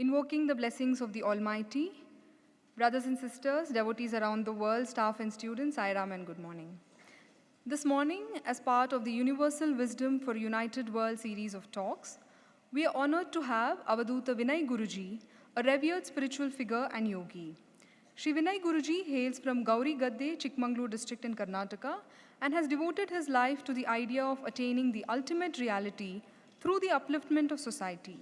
Invoking the blessings of the Almighty, brothers and sisters, devotees around the world, staff and students, Sai Ram and good morning. This morning, as part of the Universal Wisdom for United World series of talks, we are honored to have Avaduta Vinay Guruji, a revered spiritual figure and yogi. Shri Vinay Guruji hails from Gauri Gadde, Chikmagalur district in Karnataka, and has devoted his life to the idea of attaining the ultimate reality through the upliftment of society.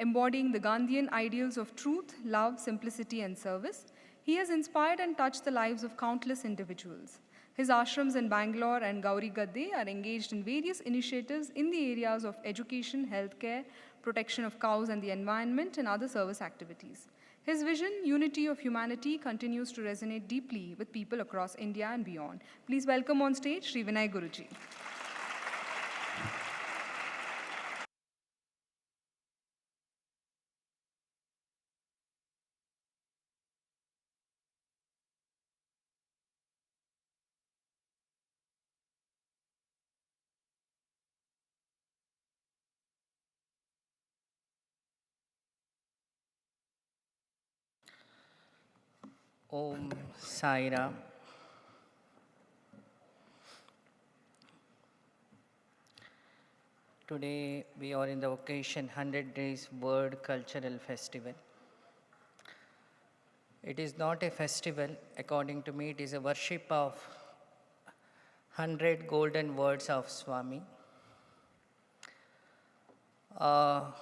Embodying the Gandhian ideals of truth, love, simplicity, and service, he has inspired and touched the lives of countless individuals. His ashrams in Bangalore and Gauri Gadde are engaged in various initiatives in the areas of education, healthcare, protection of cows and the environment, and other service activities. His vision, unity of humanity, continues to resonate deeply with people across India and beyond. Please welcome on stage Shri Vinay Guruji. Om Sai Ram. Today we are in the occasion 100 Days World Cultural Festival. It is not a festival, according to me, it is a worship of 100 golden words of Swami. How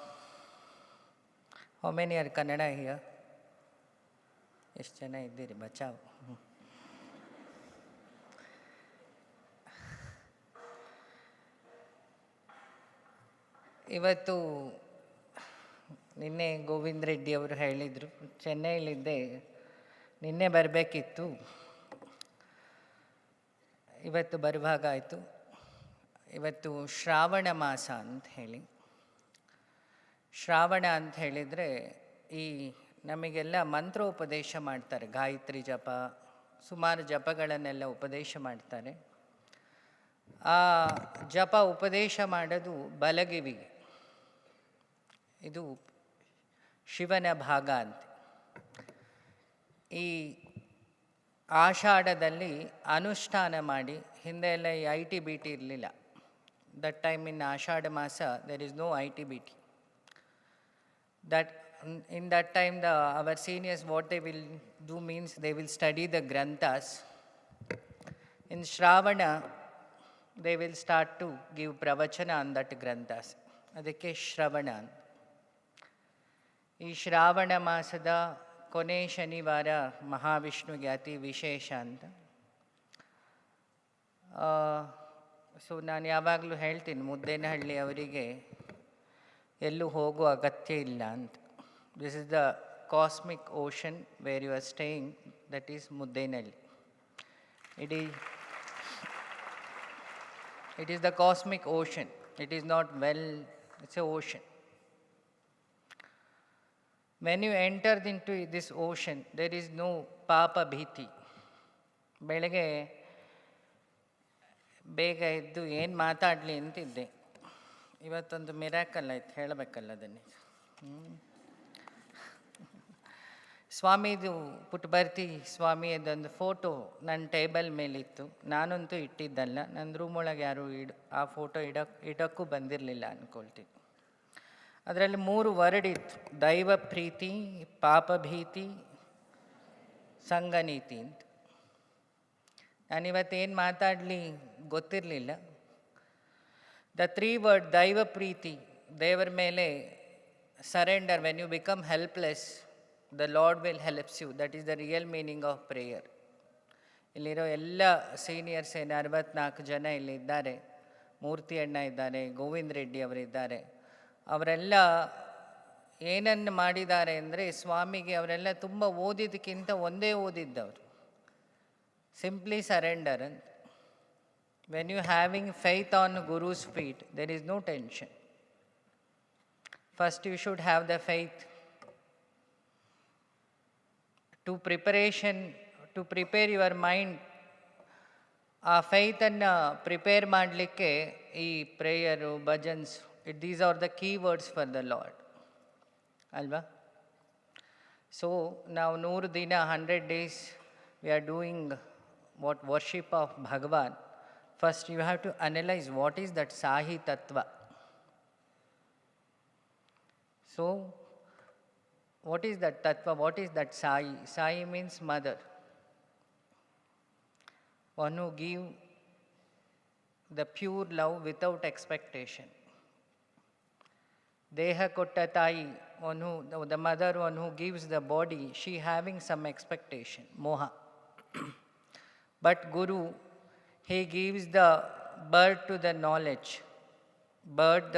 many are Kannada here? ಎಷ್ಟು ಜನ ಇದ್ದೀರಿ ಬಚಾವ್. ಇವತ್ತು ನಿನ್ನೆ ಗೋವಿಂದ ರೆಡ್ಡಿ ಅವರು ಹೇಳಿದರು, ಚೆನ್ನೈಲಿದ್ದೆ, ನಿನ್ನೆ ಬರಬೇಕಿತ್ತು, ಇವತ್ತು ಬರುವಾಗ ಆಯಿತು. ಇವತ್ತು ಶ್ರಾವಣ ಮಾಸ ಅಂತ ಹೇಳಿ, ಶ್ರಾವಣ ಅಂತ ಹೇಳಿದರೆ ಈ ನಮಗೆಲ್ಲ ಮಂತ್ರೋಪದೇಶ ಮಾಡ್ತಾರೆ, ಗಾಯತ್ರಿ ಜಪ, ಸುಮಾರು ಜಪಗಳನ್ನೆಲ್ಲ ಉಪದೇಶ ಮಾಡ್ತಾರೆ. ಆ ಜಪ ಉಪದೇಶ ಮಾಡೋದು ಬಲಗಿವಿಗೆ, ಇದು ಶಿವನ ಭಾಗ ಅಂತ. ಈ ಆಷಾಢದಲ್ಲಿ ಅನುಷ್ಠಾನ ಮಾಡಿ, ಹಿಂದೆ ಎಲ್ಲ ಈ ಐ ಟಿ ಬಿ ಟಿ ಇರಲಿಲ್ಲ. That time in Ashadha masa there is no I T B T. In that time, our seniors, what they will do means they will study the granthas. In Shravana, they will start to give pravachana on that granthas. Adakke Shravana. ಈ ಶ್ರಾವಣ ಮಾಸದ ಕೊನೆ ಶನಿವಾರ ಮಹಾವಿಷ್ಣುಗೆ ಅತಿ ವಿಶೇಷ ಅಂತ. So ನಾನು ಯಾವಾಗಲೂ ಹೇಳ್ತೀನಿ, ಮುದ್ದೇನಹಳ್ಳಿ ಅವರಿಗೆ ಎಲ್ಲೂ ಹೋಗುವ ಅಗತ್ಯ ಇಲ್ಲ ಅಂತ. This is the cosmic ocean where you are staying, that is Muddenahalli. It is the cosmic ocean. It is not well, it's an ocean. When you enter into this ocean, there is no papa bhiti. ಬೆಳಗ್ಗೆ ಬೇಗ ಎದ್ದು ಏನು ಮಾತಾಡಲಿ ಅಂತಿದ್ದೆ, ಇವತ್ತೊಂದು miracle ಆಯ್ತು, ಹೇಳಬೇಕಲ್ಲ ಅದನ್ನೇ. ಸ್ವಾಮಿದು ಪುಟ್ಟಭರ್ತಿ ಸ್ವಾಮಿಯದೊಂದು photo ನನ್ನ ಟೇಬಲ್ ಮೇಲಿತ್ತು. ನಾನಂತೂ ಇಟ್ಟಿದ್ದಲ್ಲ, ನನ್ನ ರೂಮ್ ಒಳಗೆ ಯಾರು ಆ ಫೋಟೋ ಇಡೋಕ್ಕೂ ಬಂದಿರಲಿಲ್ಲ ಅಂದ್ಕೊಳ್ತೀನಿ. ಅದರಲ್ಲಿ 3 ವರ್ಡ್ ಇತ್ತು, ದೈವ ಪ್ರೀತಿ, ಪಾಪಭೀತಿ, ಸಂಘನೀತಿ ಅಂತ. ನಾನಿವತ್ತೇನು ಮಾತಾಡಲಿ ಗೊತ್ತಿರಲಿಲ್ಲ. ದ 3 ವರ್ಡ್, ದೈವ ಪ್ರೀತಿ, ದೇವರ ಮೇಲೆ surrender. When you become helpless, the Lord will help you. That is the real meaning of prayer. ಇಲ್ಲಿರೋ ಎಲ್ಲ ಸೀನಿಯರ್ಸ್ ಏನು 64 ಜನ ಇಲ್ಲಿದ್ದಾರೆ, ಮೂರ್ತಿ ಅಣ್ಣ ಇದ್ದಾರೆ, ಗೋವಿಂದ ರೆಡ್ಡಿ ಅವರಿದ್ದಾರೆ. ಅವರೆಲ್ಲ ಏನನ್ನು ಮಾಡಿದ್ದಾರೆ ಅಂದರೆ, ಸ್ವಾಮಿಗೆ ಅವರೆಲ್ಲ ತುಂಬ ಓದಿದ್ದಕ್ಕಿಂತ ಒಂದೇ ಓದಿದ್ದವರು, ಸಿಂಪ್ಲಿ ಸರೆಂಡರ್ ಅಂತ. When you having faith on gurus feet, there is no tension. First you should have the faith. To prepare your mind, ಆ ಫೈತನ್ನು ಪ್ರಿಪೇರ್ ಮಾಡಲಿಕ್ಕೆ ಈ prayer, bhajans, these are the key words for the Lord. ಅಲ್ವಾ? So now Noor Dina, 100 days, we are doing what worship of Bhagavan. First you have to analyze what is that Sahi Tattva. So what is that Tattva? What is that Sai? Sai means mother. One who give the pure love without expectation. Deha kotta tai, the mother, one who gives the body, she having some expectation, moha. But Guru, he gives the birth to the knowledge, birth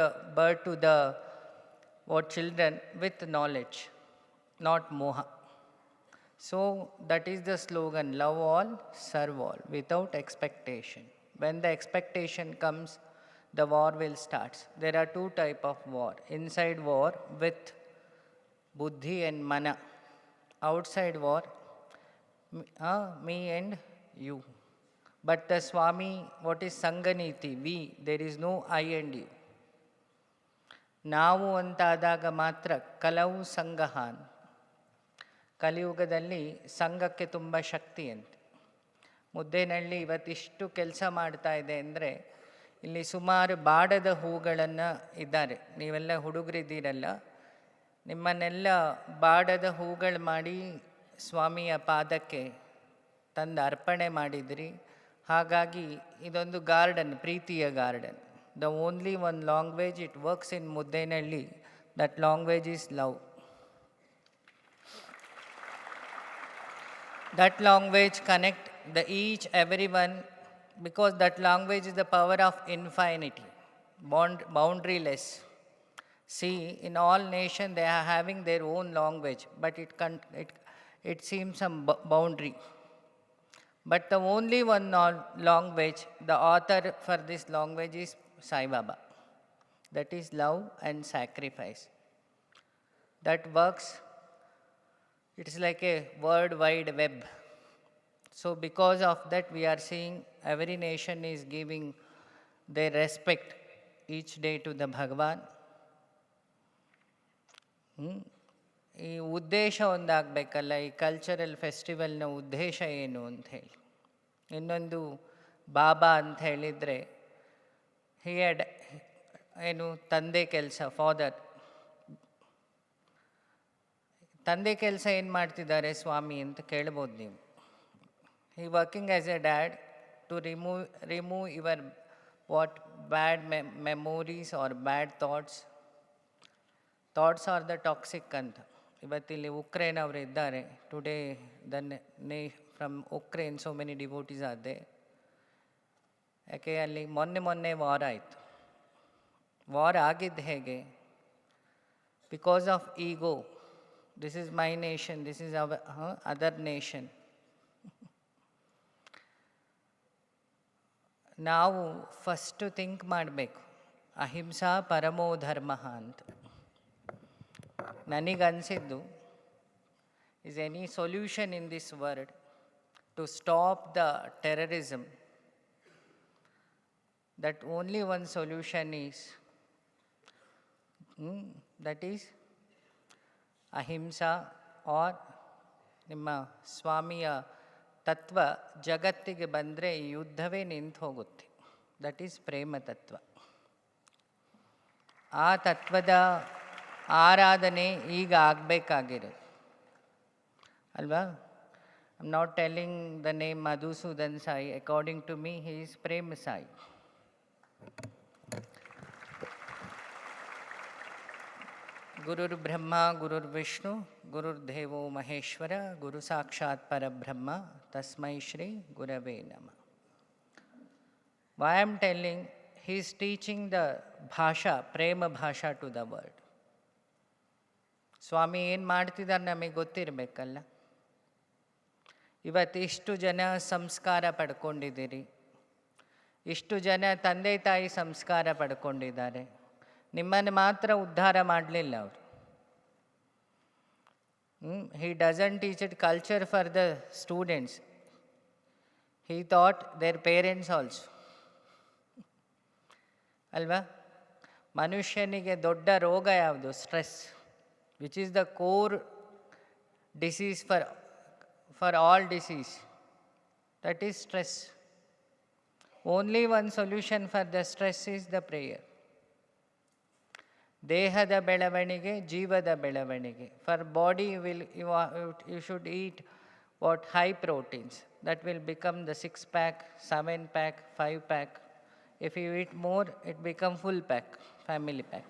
to the children with knowledge, not moha. So that is the slogan, love all, serve all, without expectation. When the expectation comes, the war will start. There are two types of war. Inside war with buddhi and mana. Outside war, me and you. But the Swami, what is Sanganiti? We, there is no I and you. ನಾವು ಅಂತಾದಾಗ ಮಾತ್ರ ಕಲವು ಸಂಗಹಾನ್. ಕಲಿಯುಗದಲ್ಲಿ ಸಂಘಕ್ಕೆ ತುಂಬ ಶಕ್ತಿ ಅಂತೆ. ಮುದ್ದೇನಹಳ್ಳಿ ಇವತ್ತಿಷ್ಟು ಕೆಲಸ ಮಾಡ್ತಾ ಇದೆ ಅಂದರೆ ಇಲ್ಲಿ ಸುಮಾರು ಬಾಡದ ಹೂಗಳನ್ನು ಇದ್ದಾರೆ. ನೀವೆಲ್ಲ ಹುಡುಗರಿದ್ದೀರಲ್ಲ, ನಿಮ್ಮನ್ನೆಲ್ಲ ಬಾಡದ ಹೂಗಳು ಮಾಡಿ ಸ್ವಾಮಿಯ ಪಾದಕ್ಕೆ ತಂದು ಅರ್ಪಣೆ ಮಾಡಿದ್ರಿ. ಹಾಗಾಗಿ ಇದೊಂದು ಗಾರ್ಡನ್, ಪ್ರೀತಿಯ garden. The only one language it works in Muddenahalli, that language is love. That language connect the each, everyone, because that language is the power of infinity, boundaryless. See, in all nations they are having their own language, but it seems some boundary. But the only one language, the author for this language is Sai Baba. That is love and sacrifice. That works, it is like a world wide web. So because of that we are seeing every nation is giving their respect each day to the Bhagavan. ಈ ಉದ್ದೇಶ ಒಂದಾಗಬೇಕಲ್ಲ, ಈ cultural ಫೆಸ್ಟಿವಲ್ನ ಉದ್ದೇಶ ಏನು ಅಂಥೇಳಿ. ಇನ್ನೊಂದು ಬಾಬಾ ಅಂತ ಹೇಳಿದರೆ ಏನು ತಂದೆ ಕೆಲಸ, ಫಾದರ್. ತಂದೆ ಕೆಲಸ ಏನು ಮಾಡ್ತಿದ್ದಾರೆ ಸ್ವಾಮಿ ಅಂತ ಕೇಳ್ಬೋದು ನೀವು. ಈ working as a dad to remove your bad memories or bad thoughts or the toxic ಅಂತ. ಇವತ್ತಿಲ್ಲಿ ಉಕ್ರೇನ್ ಅವರು ಇದ್ದಾರೆ. Today from Ukraine so many devotees ಆದೆ. ಯಾಕೆ ಅಲ್ಲಿ ಮೊನ್ನೆ ವಾರ್ ಆಯಿತು. ವಾರ್ ಆಗಿದ್ದು ಹೇಗೆ? Because of ego. This is my nation, this is other nation. ನಾವು ಫಸ್ಟು ಥಿಂಕ್ ಮಾಡಬೇಕು, ಅಹಿಂಸಾ ಪರಮೋ ಧರ್ಮ ಅಂತ. ನನಗನ್ಸಿದ್ದು, is any solution in this world to stop the terrorism, that only one solution is, that is ahimsa, or ನಿಮ್ಮ ಸ್ವಾಮಿಯ ತತ್ವ ಜಗತ್ತಿಗೆ ಬಂದರೆ ಈ ಯುದ್ಧವೇ ನಿಂತು ಹೋಗುತ್ತೆ. ದಟ್ ಈಸ್ ಪ್ರೇಮ ತತ್ವ. ಆ ತತ್ವದ ಆರಾಧನೆ ಈಗ ಆಗಬೇಕಾಗಿರೋದು ಅಲ್ವಾ? I am not telling the name Madhusudan Sai. According to me, he is Prema Sai. ಗುರುರ್ ಬ್ರಹ್ಮ ಗುರುರ್ ವಿಷ್ಣು ಗುರುರ್ದೇವೋ ಮಹೇಶ್ವರ ಗುರು ಸಾಕ್ಷಾತ್ ಪರಬ್ರಹ್ಮ ತಸ್ಮೈ ಶ್ರೀ ಗುರವೇ ನಮಃ. Why I am telling, he is teaching the ಭಾಷಾ, ಪ್ರೇಮ ಭಾಷಾ ಟು ದ ವರ್ಲ್ಡ್. ಸ್ವಾಮಿ ಏನು ಮಾಡ್ತಿದ್ದಾರೆ ನಮಗೆ ಗೊತ್ತಿರಬೇಕಲ್ಲ. ಇವತ್ತು ಇಷ್ಟು ಜನ ಸಂಸ್ಕಾರ ಪಡ್ಕೊಂಡಿದ್ದೀರಿ, ಇಷ್ಟು ಜನ ತಂದೆ ತಾಯಿ ಸಂಸ್ಕಾರ ಪಡ್ಕೊಂಡಿದ್ದಾರೆ. ನಿಮ್ಮನ್ನು ಮಾತ್ರ ಉದ್ಧಾರ ಮಾಡಲಿಲ್ಲ ಅವರು. He doesn't teach it culture for the students. He taught their parents also. ಅಲ್ವಾ? ಮನುಷ್ಯನಿಗೆ ದೊಡ್ಡ ರೋಗ ಯಾವುದು? Stress, which is the core disease for all disease. That is stress. Only one solution for the stress is the prayer. ದೇಹದ ಬೆಳವಣಿಗೆ, ಜೀವದ ಬೆಳವಣಿಗೆ. For body, you should eat what high proteins. That will become the 6-pack, 7-pack, 5-pack. If you eat more, it become full pack, family pack.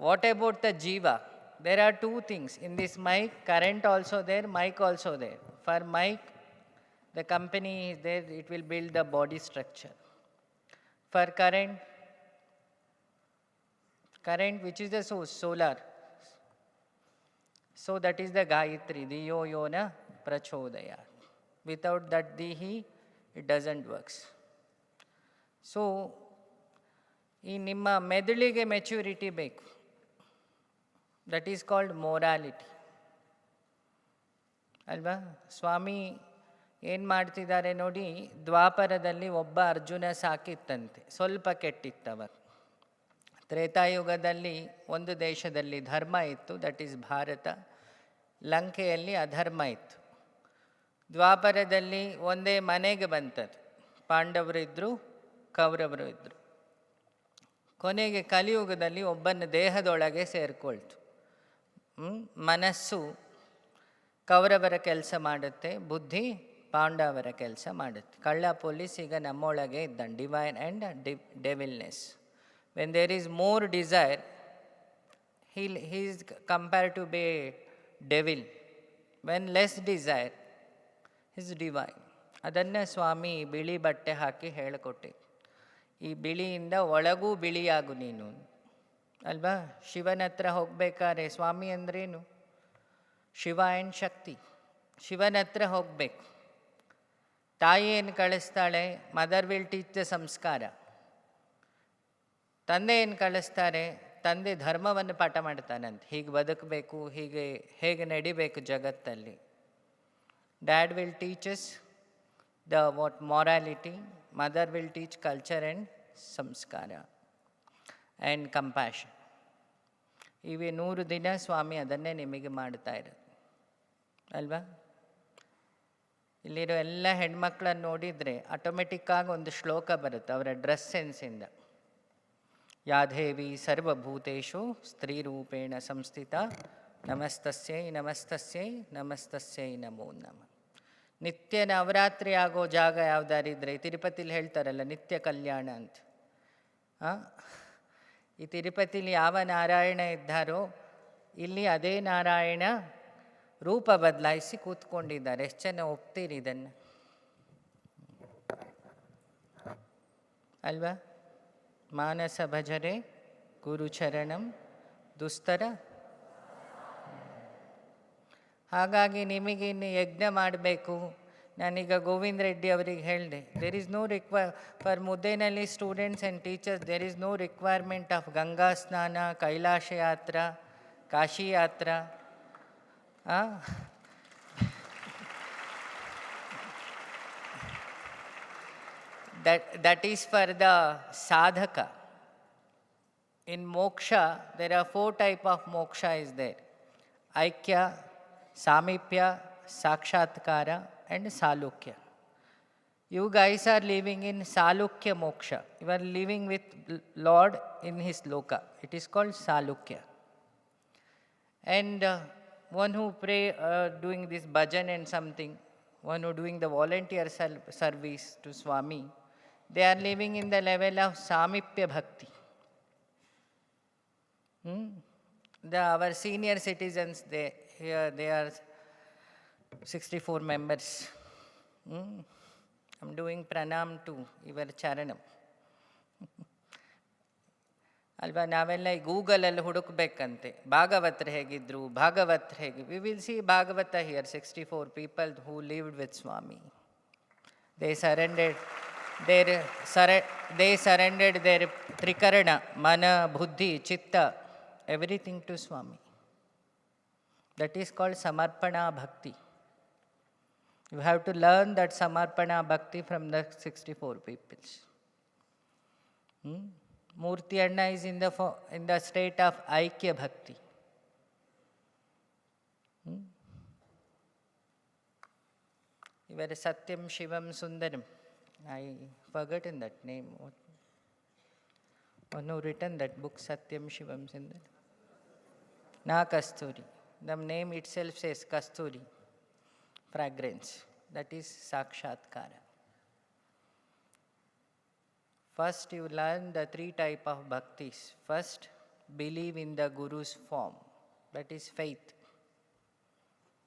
What about the jiva? There are two things. In this mic, current also there, mic also there. For mic, the company is there, it will build the body structure. For current which is the source, solar. So that is the Gayatri, Diyo Yona Prachodaya. Without that Dihi, it doesn't work. So, ಈ ನಿಮ್ಮ ಮೆದುಳಿಗೆ maturity ಬೇಕು. That is called morality ಅಲ್ವಾ? ಸ್ವಾಮಿ ಏನು ಮಾಡ್ತಿದ್ದಾರೆ ನೋಡಿ, ದ್ವಾಪರದಲ್ಲಿ ಒಬ್ಬ ಅರ್ಜುನ ಸಾಕಿತ್ತಂತೆ, ಸ್ವಲ್ಪ ಕೆಟ್ಟಿತ್ತವರು. ತ್ರೇತಾಯುಗದಲ್ಲಿ ಒಂದು ದೇಶದಲ್ಲಿ ಧರ್ಮ ಇತ್ತು, ದಟ್ ಈಸ್ ಭಾರತ. ಲಂಕೆಯಲ್ಲಿ ಅಧರ್ಮ ಇತ್ತು. ದ್ವಾಪರದಲ್ಲಿ ಒಂದೇ ಮನೆಗೆ ಬಂತದ್ದು, ಪಾಂಡವರು ಇದ್ದರು, ಕೌರವರು ಇದ್ದರು. ಕೊನೆಗೆ ಕಲಿಯುಗದಲ್ಲಿ ಒಬ್ಬನ ದೇಹದೊಳಗೆ ಸೇರಿಕೊಳ್ತು. ಮನಸ್ಸು ಕೌರವರ ಕೆಲಸ ಮಾಡುತ್ತೆ, ಬುದ್ಧಿ ಪಾಂಡವರ ಕೆಲಸ ಮಾಡುತ್ತೆ. ಕಳ್ಳ ಪೊಲೀಸ್ ಈಗ ನಮ್ಮೊಳಗೆ ಇದ್ದಾನೆ, divine and devilness. When there is more desire, he is compared to be devil. When less desire, he is divine. ಅದನ್ನು ಸ್ವಾಮಿ ಬಿಳಿ ಬಟ್ಟೆ ಹಾಕಿ ಹೇಳಿಕೊಟ್ಟೆ. ಈ ಬಿಳಿಯಿಂದ ಒಳಗೂ ಬಿಳಿಯಾಗು ನೀನು ಅಲ್ವಾ? ಶಿವನ ಹತ್ರ ಹೋಗ್ಬೇಕಾದ್ರೆ ಸ್ವಾಮಿ ಅಂದ್ರೇನು? ಶಿವ ಆ್ಯಂಡ್ ಶಕ್ತಿ. ಶಿವನ ಹತ್ರ ಹೋಗಬೇಕು. ತಾಯಿ ಏನು ಕಳಿಸ್ತಾಳೆ? ಮದರ್ ವಿಲ್ ಟೀಚ್ ದ ಸಂಸ್ಕಾರ. ತಂದೆ ಏನು ಕಳಿಸ್ತಾರೆ? ತಂದೆ ಧರ್ಮವನ್ನು ಪಾಠ ಮಾಡ್ತಾನಂತೆ, ಹೀಗೆ ಬದುಕಬೇಕು, ಹೇಗೆ ನಡಿಬೇಕು ಜಗತ್ತಲ್ಲಿ. Dad will teaches the morality, mother will teach culture and samskara and compassion. ಇವೆ 100 ದಿನ ಸ್ವಾಮಿ ಅದನ್ನೇ ನಿಮಗೆ ಮಾಡ್ತಾ ಇರೋದು ಅಲ್ವಾ? ಇಲ್ಲಿರೋ ಎಲ್ಲ ಹೆಣ್ಮಕ್ಳನ್ನು ನೋಡಿದರೆ ಆಟೋಮೆಟಿಕ್ಕಾಗಿ ಒಂದು ಶ್ಲೋಕ ಬರುತ್ತೆ ಅವರ ಡ್ರೆಸ್ ಸೆನ್ಸಿಂದ. ಯಾದೇವಿ ಸರ್ವಭೂತೇಷು ಸ್ತ್ರೀರೂಪೇಣ ಸಂಸ್ಥಿತ ನಮಸ್ತಸ್ಯೈ ನಮಸ್ತಸ್ಯೈ ನಮಸ್ತಸ್ಯೈ ನಮೋ ನಮಃ. ನಿತ್ಯ ನವರಾತ್ರಿ ಆಗೋ ಜಾಗ ಯಾವುದಾರಿದ್ರೆ, ತಿರುಪತಿಲಿ ಹೇಳ್ತಾರಲ್ಲ ನಿತ್ಯ ಕಲ್ಯಾಣ ಅಂತ. ಈ ತಿರುಪತಿಲಿ ಯಾವ ನಾರಾಯಣ ಇದ್ದಾರೋ ಇಲ್ಲಿ ಅದೇ ನಾರಾಯಣ ರೂಪ ಬದಲಾಯಿಸಿ ಕೂತ್ಕೊಂಡಿದ್ದಾರೆ. ಎಷ್ಟು ಜನ ಒಪ್ತೀರಿ ಇದನ್ನು ಅಲ್ವಾ? ಮಾನಸ ಭಜರೆ ಗುರುಚರಣಂ ದುಸ್ತರ. ಹಾಗಾಗಿ ನಿಮಗಿನ್ನು ಯಜ್ಞ ಮಾಡಬೇಕು. ನಾನೀಗ ಗೋವಿಂದ ರೆಡ್ಡಿ ಅವರಿಗೆ ಹೇಳಿದೆ, there is no for Muddenahalli students and teachers there is no requirement of Ganga snana, Kailash ಯಾತ್ರಾ, ಕಾಶಿ ಯಾತ್ರಾ. that is for the sadhaka. In moksha, there are 4 types of moksha is there. Aikya, Samipya, Sakshatkara and Salukya. You guys are living in Salukya moksha. You are living with Lord in his loka. It is called Salukya. And one who pray doing this bhajan and something, one who doing the volunteer service to Swami, they are living in the level of Samipya Bhakti. Our senior citizens, they are 64 members. I'm doing pranam to your charanam. ಅಲ್ವಾ? ನಾವೆಲ್ಲ ಈ ಗೂಗಲಲ್ಲಿ ಹುಡುಕ್ಬೇಕಂತೆ, ಭಾಗವತರು ಹೇಗಿದ್ರು, ಭಾಗವತರು ಹೇಗೆ. We will see Bhagavata here. 64 people who lived with Swami. They surrendered their trikarana, mana, buddhi, chitta, everything to Swami. That is called samarpana bhakti. You have to learn that samarpana bhakti from the 64 peoples. Murti Anna is in the state of Aikya Bhakti. You were Satyam Shivam Sundaram. I forgotten that name. One who written that book, Satyam Shivam Sundaram? Na Kasturi. The name itself says Kasturi, fragrance. That is Sakshatkara. First, you learn the three types of bhaktis. First, believe in the Guru's form. That is faith.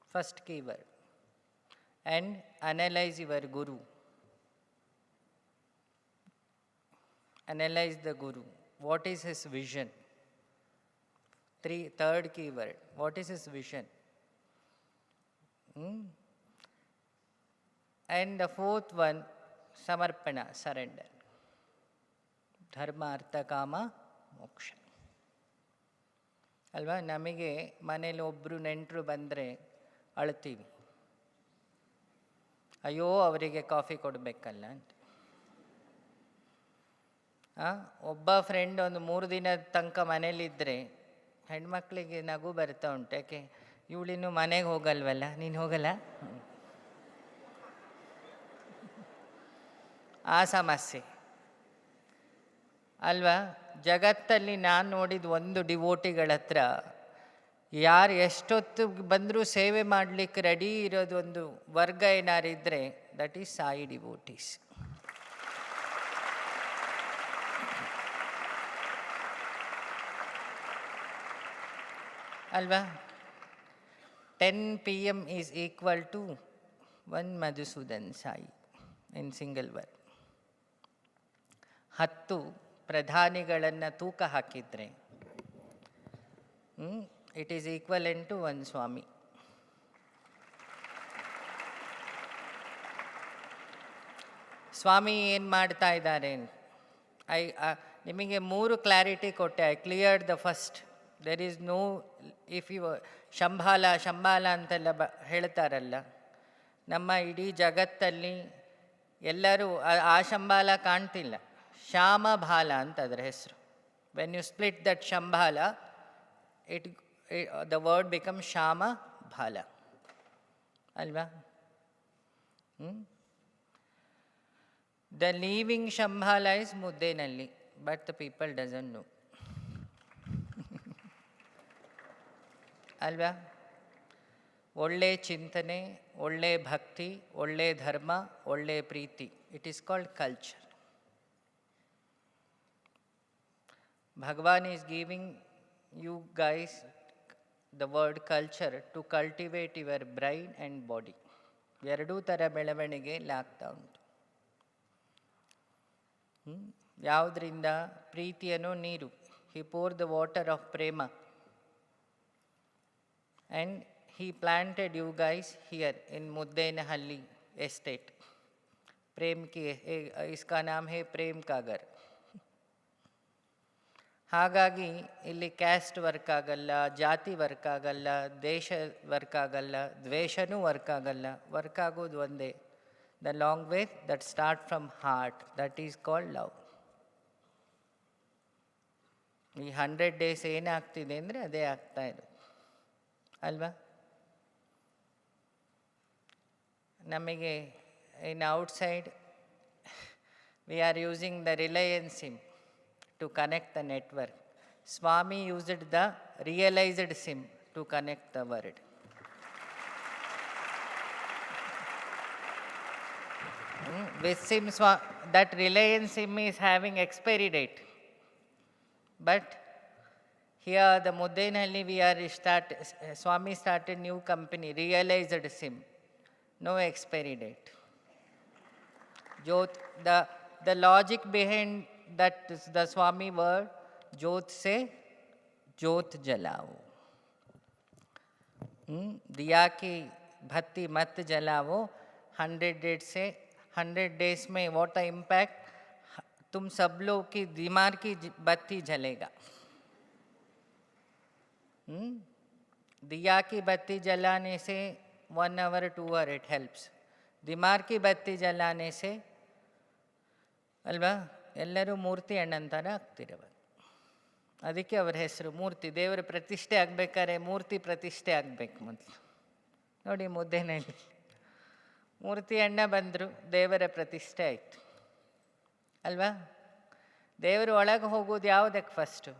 First keyword. And analyze your Guru. Analyze the Guru. What is his vision? Third keyword. What is his vision? And the fourth one, samarpana, surrender. Dharma, artha, kama, moksha. ಅಲ್ವಾ ನಮಗೆ ಮನೇಲಿ ಒಬ್ಬರು ನೆಂಟರು ಬಂದರೆ ಅಳ್ತೀವಿ, ಅಯ್ಯೋ ಅವರಿಗೆ coffee ಕೊಡಬೇಕಲ್ಲ ಅಂತ. ಒಬ್ಬ ಫ್ರೆಂಡ್ ಒಂದು 3 ದಿನದ ತನಕ ಮನೇಲಿದ್ದರೆ ಹೆಣ್ಮಕ್ಳಿಗೆ ನಗು ಬರ್ತಾ ಉಂಟು. ಯಾಕೆ, ಇವಳಿನ್ನು ಮನೆಗೆ ಹೋಗಲ್ವಲ್ಲ, ನೀನು ಹೋಗಲ್ಲ, ಆ ಸಮಸ್ಯೆ ಅಲ್ವಾ. ಜಗತ್ತಲ್ಲಿ ನಾನು ನೋಡಿದ ಒಂದು ಡಿವೋಟಿಗಳ ಹತ್ರ ಯಾರು ಎಷ್ಟೊತ್ತು ಬಂದರೂ ಸೇವೆ ಮಾಡಲಿಕ್ಕೆ ರೆಡಿ ಇರೋದು ಒಂದು ವರ್ಗ ಏನಾರಿದ್ದರೆ ದಟ್ ಈಸ್ ಸಾಯಿ ಡಿವೋಟೀಸ್. ಅಲ್ವಾ. 10 PM is equal to 1 Madhusudan Sai in single word. 10 ಪ್ರಧಾನಿಗಳನ್ನು ತೂಕ ಹಾಕಿದರೆ it is equivalent to 1 Swami. Swami ಏನು ಮಾಡ್ತಾ ಇದ್ದಾರೆ? ನಿಮಗೆ 3 ಕ್ಲಾರಿಟಿ ಕೊಟ್ಟೆ. I cleared the first. There is no, if you Shambhala ಅಂತೆಲ್ಲ ಹೇಳ್ತಾರಲ್ಲ, ನಮ್ಮ ಇಡೀ ಜಗತ್ತಲ್ಲಿ ಎಲ್ಲರೂ ಆ ಶಂಬಾಲ ಕಾಣ್ತಿಲ್ಲ. ಶ್ಯಾಮಭಾಲ ಅಂತ ಅದರ ಹೆಸರು. When you split that Shambhala, the word become Shyamabhala ಅಲ್ವಾ. The living Shambhala is Muddenahalli, but the people doesn't know ಅಲ್ವಾ. ಒಳ್ಳೆ ಚಿಂತನೆ, ಒಳ್ಳೆ ಭಕ್ತಿ, ಒಳ್ಳೆ ಧರ್ಮ, ಒಳ್ಳೆ ಪ್ರೀತಿ, it is called culture. Bhagavan is giving you guys the word culture to cultivate your brain and body. ಎರಡೂ ಥರ ಬೆಳವಣಿಗೆ ಆಗ್ತಾ ಉಂಟು. ಯಾವುದರಿಂದ? ಪ್ರೀತಿಯನ್ನು ನೀರು. He poured the water of prema and he planted you guys here in Muddenahalli estate. प्रेम की, इसका नाम है प्रेम का घर. ಹಾಗಾಗಿ ಇಲ್ಲಿ ಕ್ಯಾಸ್ಟ್ ವರ್ಕ್ ಆಗಲ್ಲ, ಜಾತಿ ವರ್ಕ್ ಆಗಲ್ಲ, ದೇಶ ವರ್ಕ್ ಆಗಲ್ಲ, ದ್ವೇಷನೂ ವರ್ಕ್ ಆಗಲ್ಲ. ವರ್ಕ್ ಆಗೋದು ಒಂದೇ, the long way that start from heart, that is called love. ಈ 100 days ಏನಾಗ್ತಿದೆ ಅಂದರೆ ಅದೇ ಆಗ್ತಾ ಇರೋದು ಅಲ್ವಾ. ನಮಗೆ in outside we are using the Reliance sim to connect the network. Swami used the realized SIM to connect the world. With SIM, that Reliance SIM is having expiry date. But here the Muddenahalli we are Swami started new company, realized SIM. No expiry date. The logic behind that is the Swami word, jyot se jyot jalao. दिया की बत्ती मत जलाओ. 100 days से 100 days में what the impact? तुम सब लोग की दिमाग की बत्ती जलेगा. दिया की बत्ती जलाने से 1 hour 2 hour it helps. दिमाग की बत्ती जलाने से अल्वा ಎಲ್ಲರೂ ಮೂರ್ತಿ ಅಣ್ಣನ ಥರ ಆಗ್ತಿರವ. ಅದಕ್ಕೆ ಅವ್ರ ಹೆಸರು ಮೂರ್ತಿ. ದೇವರ ಪ್ರತಿಷ್ಠೆ ಆಗಬೇಕಾದ್ರೆ ಮೂರ್ತಿ ಪ್ರತಿಷ್ಠೆ ಆಗಬೇಕು ಮೊದಲು. ನೋಡಿ ಮುದ್ದೇನಹಳ್ಳಿ ಮೂರ್ತಿ ಅಣ್ಣ ಬಂದರು, ದೇವರ ಪ್ರತಿಷ್ಠೆ ಆಯಿತು ಅಲ್ವಾ. ದೇವರು ಒಳಗೆ ಹೋಗೋದು ಯಾವುದಕ್ಕೆ first?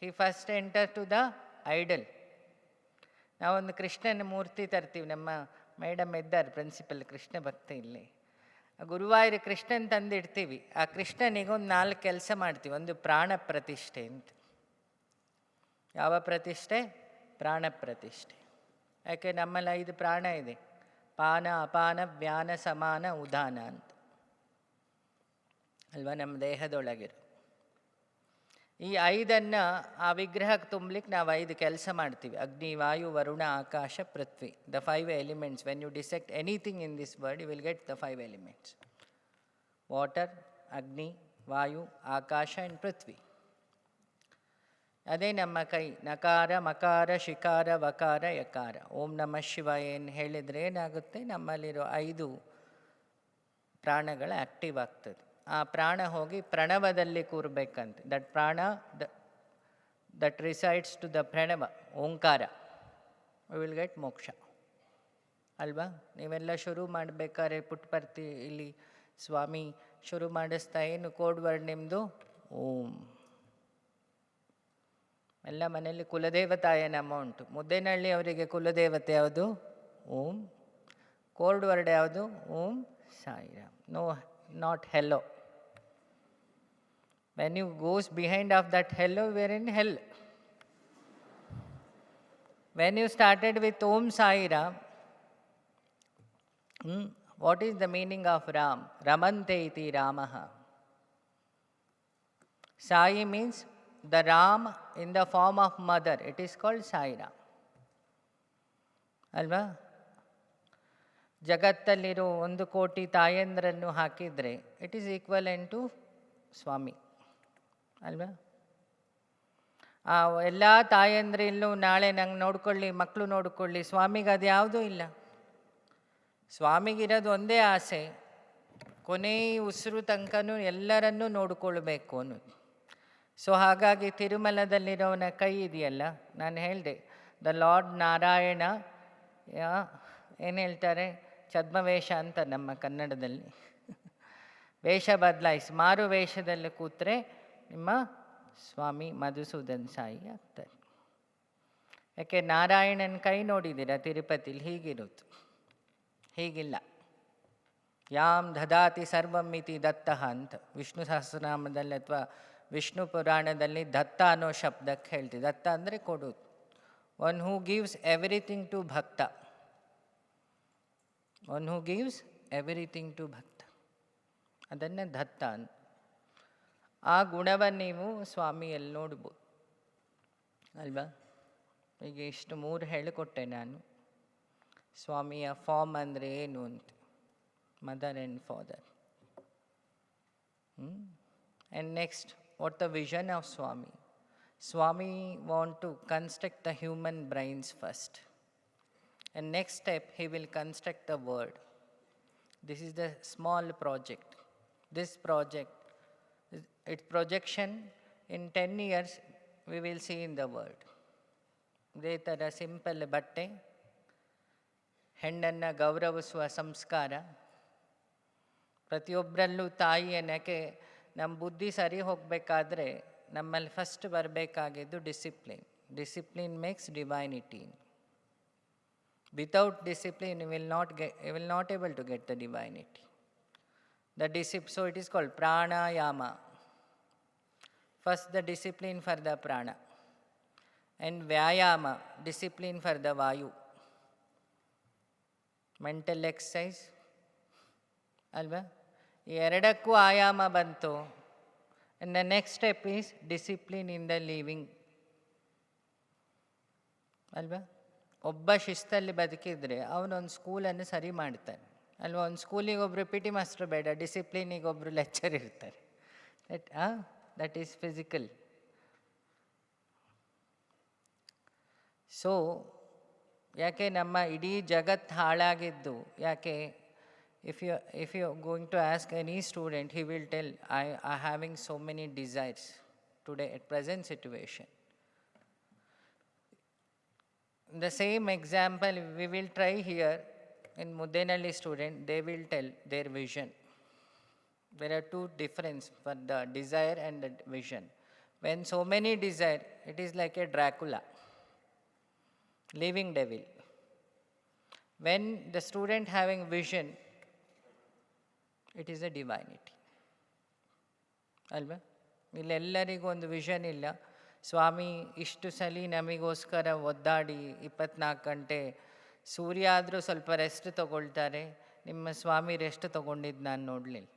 He first enter to the idol. ನಾವೊಂದು ಕೃಷ್ಣನ ಮೂರ್ತಿ ತರ್ತೀವಿ. ನಮ್ಮ ಮೇಡಮ್ ಇದ್ದಾರೆ ಪ್ರಿನ್ಸಿಪಲ್, ಕೃಷ್ಣ ಭಕ್ತ ಇಲ್ಲಿ. ಗುರುವಾಯೂರು ಕೃಷ್ಣನ್ ತಂದಿಡ್ತೀವಿ. ಆ ಕೃಷ್ಣನಿಗೊಂದು 4 ಕೆಲಸ ಮಾಡ್ತೀವಿ. ಒಂದು ಪ್ರಾಣ ಪ್ರತಿಷ್ಠೆ ಅಂತ. ಯಾವ ಪ್ರತಿಷ್ಠೆ? ಪ್ರಾಣ ಪ್ರತಿಷ್ಠೆ. ಯಾಕೆ ನಮ್ಮಲ್ಲಿ 5 ಪ್ರಾಣ ಇದೆ: ಪಾನ, ಅಪಾನ, ವ್ಯಾನ, ಸಮಾನ, ಉದಾನ ಅಂತ ಅಲ್ವಾ ನಮ್ಮ ದೇಹದೊಳಗಿರು. ಈ 5 ಆ ವಿಗ್ರಹಕ್ಕೆ ತುಂಬಲಿಕ್ಕೆ ನಾವು 5 ಕೆಲಸ ಮಾಡ್ತೀವಿ. Agni, Vayu, Varuna, Akasha, Prithvi. The 5 elements. When you dissect anything in this world you will get the 5 elements: water, Agni, Vayu, Akash and ಪೃಥ್ವಿ. ಅದೇ ನಮ್ಮ ಕೈ. ನಕಾರ, ಮಕಾರ, ಶಿಕಾರ, ವಕಾರ, ಯಕಾರ. ಓಂ ನಮಃ ಶಿವಾಯ ಏನು ಹೇಳಿದರೆ ಏನಾಗುತ್ತೆ? ನಮ್ಮಲ್ಲಿರೋ 5 ಪ್ರಾಣಗಳು ಆ್ಯಕ್ಟಿವ್ ಆಗ್ತದೆ. ಆ ಪ್ರಾಣ ಹೋಗಿ ಪ್ರಣವದಲ್ಲಿ ಕೂರಬೇಕಂತೆ. ದಟ್ ಪ್ರಾಣ that resides to the Pranav, Omkara. We will get ಮೋಕ್ಷ ಅಲ್ವಾ. ನೀವೆಲ್ಲ ಶುರು ಮಾಡಬೇಕಾದ್ರೆ ಪುಟ್ಪರ್ತಿ ಇಲ್ಲಿ ಸ್ವಾಮಿ ಶುರು ಮಾಡಿಸ್ತಾ, ಏನು ಕೋಡ್ ವರ್ಡ್ ನಿಮ್ಮದು? ಓಂ. ಎಲ್ಲ ಮನೆಯಲ್ಲಿ ಕುಲದೇವತಾಯ ನಮ್ಮ ಉಂಟು. ಮುದ್ದೇನಹಳ್ಳಿ ಅವರಿಗೆ ಕುಲದೇವತೆ ಯಾವುದು? ಓಂ. ಕೋಡ್ ವರ್ಡ್ ಯಾವುದು? Om Sairam. No, not hello. When you goes behind of that hello, we are in hell. When you started with Om Sai Ram, what is the meaning of Ram? Ramante iti Ramaha. Sai means the Ram in the form of mother. It is called Sai Ram. ಅಲ್ವಾ. ಜಗತ್ತಲ್ಲಿರೋ 1 ಕೋಟಿ ತಾಯಂದ್ರನ್ನು ಹಾಕಿದರೆ it is equivalent to ಸ್ವಾಮಿ ಅಲ್ವಾ. ಆ ಎಲ್ಲ ತಾಯಂದ್ರಿಲ್ಲೂ ನಾಳೆ ನಂಗೆ ನೋಡ್ಕೊಳ್ಳಿ, ಮಕ್ಕಳು ನೋಡ್ಕೊಳ್ಳಿ. ಸ್ವಾಮಿಗೆ ಅದು ಯಾವುದೂ ಇಲ್ಲ. ಸ್ವಾಮಿಗಿರೋದು ಒಂದೇ ಆಸೆ, ಕೊನೆ ಉಸಿರು ತನಕನೂ ಎಲ್ಲರನ್ನೂ ನೋಡಿಕೊಳ್ಬೇಕು ಅನ್ನೋದು. ಸೊ ಹಾಗಾಗಿ ತಿರುಮಲದಲ್ಲಿರೋನ ಕೈ ಇದೆಯಲ್ಲ, ನಾನು ಹೇಳಿದೆ, ದ ಲಾರ್ಡ್ ನಾರಾಯಣ ಏನು ಹೇಳ್ತಾರೆ? ಛದ್ಮವೇಷ ಅಂತ ನಮ್ಮ ಕನ್ನಡದಲ್ಲಿ. ವೇಷ ಬದಲಾಯಿಸಿ ಮಾರು ವೇಷದಲ್ಲಿ ಕೂತ್ರೆ ನಿಮ್ಮ ಸ್ವಾಮಿ ಮಧುಸೂದನ್ ಸಾಯಿ ಆಗ್ತಾರೆ. ಯಾಕೆ? ನಾರಾಯಣನ ಕೈ ನೋಡಿದ್ದೀರಾ ತಿರುಪತಿಲಿ? ಹೀಗಿರೋದು, ಹೀಗಿಲ್ಲ. ಯಾಮ್ ದದಾತಿ ಸರ್ವಂ ಇತಿ ದತ್ತಃ ಅಂತ ವಿಷ್ಣು ಸಹಸ್ರನಾಮದಲ್ಲಿ ಅಥವಾ ವಿಷ್ಣು ಪುರಾಣದಲ್ಲಿ ದತ್ತ ಅನ್ನೋ ಶಬ್ದಕ್ಕೆ ಹೇಳ್ತೀವಿ. ದತ್ತ ಅಂದರೆ ಕೊಡೋದು. One who gives everything to bhakta. One who gives everything to bhakta, ಅದನ್ನು ದತ್ತ ಅಂತ. ಆ ಗುಣವನ್ನು ನೀವು ಸ್ವಾಮಿಯಲ್ಲಿ ನೋಡ್ಬೋದು ಅಲ್ವಾ. ಈಗ ಇಷ್ಟು 3 ಹೇಳಿಕೊಟ್ಟೆ ನಾನು. ಸ್ವಾಮಿಯ ಫಾರ್ಮ್ ಅಂದರೆ ಏನು ಅಂತ, mother and father. And next, what the vision of Swami? Swami want to construct the human brains first. And next step, he will construct the world. This is the small project. This project, its projection in 10 years, we will see in the world. ಇದೇ ಥರ simple ಬಟ್ಟೆ, ಹೆಣ್ಣನ್ನು ಗೌರವಿಸುವ ಸಂಸ್ಕಾರ, ಪ್ರತಿಯೊಬ್ಬರಲ್ಲೂ ತಾಯಿ ಅನ್ನೋಕ್ಕೆ ನಮ್ಮ ಬುದ್ಧಿ ಸರಿ ಹೋಗಬೇಕಾದ್ರೆ ನಮ್ಮಲ್ಲಿ ಫಸ್ಟ್ ಬರಬೇಕಾಗಿದ್ದು discipline. Discipline makes divinity. Without discipline you will not able to get the divinity. So it is called pranayama. First the discipline for the prana, and vyayama, discipline for the vayu. Mental exercise ಅಲ್ವಾ. ಈ ಎರಡಕ್ಕೂ ಆಯಾಮ ಬಂತು. And the next step is discipline in the living ಅಲ್ವಾ. ಒಬ್ಬ ಶಿಸ್ತಲ್ಲಿ ಬದುಕಿದ್ರೆ ಅವನೊಂದು ಸ್ಕೂಲನ್ನು ಸರಿ ಮಾಡ್ತಾನೆ ಅಲ್ವಾ. ಒಂದು ಸ್ಕೂಲಿಗೆ ಒಬ್ಬರು ಪಿ ಟಿ ಮಾಸ್ಟರ್ ಬೇಡ, ಡಿಸಿಪ್ಲಿನಿಗೆ ಒಬ್ಬರು ಲೆಕ್ಚರ್ ಇರ್ತಾರೆ. That is physical. ಸೊ ಯಾಕೆ ನಮ್ಮ ಇಡೀ ಜಗತ್ತು ಹಾಳಾಗಿದ್ದು? ಯಾಕೆ? If you're going to ask any student, he will tell, I am having so many desires today at present situation. The same example we will try here in Muddenahalli student, they will tell their vision. There are two differences for the desire and the vision. When so many desire, it is like a Dracula, living devil. When the student having vision, it is a divinity. ಅಲ್ವಾ? ಇಲ್ಲೆಲ್ಲರಿಗೂ ಒಂದು vision ಇಲ್ಲ. ಸ್ವಾಮಿ ಇಷ್ಟು ಸಲ ನಮಗೋಸ್ಕರ ಒದ್ದಾಡಿ 24 ಗಂಟೆ ಸೂರ್ಯ ಆದರೂ ಸ್ವಲ್ಪ rest ತಗೊಳ್ತಾರೆ, ನಿಮ್ಮ ಸ್ವಾಮಿ ರೆಸ್ಟ್ ತಗೊಂಡಿದ್ದು ನಾನು ನೋಡಲಿಲ್ಲ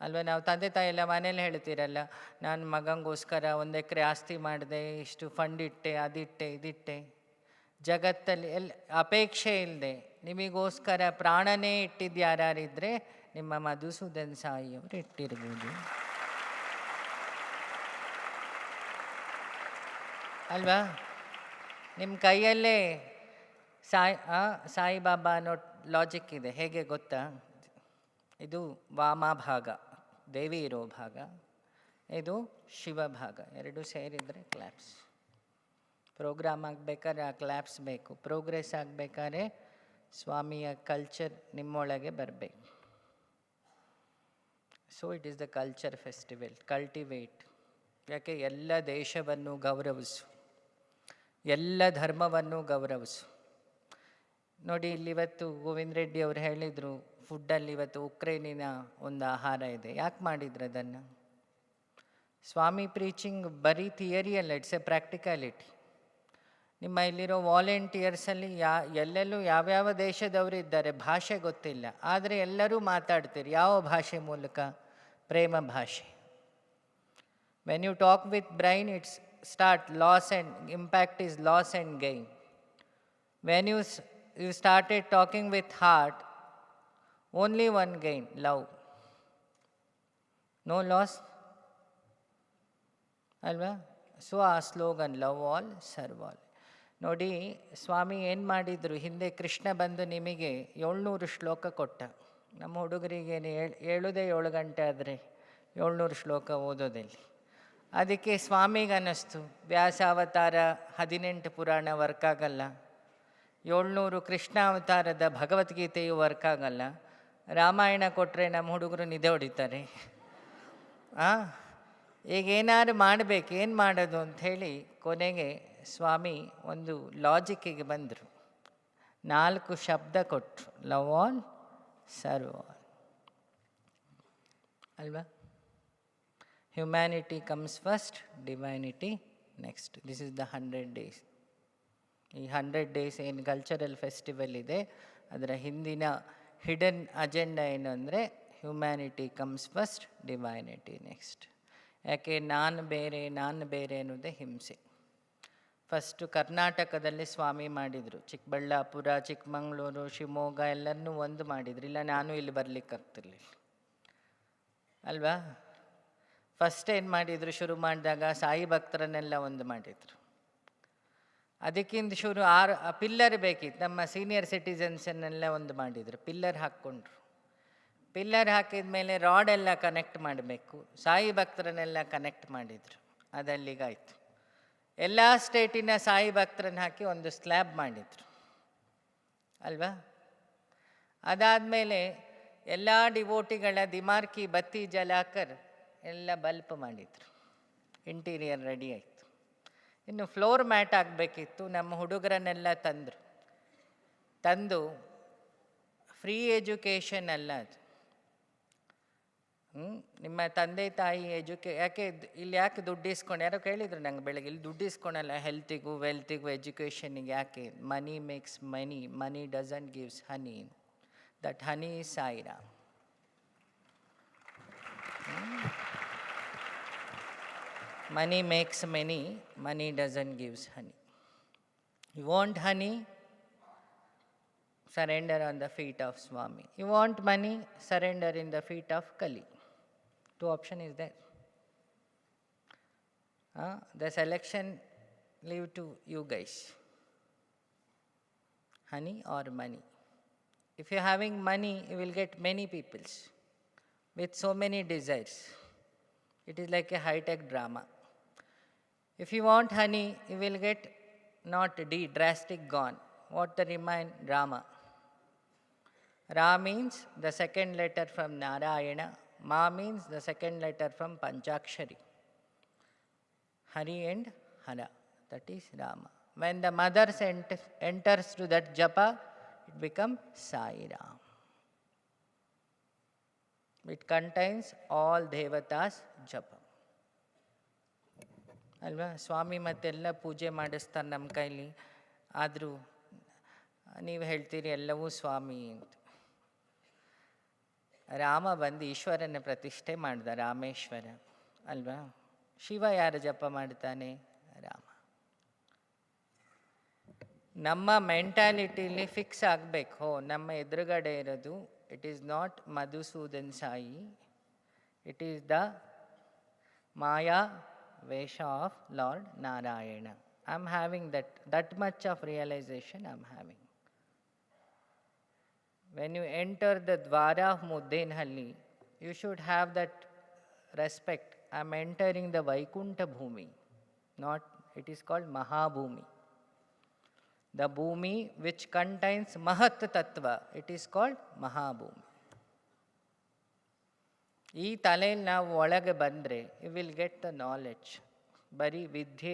ಅಲ್ವಾ? ನಾವು ತಂದೆ ತಾಯಿ ಎಲ್ಲ ಮನೇಲಿ ಹೇಳ್ತೀರಲ್ಲ, ನಾನು ಮಗಂಗೋಸ್ಕರ 1 ಎಕರೆ ಆಸ್ತಿ ಮಾಡಿದೆ, ಇಷ್ಟು ಫಂಡ್ ಇಟ್ಟೆ, ಅದಿಟ್ಟೆ ಇದಿಟ್ಟೆ. ಜಗತ್ತಲ್ಲಿ ಅಪೇಕ್ಷೆ ಇಲ್ಲದೆ ನಿಮಗೋಸ್ಕರ ಪ್ರಾಣನೇ ಇಟ್ಟಿದ್ದು ಯಾರಿದ್ರೆ ನಿಮ್ಮ ಮಧುಸೂದನ್ ಸಾಯಿಯವರು ಇಟ್ಟಿರ್ಬೋದು ಅಲ್ವಾ? ನಿಮ್ಮ ಕೈಯಲ್ಲೇ ಸಾಯಿಬಾಬಾ ಅನ್ನೋ ಲಾಜಿಕ್ ಇದೆ. ಹೇಗೆ ಗೊತ್ತಾ? ಇದು ವಾಮ ಭಾಗ, ದೇವಿ ಇರೋ ಭಾಗ, ಇದು ಶಿವ ಭಾಗ. ಎರಡು ಸೇರಿದರೆ ಕ್ಲಾಪ್ಸ್. ಪ್ರೋಗ್ರಾಮ್ ಆಗಬೇಕಾದ್ರೆ ಆ ಕ್ಲಾಪ್ಸ್ ಬೇಕು. ಪ್ರೋಗ್ರೆಸ್ ಆಗಬೇಕಾದ್ರೆ ಸ್ವಾಮಿಯ ಕಲ್ಚರ್ ನಿಮ್ಮೊಳಗೆ ಬರಬೇಕು. So it is the culture festival. Cultivate. ಯಾಕೆ? ಎಲ್ಲ ದೇಶವನ್ನು ಗೌರವಿಸು, ಎಲ್ಲ ಧರ್ಮವನ್ನು ಗೌರವಿಸು. ನೋಡಿ, ಇಲ್ಲಿವತ್ತು ಗೋವಿಂದ ರೆಡ್ಡಿ ಅವರು ಹೇಳಿದರು, ಫುಡ್ಡಲ್ಲಿ ಇವತ್ತು ಉಕ್ರೇನಿನ ಒಂದು ಆಹಾರ ಇದೆ. ಯಾಕೆ ಮಾಡಿದ್ರು ಅದನ್ನು? ಸ್ವಾಮಿ ಪ್ರೀಚಿಂಗ್ ಬರೀ ಥಿಯರಿ ಅಲ್ಲ, ಇಟ್ಸ್ ಎ ಪ್ರಾಕ್ಟಿಕಾಲಿಟಿ. ನಿಮ್ಮ ಇಲ್ಲಿರೋ ವಾಲಂಟಿಯರ್ಸಲ್ಲಿ ಎಲ್ಲೆಲ್ಲೂ ಯಾವ್ಯಾವ ದೇಶದವರು ಇದ್ದಾರೆ, ಭಾಷೆ ಗೊತ್ತಿಲ್ಲ, ಆದರೆ ಎಲ್ಲರೂ ಮಾತಾಡ್ತೀರಿ. ಯಾವ ಭಾಷೆ ಮೂಲಕ? ಪ್ರೇಮ ಭಾಷೆ. When you talk with brain, it's start loss and impact is loss and gain. When you started talking with heart, only one gain, love. No loss. ಅಲ್ವಾ? ಸೊ ಆ slogan, love all serve all. ನೋಡಿ, ಸ್ವಾಮಿ ಏನು ಮಾಡಿದರು, ಹಿಂದೆ ಕೃಷ್ಣ ಬಂದು ನಿಮಗೆ 700 ಶ್ಲೋಕ ಕೊಟ್ಟ. ನಮ್ಮ ಹುಡುಗರಿಗೇನು ಹೇಳೋದೇ 7 ಗಂಟೆ ಆದರೆ 700 ಶ್ಲೋಕ ಓದೋದಲ್ಲಿ. ಅದಕ್ಕೆ ಸ್ವಾಮಿಗೆ ಅನ್ನಿಸ್ತು, ವ್ಯಾಸಾವತಾರ 18 ಪುರಾಣ ವರ್ಕ್ ಆಗಲ್ಲ, 700 ಕೃಷ್ಣಾವತಾರದ ಭಗವದ್ಗೀತೆಯು ವರ್ಕ್ ಆಗಲ್ಲ, ರಾಮಾಯಣ ಕೊಟ್ಟರೆ ನಮ್ಮ ಹುಡುಗರು ನಿದ್ದೆ ಹೊಡಿತಾರೆ. ಈಗೇನಾದ್ರು ಮಾಡಬೇಕು, ಏನು ಮಾಡೋದು ಅಂಥೇಳಿ ಕೊನೆಗೆ ಸ್ವಾಮಿ ಒಂದು ಲಾಜಿಕ್ಕಿಗೆ ಬಂದರು. 4 ಶಬ್ದ ಕೊಟ್ಟರು, ಲವ್ ಆಲ್ ಸರ್ವ್ ಆಲ್. ಅಲ್ವಾ? Humanity comes first, divinity next. This is the 100 days. ಈ 100 days ಏನು ಕಲ್ಚರಲ್ ಫೆಸ್ಟಿವಲ್ ಇದೆ, ಅದರ ಹಿಂದಿನ ಹಿಡನ್ ಅಜೆಂಡಾ ಏನು ಅಂದರೆ humanity comes first, divinity next. ಯಾಕೆ? ನಾನು ಬೇರೆ ಅನ್ನೋದೇ ಹಿಂಸೆ. ಫಸ್ಟು ಕರ್ನಾಟಕದಲ್ಲಿ ಸ್ವಾಮಿ ಮಾಡಿದರು. ಚಿಕ್ಕಬಳ್ಳಾಪುರ, ಚಿಕ್ಕಮಗಳೂರು, ಶಿವಮೊಗ್ಗ ಎಲ್ಲರನ್ನೂ ಒಂದು ಮಾಡಿದ್ರು. ಇಲ್ಲ, ನಾನು ಇಲ್ಲಿ ಬರಲಿಕ್ಕಾಗ್ತಿರ್ಲಿಲ್ಲ ಅಲ್ವಾ? ಫಸ್ಟ್ ಏನು ಮಾಡಿದರು, ಶುರು ಮಾಡಿದಾಗ ಸಾಯಿ ಭಕ್ತರನ್ನೆಲ್ಲ ಒಂದು ಮಾಡಿದರು. ಅದಕ್ಕಿಂತ ಶುರು 6 ಪಿಲ್ಲರ್ ಬೇಕಿತ್ತು. ನಮ್ಮ ಸೀನಿಯರ್ ಸಿಟಿಸನ್ಸನ್ನೆಲ್ಲ ಒಂದು ಮಾಡಿದರು, ಪಿಲ್ಲರ್ ಹಾಕ್ಕೊಂಡ್ರು. ಪಿಲ್ಲರ್ ಹಾಕಿದ ಮೇಲೆ ರಾಡೆಲ್ಲ ಕನೆಕ್ಟ್ ಮಾಡಬೇಕು, ಸಾಯಿ ಭಕ್ತರನ್ನೆಲ್ಲ ಕನೆಕ್ಟ್ ಮಾಡಿದರು. ಅದಲ್ಲಿಗಾಯಿತು. ಎಲ್ಲ ಸ್ಟೇಟಿನ ಸಾಯಿ ಭಕ್ತರನ್ನ ಹಾಕಿ ಒಂದು ಸ್ಲ್ಯಾಬ್ ಮಾಡಿದರು ಅಲ್ವಾ? ಅದಾದಮೇಲೆ ಎಲ್ಲ ಡಿವೋಟಿಗಳ ದಿಮಾರ್ಕಿ ಬತ್ತಿ ಜಲಾಕರ್ ಎಲ್ಲ ಬಲ್ಪ್ ಮಾಡಿದರು. ಇಂಟೀರಿಯರ್ ರೆಡಿ ಆಯಿತು. ಇನ್ನು ಫ್ಲೋರ್ ಮ್ಯಾಟ್ ಆಗಬೇಕಿತ್ತು. ನಮ್ಮ ಹುಡುಗರನ್ನೆಲ್ಲ ತಂದು ಫ್ರೀ ಎಜುಕೇಷನ್ ಅಲ್ಲ ಅದು. ನಿಮ್ಮ ತಂದೆ ತಾಯಿ ಯಾಕೆ ದುಡ್ಡು ಇಸ್ಕೊಂಡು, ಯಾರೋ ಕೇಳಿದ್ರು ನಂಗೆ ಬೆಳಗ್ಗೆ, ಇಲ್ಲಿ ದುಡ್ಡು ಇಸ್ಕೊಳಲ್ಲ, ಹೆಲ್ತಿಗೂ ವೆಲ್ತಿಗೂ ಎಜುಕೇಷನ್ನಿಗೆ. ಯಾಕೆ? Money makes money, money doesn't gives honey. That honey is Sairam. Money makes many, money doesn't give honey. You want honey? Surrender on the feet of Swami. You want money? Surrender in the feet of Kali. 2 options is there. The selection leave to you guys. Honey or money? If you're having money, you will get many peoples with so many desires. It is like a high-tech drama. If you want honey, you will get not D, drastic gone. What the remain? Rama. Ra means the second letter from Narayana. Ma means the second letter from Panchakshari. Hari and Hara. That is Rama. When the mother enters to that japa, it becomes Sai Ram. It contains all devatas japa. ಅಲ್ವಾ? ಸ್ವಾಮಿ ಮತ್ತೆಲ್ಲ ಪೂಜೆ ಮಾಡಿಸ್ತಾರೆ ನಮ್ಮ ಕೈಲಿ. ಆದರೂ ನೀವು ಹೇಳ್ತೀರಿ ಎಲ್ಲವೂ ಸ್ವಾಮಿ ಅಂತ. ರಾಮ ಬಂದು ಈಶ್ವರನ ಪ್ರತಿಷ್ಠೆ ಮಾಡಿದ, ರಾಮೇಶ್ವರ ಅಲ್ವಾ? ಶಿವ ಯಾರು ಜಪ ಮಾಡ್ತಾನೆ? ರಾಮ. ನಮ್ಮ ಮೆಂಟ್ಯಾಲಿಟಿಲಿ ಫಿಕ್ಸ್ ಆಗಬೇಕು, ನಮ್ಮ ಎದುರುಗಡೆ ಇರೋದು it is not Madhusudan Sai, it is the Maya Vesha of Lord Narayana. I am having that much of realization I am having. When you enter the Dwara of Muddenahalli, you should have that respect. I am entering the Vaikuntha Bhumi. Not, it is called Mahabhumi. The Bhumi which contains Mahat Tattva, it is called Mahabhumi. ಈ ತಲೆಯಲ್ಲಿ ನಾವು ಒಳಗೆ ಬಂದರೆ you will get the knowledge. ಬರೀ ವಿದ್ಯೆ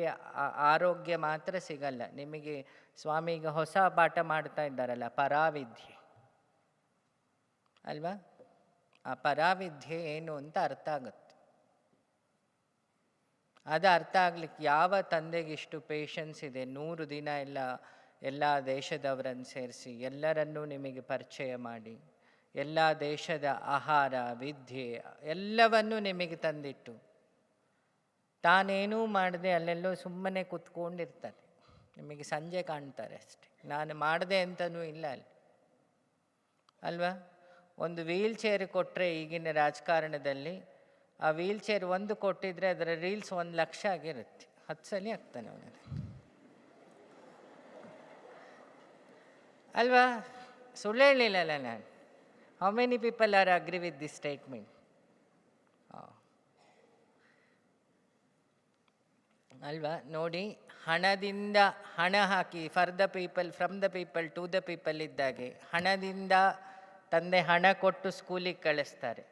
ಆರೋಗ್ಯ ಮಾತ್ರ ಸಿಗಲ್ಲ ನಿಮಗೆ. ಸ್ವಾಮಿ ಈಗ ಹೊಸ ಪಾಠ ಮಾಡ್ತಾ ಇದ್ದಾರಲ್ಲ, ಪರಾವಿದ್ಯೆ ಅಲ್ವಾ? ಆ ಪರಾವಿದ್ಯೆ ಏನು ಅಂತ ಅರ್ಥ ಆಗುತ್ತೆ. ಅದು ಅರ್ಥ ಆಗ್ಲಿಕ್ಕೆ ಯಾವ ತಂದೆಗಿಷ್ಟು ಪೇಷನ್ಸ್ ಇದೆ? 100 ದಿನ ಎಲ್ಲ ದೇಶದವರನ್ನು ಸೇರಿಸಿ ಎಲ್ಲರನ್ನೂ ನಿಮಗೆ ಪರಿಚಯ ಮಾಡಿ, ಎಲ್ಲ ದೇಶದ ಆಹಾರ ವಿದ್ಯೆ ಎಲ್ಲವನ್ನೂ ನಿಮಗೆ ತಂದಿಟ್ಟು, ತಾನೇನೂ ಮಾಡದೆ ಅಲ್ಲೆಲ್ಲೋ ಸುಮ್ಮನೆ ಕೂತ್ಕೊಂಡಿರ್ತಾರೆ. ನಿಮಗೆ ಸಂಜೆ ಕಾಣ್ತಾರೆ ಅಷ್ಟೆ, ನಾನು ಮಾಡಿದೆ ಅಂತನೂ ಇಲ್ಲ ಅಲ್ಲಿ ಅಲ್ವಾ? ಒಂದು ವೀಲ್ ಚೇರ್ ಕೊಟ್ಟರೆ ಈಗಿನ ರಾಜಕಾರಣದಲ್ಲಿ ಆ ವೀಲ್ ಚೇರ್ ಒಂದು ಕೊಟ್ಟಿದ್ರೆ ಅದರ ರೀಲ್ಸ್ 1 ಲಕ್ಷ ಆಗಿರುತ್ತೆ. 10 ಸಲ ಆಗ್ತಾನೆ ಅವನಿಗೆ ಅಲ್ವಾ? ಸುಳ್ಳು ಹೇಳಿಲ್ಲಲ್ಲ ನಾನು. How many people are agree with this statement? ಅಲ್ವಾ? ನೋಡಿ, ಹಣದಿಂದ ಹಣ ಹಾಕಿ for the people, from the people to the people ಇದ್ದಾಗೆ ಹಣದಿಂದ ತಂದೆ ಹಣ ಕೊಟ್ಟು ಸ್ಕೂಲಿಗೆ ಕಳಿಸ್ತಾರೆ.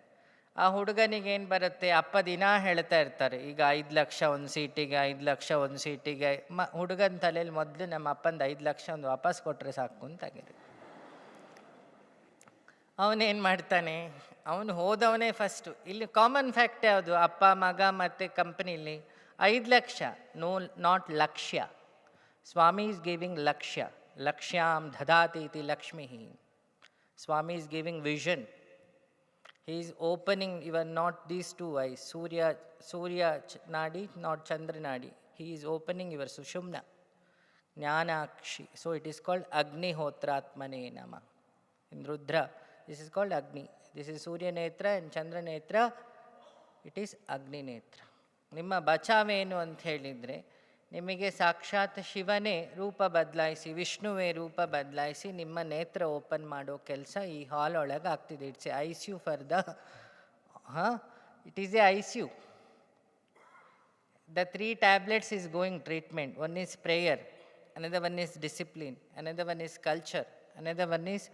ಆ ಹುಡುಗನಿಗೇನು ಬರುತ್ತೆ? ಅಪ್ಪ ದಿನ ಹೇಳ್ತಾ ಇರ್ತಾರೆ, ಈಗ 5 ಲಕ್ಷ ಒಂದು ಸೀಟಿಗೆ, 5 ಲಕ್ಷ ಒಂದು ಸೀಟಿಗೆ. ಹುಡುಗನ ತಲೆಯಲ್ಲಿ ಮೊದಲು ನಮ್ಮ ಅಪ್ಪಂದು 5 ಲಕ್ಷ ಒಂದು ವಾಪಸ್ ಕೊಟ್ಟರೆ ಸಾಕು ಅಂತಾಗಿದೆ. ಅವನೇನು ಮಾಡ್ತಾನೆ? ಅವನು ಹೋದವನೇ ಫಸ್ಟು. ಇಲ್ಲಿ ಕಾಮನ್ ಫ್ಯಾಕ್ಟ್ ಯಾವುದು? ಅಪ್ಪ ಮಗ ಮತ್ತು ಕಂಪ್ನಿಲಿ 5 ಲಕ್ಷ, ನಾಟ್ ಲಕ್ಷ್ಯ. ಸ್ವಾಮಿ ಈಸ್ ಗಿವಿಂಗ್ ಲಕ್ಷ್ಯ. ಲಕ್ಷ್ಯಾಂ ದದಾತಿ ಇತಿ Lakshmi. Swami is giving vision. He is opening even not these 2 eyes, surya nadi, not chandra nadi. He is opening your sushumna jnanakshi. So it is called ಅಗ್ನಿಹೋತ್ರಾತ್ಮನೇ ನಮ. In Rudra this is called Agni. This is Surya Netra and Chandra Netra. It is Agni Netra. ನಿಮ್ಮ ಬಚಾವೇನು ಅಂತ ಹೇಳಿದರೆ, ನಿಮಗೆ ಸಾಕ್ಷಾತ್ ಶಿವನೇ ರೂಪ ಬದಲಾಯಿಸಿ, ವಿಷ್ಣುವೇ ರೂಪ ಬದಲಾಯಿಸಿ ನಿಮ್ಮ ನೇತ್ರ ಓಪನ್ ಮಾಡೋ ಕೆಲಸ ಈ ಹಾಲ್ ಒಳಗೆ ಆಗ್ತಿದೆ. It's A ICU for the it is A ICU. The 3 tablets is going treatment. One is prayer, another one is discipline, another one is culture, another one is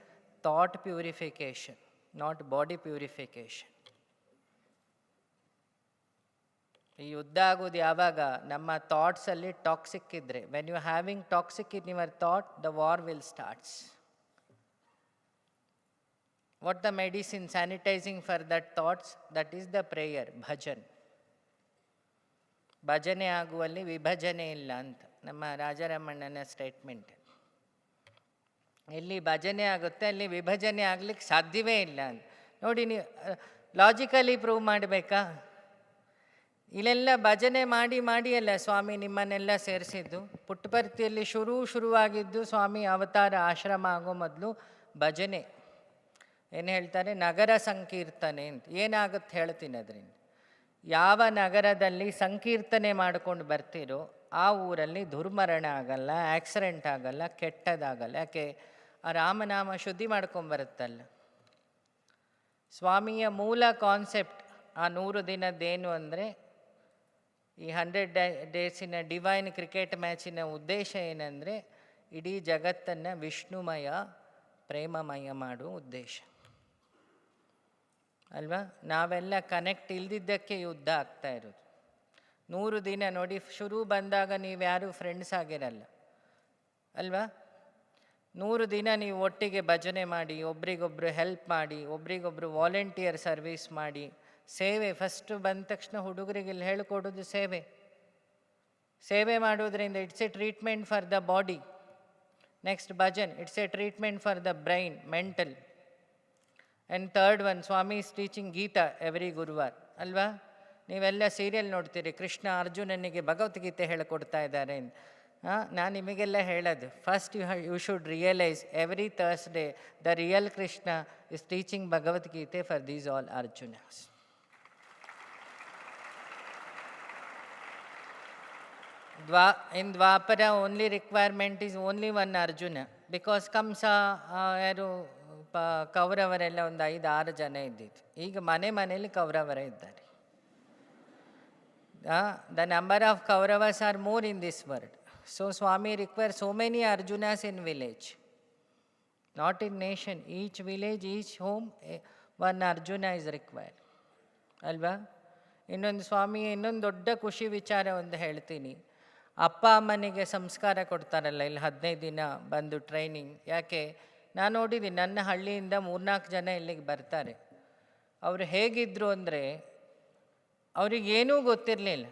thought purification, not body purification. ಈ ಯುದ್ಧ ಆಗೋದು ಯಾವಾಗ? ನಮ್ಮ ಥಾಟ್ಸಲ್ಲಿ toxic ಇದ್ದರೆ. When you having toxic in your thought, the war will starts. What the medicine sanitising for that thoughts? That is the prayer, bhajan. ಭಜನೆ ಆಗುವಲ್ಲಿ ವಿಭಜನೆ ಇಲ್ಲ ಅಂತ ನಮ್ಮ ರಾಜಾರಾಮಣ್ಣನ ಸ್ಟೇಟ್ಮೆಂಟ್. ಎಲ್ಲಿ ಭಜನೆ ಆಗುತ್ತೆ ಅಲ್ಲಿ ವಿಭಜನೆ ಆಗ್ಲಿಕ್ಕೆ ಸಾಧ್ಯವೇ ಇಲ್ಲ ಅಂತ. ನೋಡಿ, ನೀವು ಲಾಜಿಕಲಿ ಪ್ರೂವ್ ಮಾಡಬೇಕಾ? ಇಲ್ಲೆಲ್ಲ ಭಜನೆ ಮಾಡಿ ಅಲ್ಲ ಸ್ವಾಮಿ ನಿಮ್ಮನ್ನೆಲ್ಲ ಸೇರಿಸಿದ್ದು. ಪುಟ್ಟಪರ್ತಿಯಲ್ಲಿ ಶುರುವಾಗಿದ್ದು ಸ್ವಾಮಿ ಅವತಾರ ಆಶ್ರಮ ಆಗೋ ಮೊದಲು ಭಜನೆ. ಏನು ಹೇಳ್ತಾರೆ? ನಗರ ಸಂಕೀರ್ತನೆ ಅಂತ. ಏನಾಗುತ್ತೆ ಹೇಳ್ತೀನಿ ಅದರಿಂದ. ಯಾವ ನಗರದಲ್ಲಿ ಸಂಕೀರ್ತನೆ ಮಾಡ್ಕೊಂಡು ಬರ್ತೀರೋ ಆ ಊರಲ್ಲಿ ದುರ್ಮರಣ ಆಗಲ್ಲ, ಆಕ್ಸಿಡೆಂಟ್ ಆಗಲ್ಲ, ಕೆಟ್ಟದಾಗಲ್ಲ. ಯಾಕೆ? ಆ ರಾಮನಾಮ ಶುದ್ಧಿ ಮಾಡ್ಕೊಂಬರುತ್ತಲ್ಲ. ಸ್ವಾಮಿಯ ಮೂಲ ಕಾನ್ಸೆಪ್ಟ್ ಆ 100 ದಿನದ್ದೇನು ಅಂದರೆ, ಈ 100 ಡೇಸಿನ ಡಿವೈನ್ ಕ್ರಿಕೆಟ್ ಮ್ಯಾಚಿನ ಉದ್ದೇಶ ಏನಂದರೆ, ಇಡೀ ಜಗತ್ತನ್ನು ವಿಷ್ಣುಮಯ ಪ್ರೇಮಮಯ ಮಾಡುವ ಉದ್ದೇಶ ಅಲ್ವಾ. ನಾವೆಲ್ಲ ಕನೆಕ್ಟ್ ಇಲ್ದಿದ್ದಕ್ಕೆ ಯುದ್ಧ ಆಗ್ತಾ ಇರೋದು. 100 ದಿನ ನೋಡಿ, ಶುರು ಬಂದಾಗ ನೀವ್ಯಾರೂ ಫ್ರೆಂಡ್ಸ್ ಆಗಿರಲ್ಲ ಅಲ್ವಾ. 100 ದಿನ ನೀವು ಒಟ್ಟಿಗೆ ಭಜನೆ ಮಾಡಿ, ಒಬ್ರಿಗೊಬ್ರು ಹೆಲ್ಪ್ ಮಾಡಿ, ಒಬ್ರಿಗೊಬ್ರು ವಾಲಂಟಿಯರ್ ಸರ್ವೀಸ್ ಮಾಡಿ, ಸೇವೆ ಫಸ್ಟು ಬಂದ ತಕ್ಷಣ ಹುಡುಗರಿಗೆಲ್ಲ ಹೇಳಿಕೊಡೋದು ಸೇವೆ. ಸೇವೆ ಮಾಡೋದ್ರಿಂದ it's a treatment for the body. Next bhajan, it's a treatment for the brain, mental. And third one, Swami is teaching Gita every Guruvara ಅಲ್ವಾ. ನೀವೆಲ್ಲ ಸೀರಿಯಲ್ ನೋಡ್ತೀರಿ, ಕೃಷ್ಣ ಅರ್ಜುನನಿಗೆ ಭಗವದ್ಗೀತೆ ಹೇಳಿಕೊಡ್ತಾ ಇದ್ದಾರೆ ಅಂತ. ನಾನು ನಿಮಗೆಲ್ಲ ಹೇಳೋದು, first you should realise every Thursday the real Krishna is teaching Bhagavadgita for these all Arjunas. In Dwapara, only requirement is only one Arjuna, because Kamsa, ಯಾರು ಕೌರವರೆಲ್ಲ ಒಂದು 5-6 ಜನ ಇದ್ದಿದ್ದು. ಈಗ ಮನೆಯಲ್ಲಿ ಕೌರವರೇ ಇದ್ದಾರೆ. The number of Kauravas are more in this world. So Swami requires so many Arjunas in village, not in nation. Each village, each home, one Arjuna is required. ಅಲ್ವಾ. ಇನ್ನೊಂದು ಸ್ವಾಮಿ ಇನ್ನೊಂದು ದೊಡ್ಡ ಖುಷಿ ವಿಚಾರ ಒಂದು ಹೇಳ್ತೀನಿ. ಅಪ್ಪ ಅಮ್ಮನಿಗೆ ಸಂಸ್ಕಾರ ಕೊಡ್ತಾರಲ್ಲ ಇಲ್ಲಿ 15 ದಿನ ಬಂದು ಟ್ರೈನಿಂಗ್. ಯಾಕೆ, ನಾನು ನೋಡಿದ್ದೀನಿ, ನನ್ನ ಹಳ್ಳಿಯಿಂದ 3-4 ಜನ ಇಲ್ಲಿಗೆ ಬರ್ತಾರೆ. ಅವರು ಹೇಗಿದ್ದರು ಅಂದರೆ, ಅವ್ರಿಗೇನೂ ಗೊತ್ತಿರಲಿಲ್ಲ.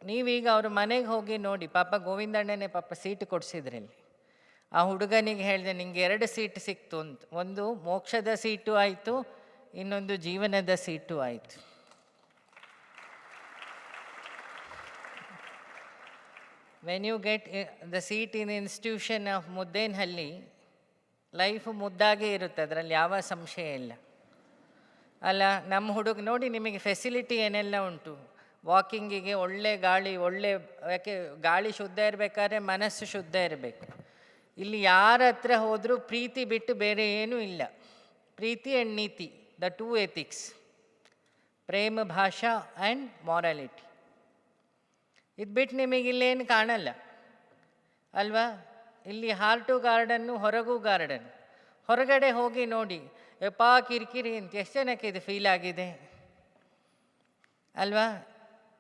ನೀವೀಗ ಅವ್ರ ಮನೆಗೆ ಹೋಗಿ ನೋಡಿ, ಪಾಪ ಗೋವಿಂದಣ್ಣನೇ ಪಾಪ ಸೀಟ್ ಕೊಡಿಸಿದ್ರಲ್ಲಿ. ಆ ಹುಡುಗನಿಗೆ ಹೇಳಿದೆ, ನಿಂಗೆ 2 ಸೀಟ್ ಸಿಕ್ತು ಅಂತ. ಒಂದು ಮೋಕ್ಷದ ಸೀಟು ಆಯಿತು, ಇನ್ನೊಂದು ಜೀವನದ ಸೀಟು ಆಯಿತು. When you get the seat in the institution of Muddenahalli, life ಮುದ್ದಾಗೆ ಇರುತ್ತೆ, ಅದರಲ್ಲಿ ಯಾವ ಸಂಶಯ ಇಲ್ಲ ಅಲ್ಲ. ನಮ್ಮ ಹುಡುಗ ನೋಡಿ, ನಿಮಗೆ ಫೆಸಿಲಿಟಿ ಏನೆಲ್ಲ ಉಂಟು. ವಾಕಿಂಗಿಗೆ ಒಳ್ಳೆ ಗಾಳಿ, ಯಾಕೆ ಗಾಳಿ ಶುದ್ಧ ಇರಬೇಕಾದ್ರೆ ಮನಸ್ಸು ಶುದ್ಧ ಇರಬೇಕು. ಇಲ್ಲಿ ಯಾರ ಹತ್ರ ಹೋದರೂ ಪ್ರೀತಿ ಬಿಟ್ಟು ಬೇರೆ ಏನೂ ಇಲ್ಲ. ಪ್ರೀತಿ ಆ್ಯಂಡ್ ನೀತಿ, ದ 2 ethics, ಪ್ರೇಮ ಭಾಷಾ ಆ್ಯಂಡ್ ಮಾರಾಲಿಟಿ. ಇದು ಬಿಟ್ಟು ನಿಮಗಿಲ್ಲೇನು ಕಾಣಲ್ಲ ಅಲ್ವಾ. ಇಲ್ಲಿ ಹಾರ್ಟು ಗಾರ್ಡನ್ನು, ಹೊರಗೂ ಗಾರ್ಡನ್. ಹೊರಗಡೆ ಹೋಗಿ ನೋಡಿ, ಎಪ್ಪಾ ಕಿರಿಕಿರಿ ಅಂತ ಎಷ್ಟು ಜನಕ್ಕೆ ಇದು ಫೀಲ್ ಆಗಿದೆ ಅಲ್ವಾ.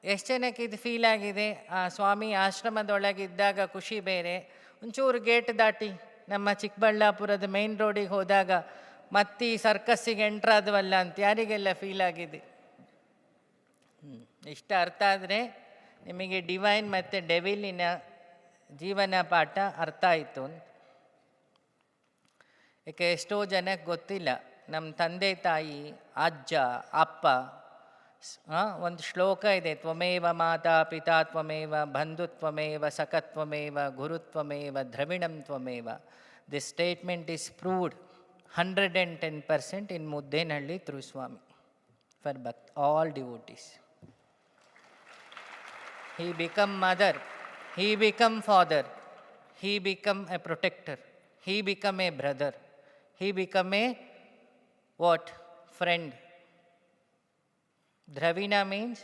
ಎಷ್ಟು ಜನಕ್ಕೆ ಇದು ಫೀಲ್ ಆಗಿದೆ. ಆ ಸ್ವಾಮಿ ಆಶ್ರಮದೊಳಗಿದ್ದಾಗ ಖುಷಿ ಬೇರೆ. ಒಂಚೂರು ಗೇಟ್ ದಾಟಿ ನಮ್ಮ ಚಿಕ್ಕಬಳ್ಳಾಪುರದ ಮೇನ್ ರೋಡಿಗೆ ಹೋದಾಗ ಮತ್ತೆ ಸರ್ಕಸ್ಸಿಗೆ ಎಂಟ್ರಾದವಲ್ಲ ಅಂತ ಯಾರಿಗೆಲ್ಲ ಫೀಲ್ ಆಗಿದೆ. ಇಷ್ಟ ಅರ್ಥ ಆದರೆ ನಿಮಗೆ ಡಿವೈನ್ ಮತ್ತು ಡೆವಿಲಿನ ಜೀವನ ಪಾಠ ಅರ್ಥ ಆಯಿತು ಅಂತ. ಏಕೆ ಎಷ್ಟೋ ಜನಕ್ಕೆ ಗೊತ್ತಿಲ್ಲ. ನಮ್ಮ ತಂದೆ ತಾಯಿ, ಅಜ್ಜ ಅಪ್ಪ, ಒಂದು ಶ್ಲೋಕ ಇದೆ, ತ್ವಮೇವ ಮಾತಾ ಪಿತಾ ತ್ವಮೇವ ಬಂಧುತ್ವಮೇವ ಸಖತ್ವಮೇವ ಗುರುತ್ವಮೇವ ದ್ರವಿಣಂ ತ್ವಮೇವ. This statement is proved 110% in Muddenahalli through Swami for all devotees. He become mother, he become father, he become a protector, he become a brother, he become a what? Friend. Dravina means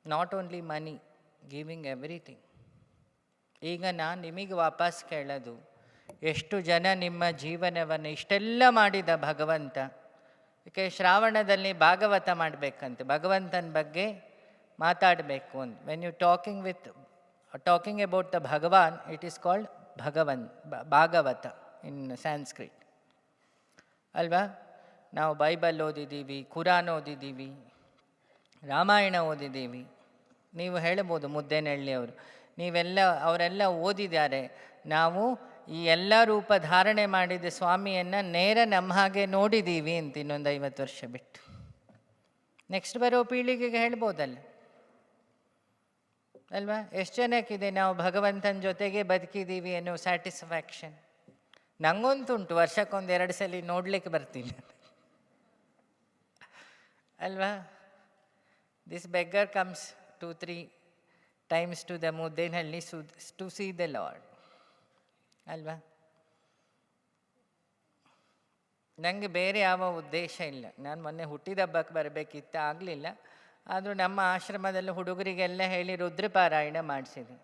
not only money, giving everything. ಈಗ ನಾನು ನಿಮಗೆ ವಾಪಸ್ ಕೇಳೋದು, ಎಷ್ಟು ಜನ ನಿಮ್ಮ ಜೀವನವನ್ನು ಇಷ್ಟೆಲ್ಲ ಮಾಡಿದ ಭಗವಂತ. ಏಕೆ ಶ್ರಾವಣದಲ್ಲಿ ಭಾಗವತ ಮಾಡಬೇಕಂತೆ, ಭಗವಂತನ ಬಗ್ಗೆ ಮಾತಾಡಬೇಕು ಅಂತ. When you talking about the Bhagwan, it is called Bhagavata in Sanskrit ಅಲ್ವಾ. ನಾವು ಬೈಬಲ್ ಓದಿದ್ದೀವಿ, ಕುರಾನ್ ಓದಿದ್ದೀವಿ, ರಾಮಾಯಣ ಓದಿದ್ದೀವಿ. ನೀವು ಹೇಳ್ಬೋದು ಮುದ್ದೇನಹಳ್ಳಿ ಅವರು, ಅವರೆಲ್ಲ ಓದಿದ್ದಾರೆ. ನಾವು ಈ ಎಲ್ಲ ರೂಪ ಧಾರಣೆ ಮಾಡಿದ ಸ್ವಾಮಿಯನ್ನು ನೇರ ನಮ್ಮ ಹಾಗೆ ನೋಡಿದ್ದೀವಿ ಅಂತ ಇನ್ನೊಂದು 50 ವರ್ಷ ಬಿಟ್ಟು. ನೆಕ್ಸ್ಟ್ ಬರೋ ಪೀಳಿಗೆಗೆ ಹೇಳ್ಬೋದಲ್ಲ ಅಲ್ವಾ. ಎಷ್ಟು ಜನಕ್ಕಿದೆ ನಾವು ಭಗವಂತನ ಜೊತೆಗೆ ಬದುಕಿದ್ದೀವಿ ಅನ್ನೋ ಸ್ಯಾಟಿಸ್ಫ್ಯಾಕ್ಷನ್. ನನಗಂತುಂಟು, ವರ್ಷಕ್ಕೊಂದು 2 ಸಲ ನೋಡಲಿಕ್ಕೆ ಬರ್ತೀನಿ ಅಲ್ವಾ. This beggar comes 2-3 times to the Muddenahalli to see the Lord. ಅಲ್ವಾ? ನನಗೆ ಬೇರೆ ಯಾವ ಉದ್ದೇಶ ಇಲ್ಲ. ನಾನು ಮೊನ್ನೆ ಹುಟ್ಟಿದ ಹಬ್ಬಕ್ಕೆ ಬರಬೇಕಿತ್ತು, ಆಗಲಿಲ್ಲ. ಆದರೂ ನಮ್ಮ ಆಶ್ರಮದಲ್ಲಿ ಹುಡುಗರಿಗೆಲ್ಲ ಹೇಳಿ ರುದ್ರಪಾರಾಯಣ ಮಾಡಿಸಿದೆ.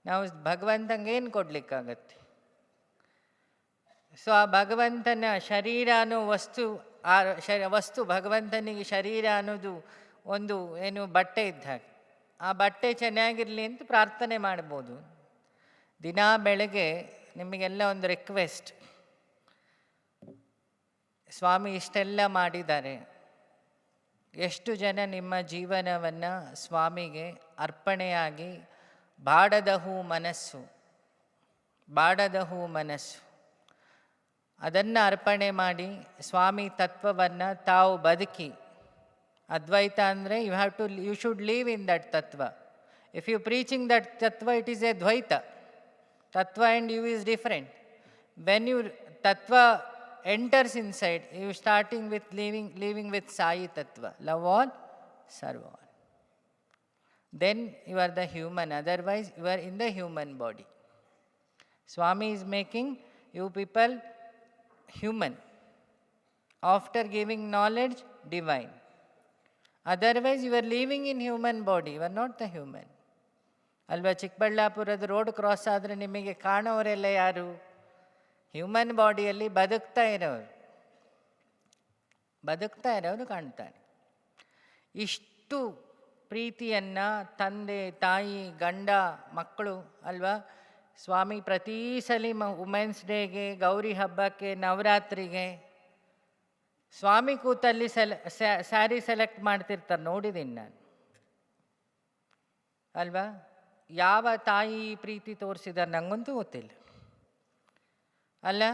ನಾವು ಭಗವಂತಂಗೆ ಏನು ಕೊಡಲಿಕ್ಕಾಗತ್ತೆ? ಸೊ ಆ ಭಗವಂತನ ಶರೀರ ಅನ್ನೋ ವಸ್ತು ಭಗವಂತನಿಗೆ ಶರೀರ ಅನ್ನೋದು ಒಂದು ಏನು ಬಟ್ಟೆ ಇದ್ದ ಹಾಗೆ. ಆ ಬಟ್ಟೆ ಚೆನ್ನಾಗಿರಲಿ ಅಂತ ಪ್ರಾರ್ಥನೆ ಮಾಡ್ಬೋದು. ದಿನ ಬೆಳಗ್ಗೆ ನಿಮಗೆಲ್ಲ ಒಂದು ರಿಕ್ವೆಸ್ಟ್, ಸ್ವಾಮಿ ಇಷ್ಟೆಲ್ಲ ಮಾಡಿದ್ದಾರೆ, ಎಷ್ಟು ಜನ ನಿಮ್ಮ ಜೀವನವನ್ನು ಸ್ವಾಮಿಗೆ ಅರ್ಪಣೆಯಾಗಿ ಬಾಡದ ಹೂ ಮನಸ್ಸು ಅದನ್ನು ಅರ್ಪಣೆ ಮಾಡಿ ಸ್ವಾಮಿ ತತ್ವವನ್ನು ತಾವು ಬದುಕಿ, ಅದ್ವೈತ ಅಂದರೆ you should live in that tattva. If you preaching that tattva, it is a Dvaita. Tattva and you is different. When you tattva enters inside, you starting with living with Sai Tattva, love all, serve all. Then you are the human, otherwise you are in the human body. Swami is making you people human. After giving knowledge, divine. Otherwise you are living in human body, you are not the human. ಅಲ್ವಾ? ಚಿಕ್ಕಬಳ್ಳಾಪುರದ road cross ಆದರೆ ನಿಮಗೆ ಕಾಣೋರೆಲ್ಲ ಯಾರು? Human ಬಾಡಿಯಲ್ಲಿ ಬದುಕ್ತಾ ಇರೋರು ಕಾಣ್ತಾನೆ. ಇಷ್ಟು ಪ್ರೀತಿಯನ್ನು ತಂದೆ, ತಾಯಿ, ಗಂಡ, ಮಕ್ಕಳು ಅಲ್ವಾ? ಸ್ವಾಮಿ ಪ್ರತಿ ಸಲ ವುಮೆನ್ಸ್ ಡೇಗೆ, ಗೌರಿ ಹಬ್ಬಕ್ಕೆ, ನವರಾತ್ರಿಗೆ ಸ್ವಾಮಿ ಕೂತಲ್ಲಿ ಸ್ಯಾರಿ ಸೆಲೆಕ್ಟ್ ಮಾಡ್ತಿರ್ತಾರೆ, ನೋಡಿದ್ದೀನಿ ನಾನು ಅಲ್ವಾ? ಯಾವ ತಾಯಿ ಪ್ರೀತಿ ತೋರಿಸಿದಾರೆ ನನಗಂತೂ ಗೊತ್ತಿಲ್ಲ. ಅಲ್ಲ,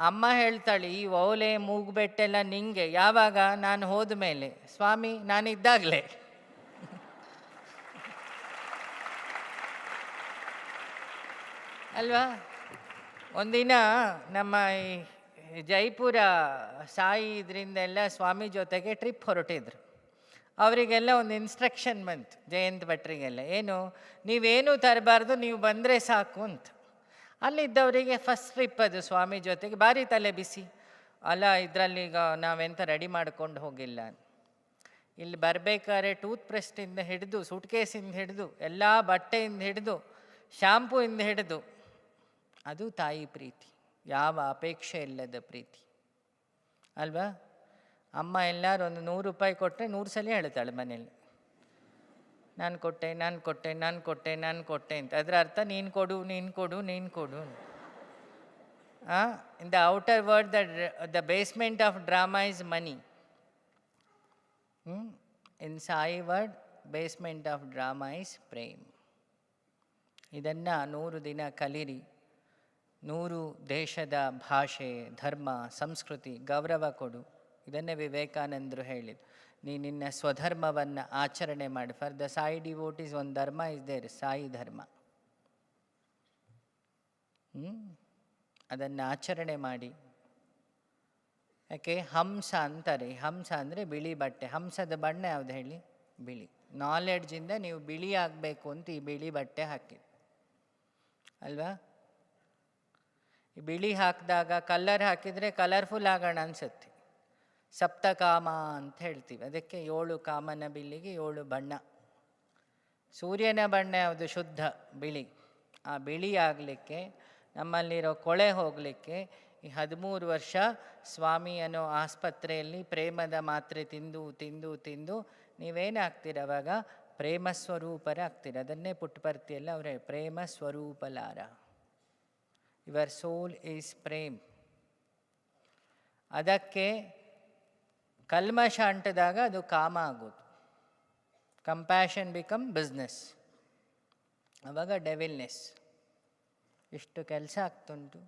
ಅಮ್ಮ ಹೇಳ್ತಾಳೆ ಈ ಓಲೆ ಮೂಗುಬೆಟ್ಟೆಲ್ಲ ನಿಂಗೆ. ಯಾವಾಗ? ನಾನು ಹೋದ ಮೇಲೆ. ಸ್ವಾಮಿ ನಾನಿದ್ದಾಗಲೇ. ಅಲ್ವಾ? ಒಂದಿನ ನಮ್ಮ ಈ ಜೈಪುರ ಸಾಯಿ ಇದರಿಂದೆಲ್ಲ ಸ್ವಾಮಿ ಜೊತೆಗೆ ಟ್ರಿಪ್ ಹೊರಟಿದ್ರು. ಅವರಿಗೆಲ್ಲ ಒಂದು ಇನ್ಸ್ಟ್ರಕ್ಷನ್ ಬಂತು, ಜಯಂತ್ ಭಟ್ರಿಗೆಲ್ಲ. ಏನು? ನೀವೇನೂ ತರಬಾರ್ದು, ನೀವು ಬಂದರೆ ಸಾಕು ಅಂತ. ಅಲ್ಲಿದ್ದವರಿಗೆ ಫಸ್ಟ್ ಟ್ರಿಪ್ ಅದು ಸ್ವಾಮಿ ಜೊತೆಗೆ. ಭಾರಿ ತಲೆ ಬಿಸಿ ಅಲ್ಲ, ಇದರಲ್ಲಿ ಈಗ ನಾವೆಂತ ರೆಡಿ ಮಾಡ್ಕೊಂಡು ಹೋಗಿಲ್ಲ. ಇಲ್ಲಿ ಬರಬೇಕಾದ್ರೆ ಟೂತ್ ಬ್ರಷ್ಟಿಂದ ಹಿಡಿದು, ಸೂಟ್ಕೇಸಿಂದ ಹಿಡಿದು, ಎಲ್ಲ ಬಟ್ಟೆಯಿಂದ ಹಿಡಿದು, ಶಾಂಪೂಯಿಂದ ಹಿಡಿದು, ಅದು ತಾಯಿ ಪ್ರೀತಿ, ಯಾವ ಅಪೇಕ್ಷೆ ಇಲ್ಲದ ಪ್ರೀತಿ ಅಲ್ವಾ? ಅಮ್ಮ ಎಲ್ಲರೂ ಒಂದು 100 ರೂಪಾಯಿ ಕೊಟ್ಟರೆ 100 ಸಲ ಹೇಳ್ತಾಳೆ ಮನೇಲಿ, ನಾನು ಕೊಟ್ಟೆ ಅಂತ. ಅದರ ಅರ್ಥ ನೀನು ಕೊಡು. In the outer word, the basement of drama is money. In Sai word, basement of drama is Prem. ಇದನ್ನು 100 ದಿನ ಕಲೀರಿ. 100 ದೇಶದ ಭಾಷೆ, ಧರ್ಮ, ಸಂಸ್ಕೃತಿ ಗೌರವ ಕೊಡು. ಇದನ್ನೇ ವಿವೇಕಾನಂದರು ಹೇಳಿದ್ದು. ನಿನ್ನ ಸ್ವಧರ್ಮವನ್ನು ಆಚರಣೆ ಮಾಡಿ. ಫಾರ್ ದ ಸಾಯಿ ಡಿವೋಟೀಸ್ ಒಂದು ಧರ್ಮ ಇಸ್ ದೇರ್, ಸಾಯಿ ಧರ್ಮ. ಅದನ್ನು ಆಚರಣೆ ಮಾಡಿ. ಯಾಕೆ ಹಂಸ ಅಂತಾರೆ? ಹಂಸ ಅಂದರೆ ಬಿಳಿ ಬಟ್ಟೆ. ಹಂಸದ ಬಣ್ಣ ಯಾವುದು ಹೇಳಿ? ಬಿಳಿ. ನಾಲೆಡ್ಜಿಂದ ನೀವು ಬಿಳಿ ಆಗಬೇಕು ಅಂತ ಈ ಬಿಳಿ ಬಟ್ಟೆ ಹಾಕಿದ್ದು ಅಲ್ವಾ? ಈ ಬಿಳಿ ಹಾಕಿದಾಗ ಕಲರ್ ಹಾಕಿದರೆ ಕಲರ್ಫುಲ್ ಆಗೋಣ ಅನಿಸುತ್ತೆ. ಸಪ್ತಕಾಮ ಅಂತ ಹೇಳ್ತೀವಿ. ಅದಕ್ಕೆ 7 ಕಾಮನ ಬಿಲ್ಲಿಗೆ 7 ಬಣ್ಣ. ಸೂರ್ಯನ ಬಣ್ಣ ಯಾವುದು? ಶುದ್ಧ ಬಿಳಿ. ಆ ಬಿಳಿ ಆಗಲಿಕ್ಕೆ, ನಮ್ಮಲ್ಲಿರೋ ಕೊಳೆ ಹೋಗಲಿಕ್ಕೆ ಈ 13 ವರ್ಷ ಸ್ವಾಮಿ ಅನ್ನೋ ಆಸ್ಪತ್ರೆಯಲ್ಲಿ ಪ್ರೇಮದ ಮಾತ್ರೆ ತಿಂದು ನೀವೇನಾಗ್ತೀರ? ಅವಾಗ ಪ್ರೇಮ ಸ್ವರೂಪರಾಗ್ತೀರ. ಅದನ್ನೇ ಪುಟ್ಟಪರ್ತಿಯಲ್ಲಿ ಅವರೇ ಪ್ರೇಮ ಸ್ವರೂಪಲಾರ. Your soul is prem. ಅದಕ್ಕೆ ಕಲ್ಮಶ ಅಂಟಿದಾಗ ಅದು ಕಾಮ ಆಗೋದು. Compassion become business. ಆವಾಗ ಡೆವಿಲ್ನೆಸ್. ಇಷ್ಟು ಕೆಲಸ ಆಗ್ತುಂಟು.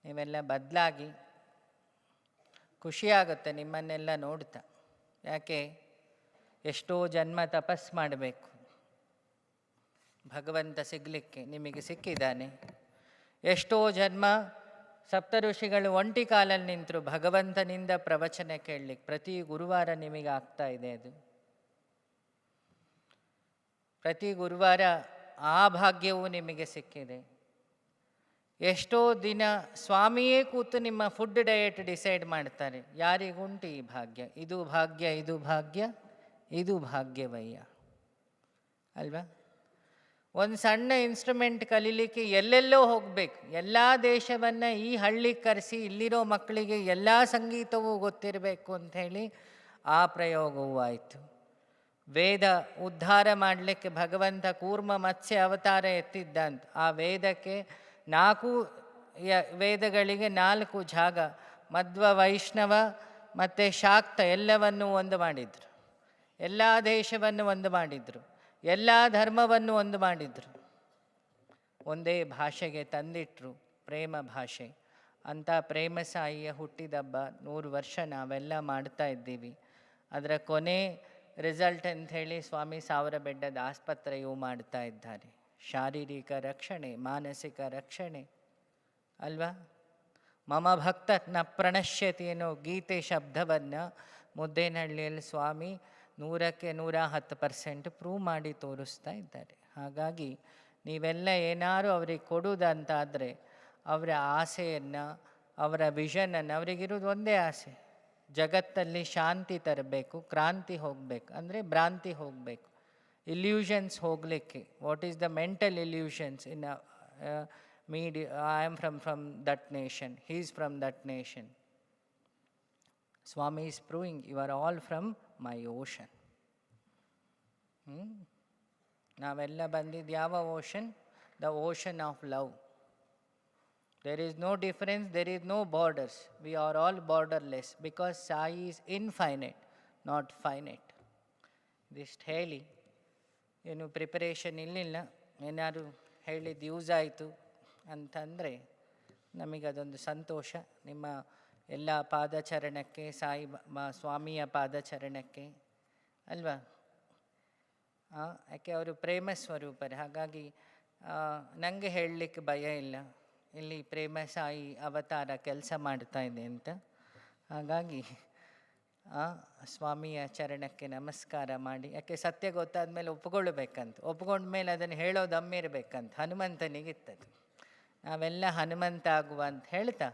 ನೀವೆಲ್ಲ ಬದಲಾಗಿ. ಖುಷಿಯಾಗುತ್ತೆ ನಿಮ್ಮನ್ನೆಲ್ಲ ನೋಡ್ತಾ. ಯಾಕೆ? ಎಷ್ಟೋ ಜನ್ಮ ತಪಸ್ಸು ಮಾಡಬೇಕು ಭಗವಂತ ಸಿಗಲಿಕ್ಕೆ. ನಿಮಗೆ ಸಿಕ್ಕಿದ್ದಾನೆ. ಎಷ್ಟೋ ಜನ್ಮ ಸಪ್ತ ಋಷಿಗಳು ಒಂಟಿ ಕಾಲಲ್ಲಿ ನಿಂತರು ಭಗವಂತನಿಂದ ಪ್ರವಚನ ಕೇಳಲಿಕ್ಕೆ. ಪ್ರತಿ ಗುರುವಾರ ನಿಮಗೆ ಆಗ್ತಾ ಇದೆ ಅದು. ಪ್ರತಿ ಗುರುವಾರ ಆ ಭಾಗ್ಯವೂ ನಿಮಗೆ ಸಿಕ್ಕಿದೆ. ಎಷ್ಟೋ ದಿನ ಸ್ವಾಮಿಯೇ ಕೂತು ನಿಮ್ಮ ಫುಡ್ ಡಯಟ್ ಡಿಸೈಡ್ ಮಾಡ್ತಾರೆ. ಯಾರಿಗುಂಟು ಈ ಭಾಗ್ಯ? ಇದು ಭಾಗ್ಯ, ಇದು ಭಾಗ್ಯ, ಇದು ಭಾಗ್ಯವಯ್ಯ ಅಲ್ವಾ? ಒಂದು ಸಣ್ಣ ಇನ್ಸ್ಟ್ರೂಮೆಂಟ್ ಕಲೀಲಿಕ್ಕೆ ಎಲ್ಲೆಲ್ಲೋ ಹೋಗಬೇಕು. ಎಲ್ಲ ದೇಶವನ್ನು ಈ ಹಳ್ಳಿಗೆ ಕರೆಸಿ ಇಲ್ಲಿರೋ ಮಕ್ಕಳಿಗೆ ಎಲ್ಲ ಸಂಗೀತವೂ ಗೊತ್ತಿರಬೇಕು ಅಂಥೇಳಿ ಆ ಪ್ರಯೋಗವೂ ಆಯಿತು. ವೇದ ಉದ್ಧಾರ ಮಾಡಲಿಕ್ಕೆ ಭಗವಂತ ಕೂರ್ಮ ಮತ್ಸ್ಯ ಅವತಾರ ಎತ್ತಿದ್ದಂತ. ಆ ವೇದಕ್ಕೆ 4 ವೇದಗಳಿಗೆ 4 ಜಾಗ, ಮಧ್ವ, ವೈಷ್ಣವ ಮತ್ತು ಶಾಕ್ತ ಎಲ್ಲವನ್ನೂ ಒಂದು ಮಾಡಿದರು. ಎಲ್ಲ ದೇಶವನ್ನು ಒಂದು ಮಾಡಿದರು, ಎಲ್ಲ ಧರ್ಮವನ್ನು ಒಂದು ಮಾಡಿದರು, ಒಂದೇ ಭಾಷೆಗೆ ತಂದಿಟ್ಟರು, ಪ್ರೇಮ ಭಾಷೆ. ಅಂಥ ಪ್ರೇಮ ಸಾಯಿಯ ಹುಟ್ಟಿದಬ್ಬ 100 ವರ್ಷ ನಾವೆಲ್ಲ ಮಾಡ್ತಾ ಇದ್ದೀವಿ. ಅದರ ಕೊನೆ ರಿಸಲ್ಟ್ ಅಂಥೇಳಿ ಸ್ವಾಮಿ 1000 ಬೆಡ್ಡದ ಆಸ್ಪತ್ರೆಯೂ ಮಾಡ್ತಾ ಇದ್ದಾರೆ. ಶಾರೀರಿಕ ರಕ್ಷಣೆ, ಮಾನಸಿಕ ರಕ್ಷಣೆ ಅಲ್ವಾ? ಮಮ ಭಕ್ತ ನ ಪ್ರಣಶ್ಯತಿ ಅನ್ನೋ ಗೀತೆ ಶಬ್ದವನ್ನು ಮುದ್ದೇನಹಳ್ಳಿಯಲ್ಲಿ ಸ್ವಾಮಿ 100ಕ್ಕೆ 110% ಪ್ರೂವ್ ಮಾಡಿ ತೋರಿಸ್ತಾ ಇದ್ದಾರೆ. ಹಾಗಾಗಿ ನೀವೆಲ್ಲ ಏನಾರು ಅವ್ರಿಗೆ ಕೊಡುವುದಂತಾದರೆ ಅವರ ಆಸೆಯನ್ನು, ಅವರ ವಿಷನನ್ನು, ಅವರಿಗಿರೋದು ಒಂದೇ ಆಸೆ, ಜಗತ್ತಲ್ಲಿ ಶಾಂತಿ ತರಬೇಕು, ಕ್ರಾಂತಿ ಹೋಗಬೇಕು, ಅಂದರೆ ಭ್ರಾಂತಿ ಹೋಗಬೇಕು, ಇಲ್ಯೂಷನ್ಸ್ ಹೋಗಲಿಕ್ಕೆ. What is the mental illusions in media? I am from that nation, he is from that nation. Swami is proving you are all from my ocean. ನಾವೆಲ್ಲ ಬಂದಿದ್ದು ಯಾವ ocean? The ocean of love. There is no difference, there is no borders. We are all borderless because Sai is infinite, not finite. ಇದಿಷ್ಟು ಹೇಳಿ, ಏನು preparation ಇರಲಿಲ್ಲ, ಏನಾದ್ರು ಹೇಳಿದ್ದು use ಆಯಿತು ಅಂತಂದರೆ ನಮಗದೊಂದು ಸಂತೋಷ. ನಿಮ್ಮ ಎಲ್ಲ ಪಾದಚರಣಕ್ಕೆ, ಸ್ವಾಮಿಯ ಪಾದಚರಣಕ್ಕೆ ಅಲ್ವಾ? ಯಾಕೆ ಅವರು ಪ್ರೇಮ ಸ್ವರೂಪರು. ಹಾಗಾಗಿ ನನಗೆ ಹೇಳಲಿಕ್ಕೆ ಭಯ ಇಲ್ಲ, ಇಲ್ಲಿ ಪ್ರೇಮ ಸಾಯಿ ಅವತಾರ ಕೆಲಸ ಮಾಡ್ತಾ ಇದೆ ಅಂತ. ಹಾಗಾಗಿ ಸ್ವಾಮಿಯ ಚರಣಕ್ಕೆ ನಮಸ್ಕಾರ ಮಾಡಿ. ಯಾಕೆ ಸತ್ಯ ಗೊತ್ತಾದ ಮೇಲೆ ಒಪ್ಕೊಳ್ಬೇಕಂತ, ಒಪ್ಕೊಂಡ್ಮೇಲೆ ಅದನ್ನು ಹೇಳೋದು ಅಮ್ಮಿರಬೇಕಂತ ಹನುಮಂತನಿಗಿತ್ತದು. ನಾವೆಲ್ಲ ಹನುಮಂತ ಆಗುವ ಅಂತ ಹೇಳ್ತಾ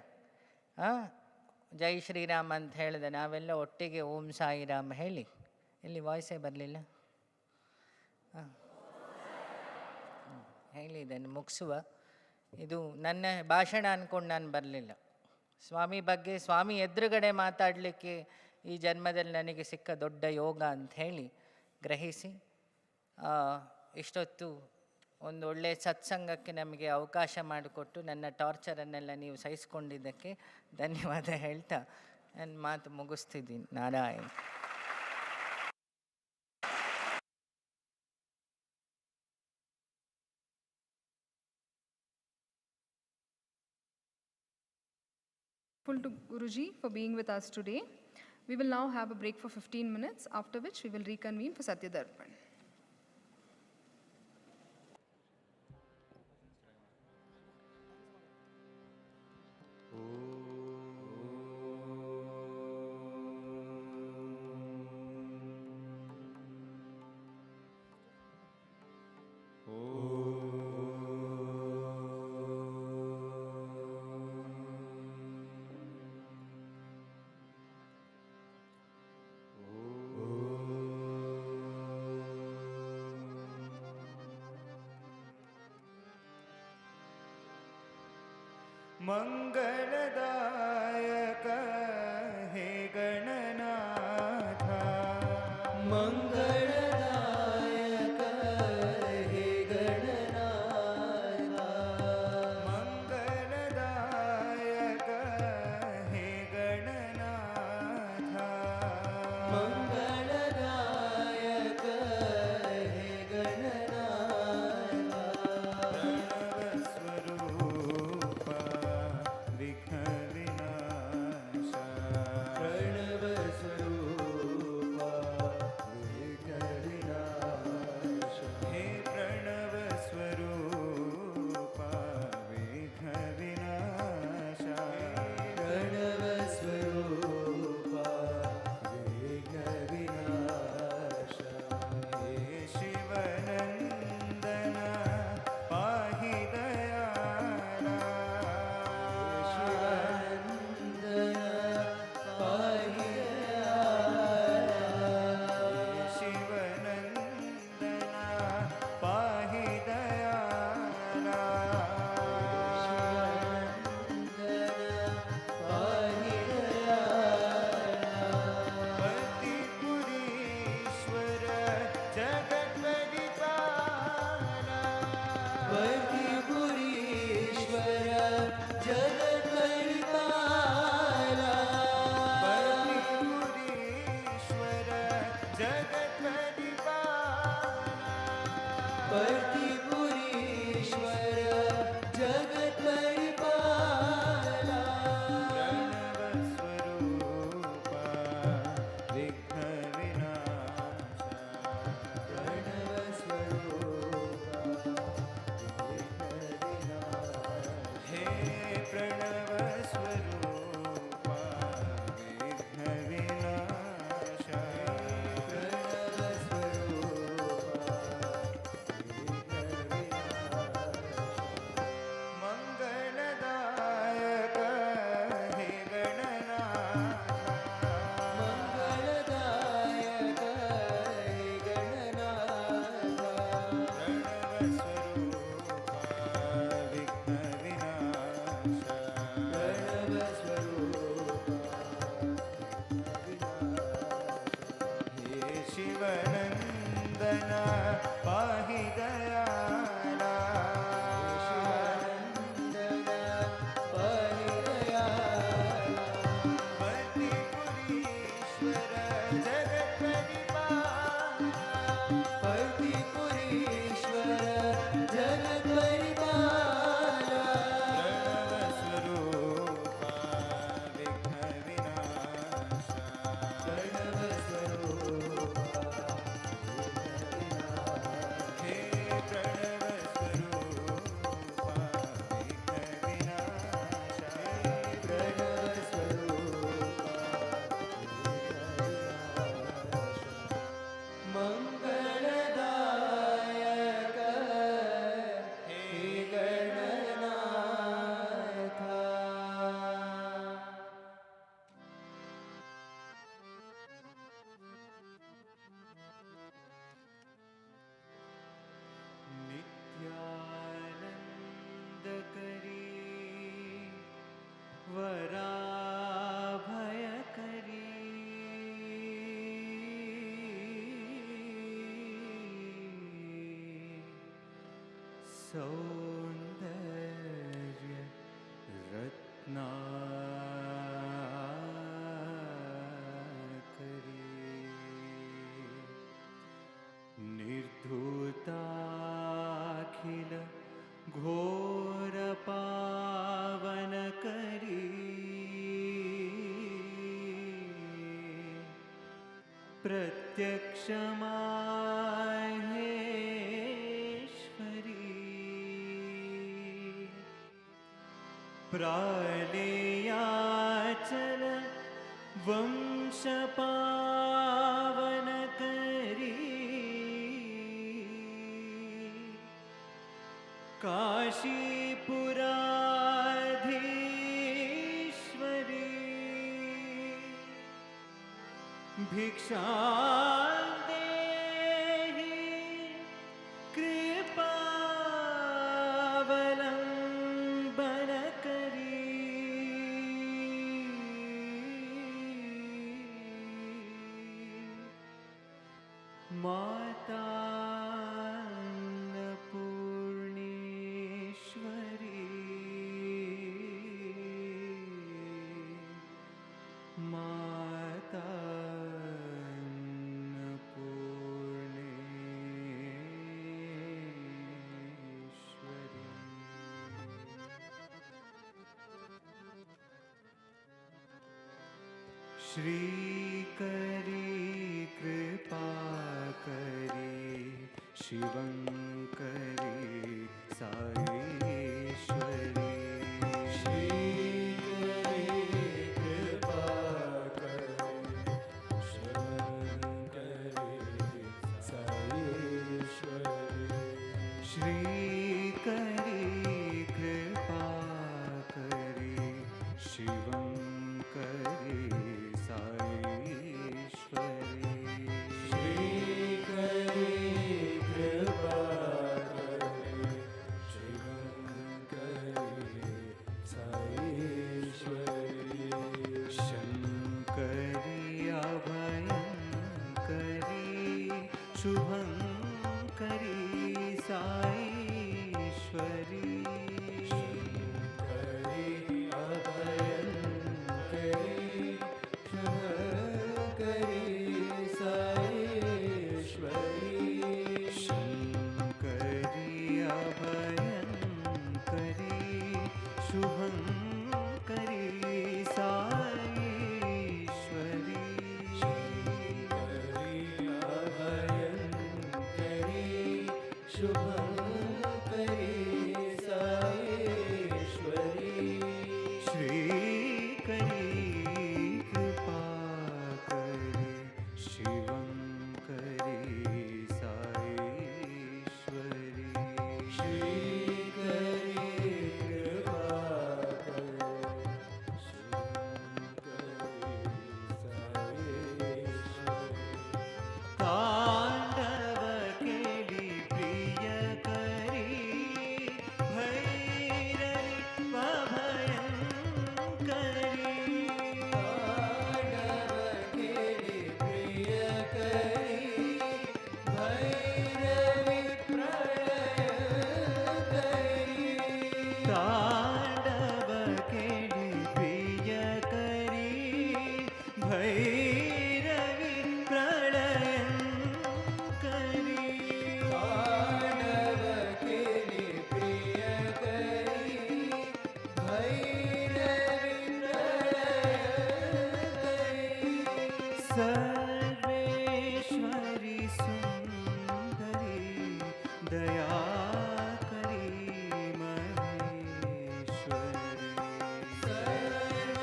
ಜೈ ಶ್ರೀರಾಮ್ ಅಂತ ಹೇಳಿದೆ. ನಾವೆಲ್ಲ ಒಟ್ಟಿಗೆ ಓಂ ಸಾಯಿರಾಮ್ ಹೇಳಿ. ಇಲ್ಲಿ ವಾಯ್ಸೇ ಬರಲಿಲ್ಲ, ಹೇಳಿ ಇದನ್ನು ಮುಗಿಸುವ. ಇದು ನನ್ನ ಭಾಷಣ ಅಂದ್ಕೊಂಡು ನಾನು ಬರಲಿಲ್ಲ. ಸ್ವಾಮಿ ಬಗ್ಗೆ, ಸ್ವಾಮಿ ಎದುರುಗಡೆ ಮಾತಾಡಲಿಕ್ಕೆ ಈ ಜನ್ಮದಲ್ಲಿ ನನಗೆ ಸಿಕ್ಕ ದೊಡ್ಡ ಯೋಗ ಅಂಥೇಳಿ ಗ್ರಹಿಸಿ, ಇಷ್ಟೊತ್ತು ಒಂದು ಒಳ್ಳೆಯ ಸತ್ಸಂಗಕ್ಕೆ ನಮಗೆ ಅವಕಾಶ ಮಾಡಿಕೊಟ್ಟು ನನ್ನ ಟಾರ್ಚರನ್ನೆಲ್ಲ ನೀವು ಸಹಿಸ್ಕೊಂಡಿದ್ದಕ್ಕೆ ಧನ್ಯವಾದ ಹೇಳ್ತಾ ನನ್ನ ಮಾತು ಮುಗಿಸ್ತಿದ್ದೀನಿ. Narayana. To Guruji for being with us today. We will now have a break for 15 minutes, after which we will reconvene for Satya Darpan. ಮಂಗಳದಾಯಕ ಹೇ ಗಣನಾಥ, ಮಂಗಳದಾಯಕ ಹೇ ಗಣನಾಥ, ಮಂಗಳದಾಯಕ ಹೇ ಗಣನಾಥ, ಮಂಗಳದಾಯಕ ಹೇ ಗಣನಾಥ, ಪ್ರಣವ ಸ್ವರೂಪ ವಿಘ್ನ जगत परिपाला प्रतिपुरीश्वर जगत परिपाला प्रणवस्वरूपा विघ्न विनाशा प्रणवस्वरूपा विघ्न विनाशा हे प्रणवस्वरूपा विघ्न विनाशा मंगलदायक हे गणनाथ मंगलदायक हे गणनाथ प्रणवस्वरूपा विघ्न विनाशा हे शिवनंदन पाहि दयाला प्रतिपुरीश्वर जगत परिपाला प्रणवस्वरूपा विघ्न विनाशा हे प्रणवस्वरूपा विघ्न विनाशा मंगलदायक हे गणनाथ नित्यानंद करी वराभय करी सौंदर्य रत्नाकरी निर्धूताखिल घोर पावन करी प्रत्यक्ष माहेश्वरी प्रालेयाचल वंश पावन करी काशीपुराधीश्वरी भिक्षा देहि कृपावलंबन करी माता अन्नपूर्णेश्वरी माता अन्नपूर्णेश्वरी श्रीकरी कृपा करी शिवंकरी साईश्वरी श्रीकरी कृपा करी शिवंकरी साईश्वरी श्रीकरी कृपा करी शिवंकरी साईश्वरी श्रीकरी कृपा करी शिवंकरी साईश्वरी शंकरी अभयंकरी शुभंकरी साईश्वरी शंकरी अभयंकरी शुभंकरी साईश्वरी शुभंकरी साईश्वरी श्रीकरी कृपा करी शिवंकरी साईश्वरी श्रीकरी कृपा करे शुभंकरी साईश्वरी तांडव केली प्रिय करी भैरवी भयंकरी तांडव केली प्रिय करी भैरवी प्रलयंकरी तांडव केली प्रिय करी भैरवी प्रलयंकरी तांडव केली प्रिय करी भैरवी प्रलयंकरी सर्वेश्वरी सुंदरी दया करी महेश्वरी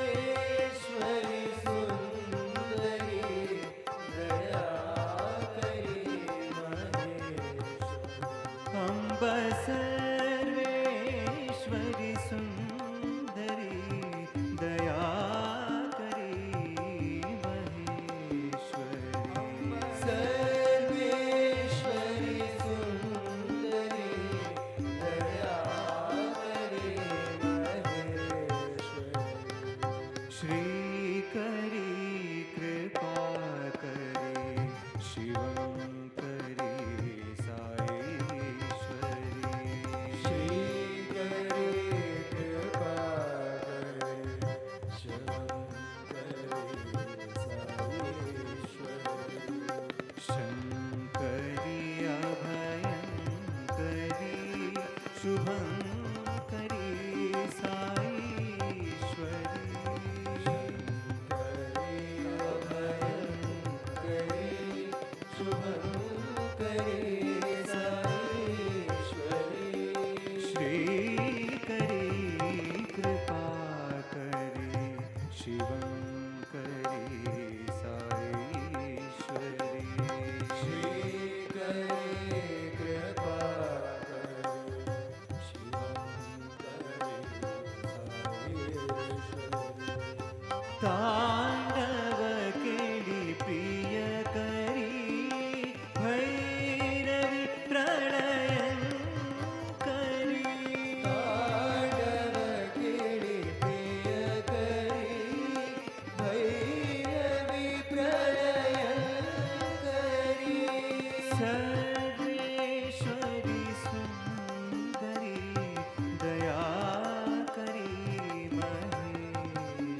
सर्वेश्वरी सुंदरी दया करी महेश्वरी अम्ब सर्वेश्वरी सुंदरी दया करी महेश्वरी सर्वेश्वरी सुंदरी दया करी महेश्वरी श्रीकरी कृपा करी शिवंकरी साईश्वरी श्रीकरी कृपा करे शंकरी साईश्वरी शंकरी अभयंकरी शुभंकरी साईश्वरी शंकरी अभयंकरी शुभंकरी साईश्वरी श्रीकरी कृपा करी शिवंकरी साईश्वरी श्रीकरी कृपा करे शिवंकरी साईश्वरी तांडव केली प्रिय करी भैरवी प्रलयंकरी तांडव केली प्रिय करी भैरवी प्रलयंकरी सर्वेश्वरी सुंदरी दया करी महेश्वरी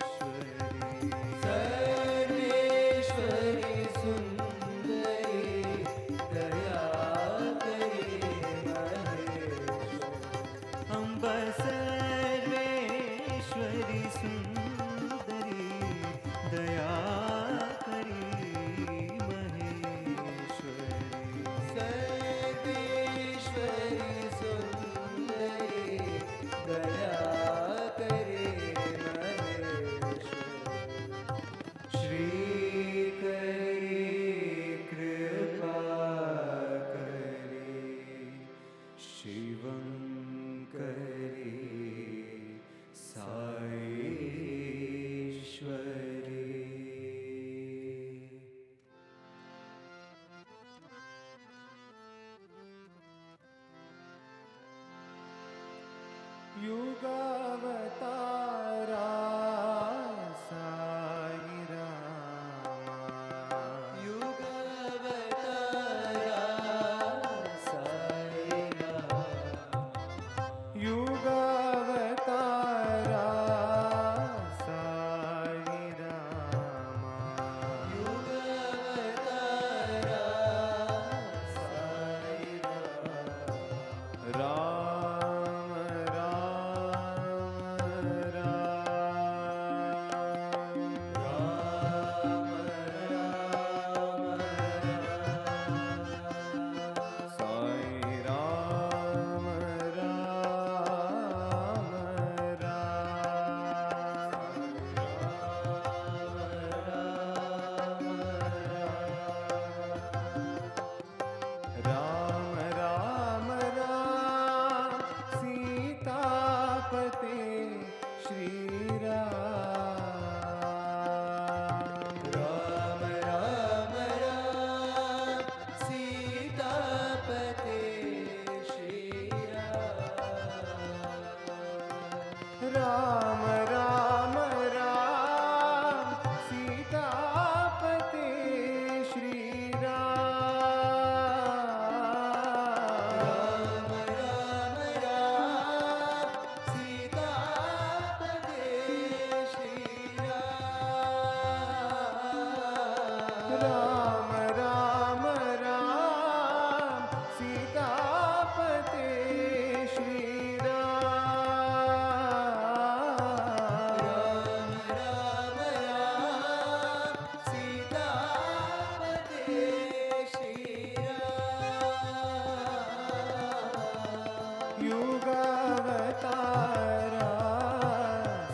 युगावतारा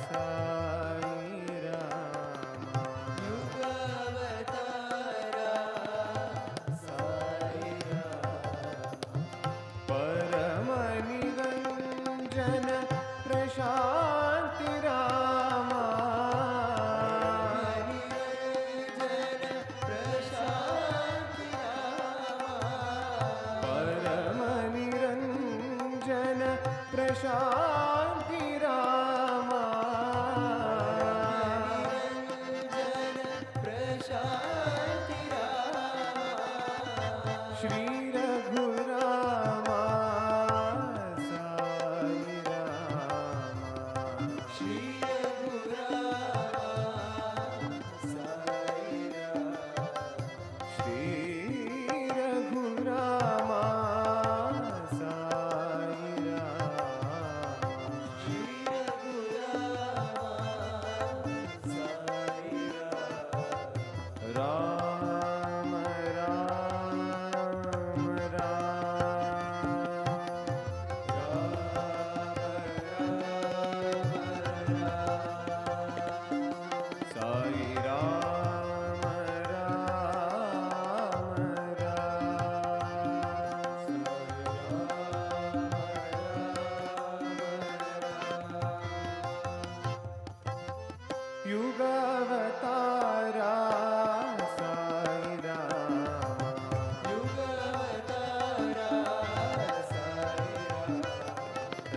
साई रामा परम निरंजन प्रशांति रामा परम निरंजन प्रशांति रामा श्री रघुरामा साई रामा श्री रघुरामा साई राम राम साई राम युगावतारा साई राम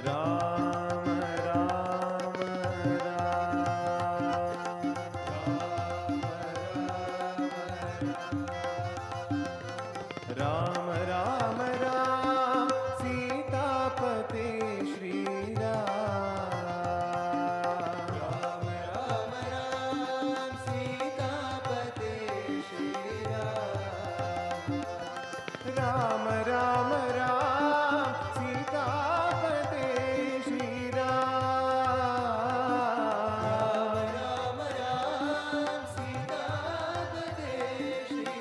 राम राम राम राम सीतापते श्री राम राम राम राम सीतापते श्री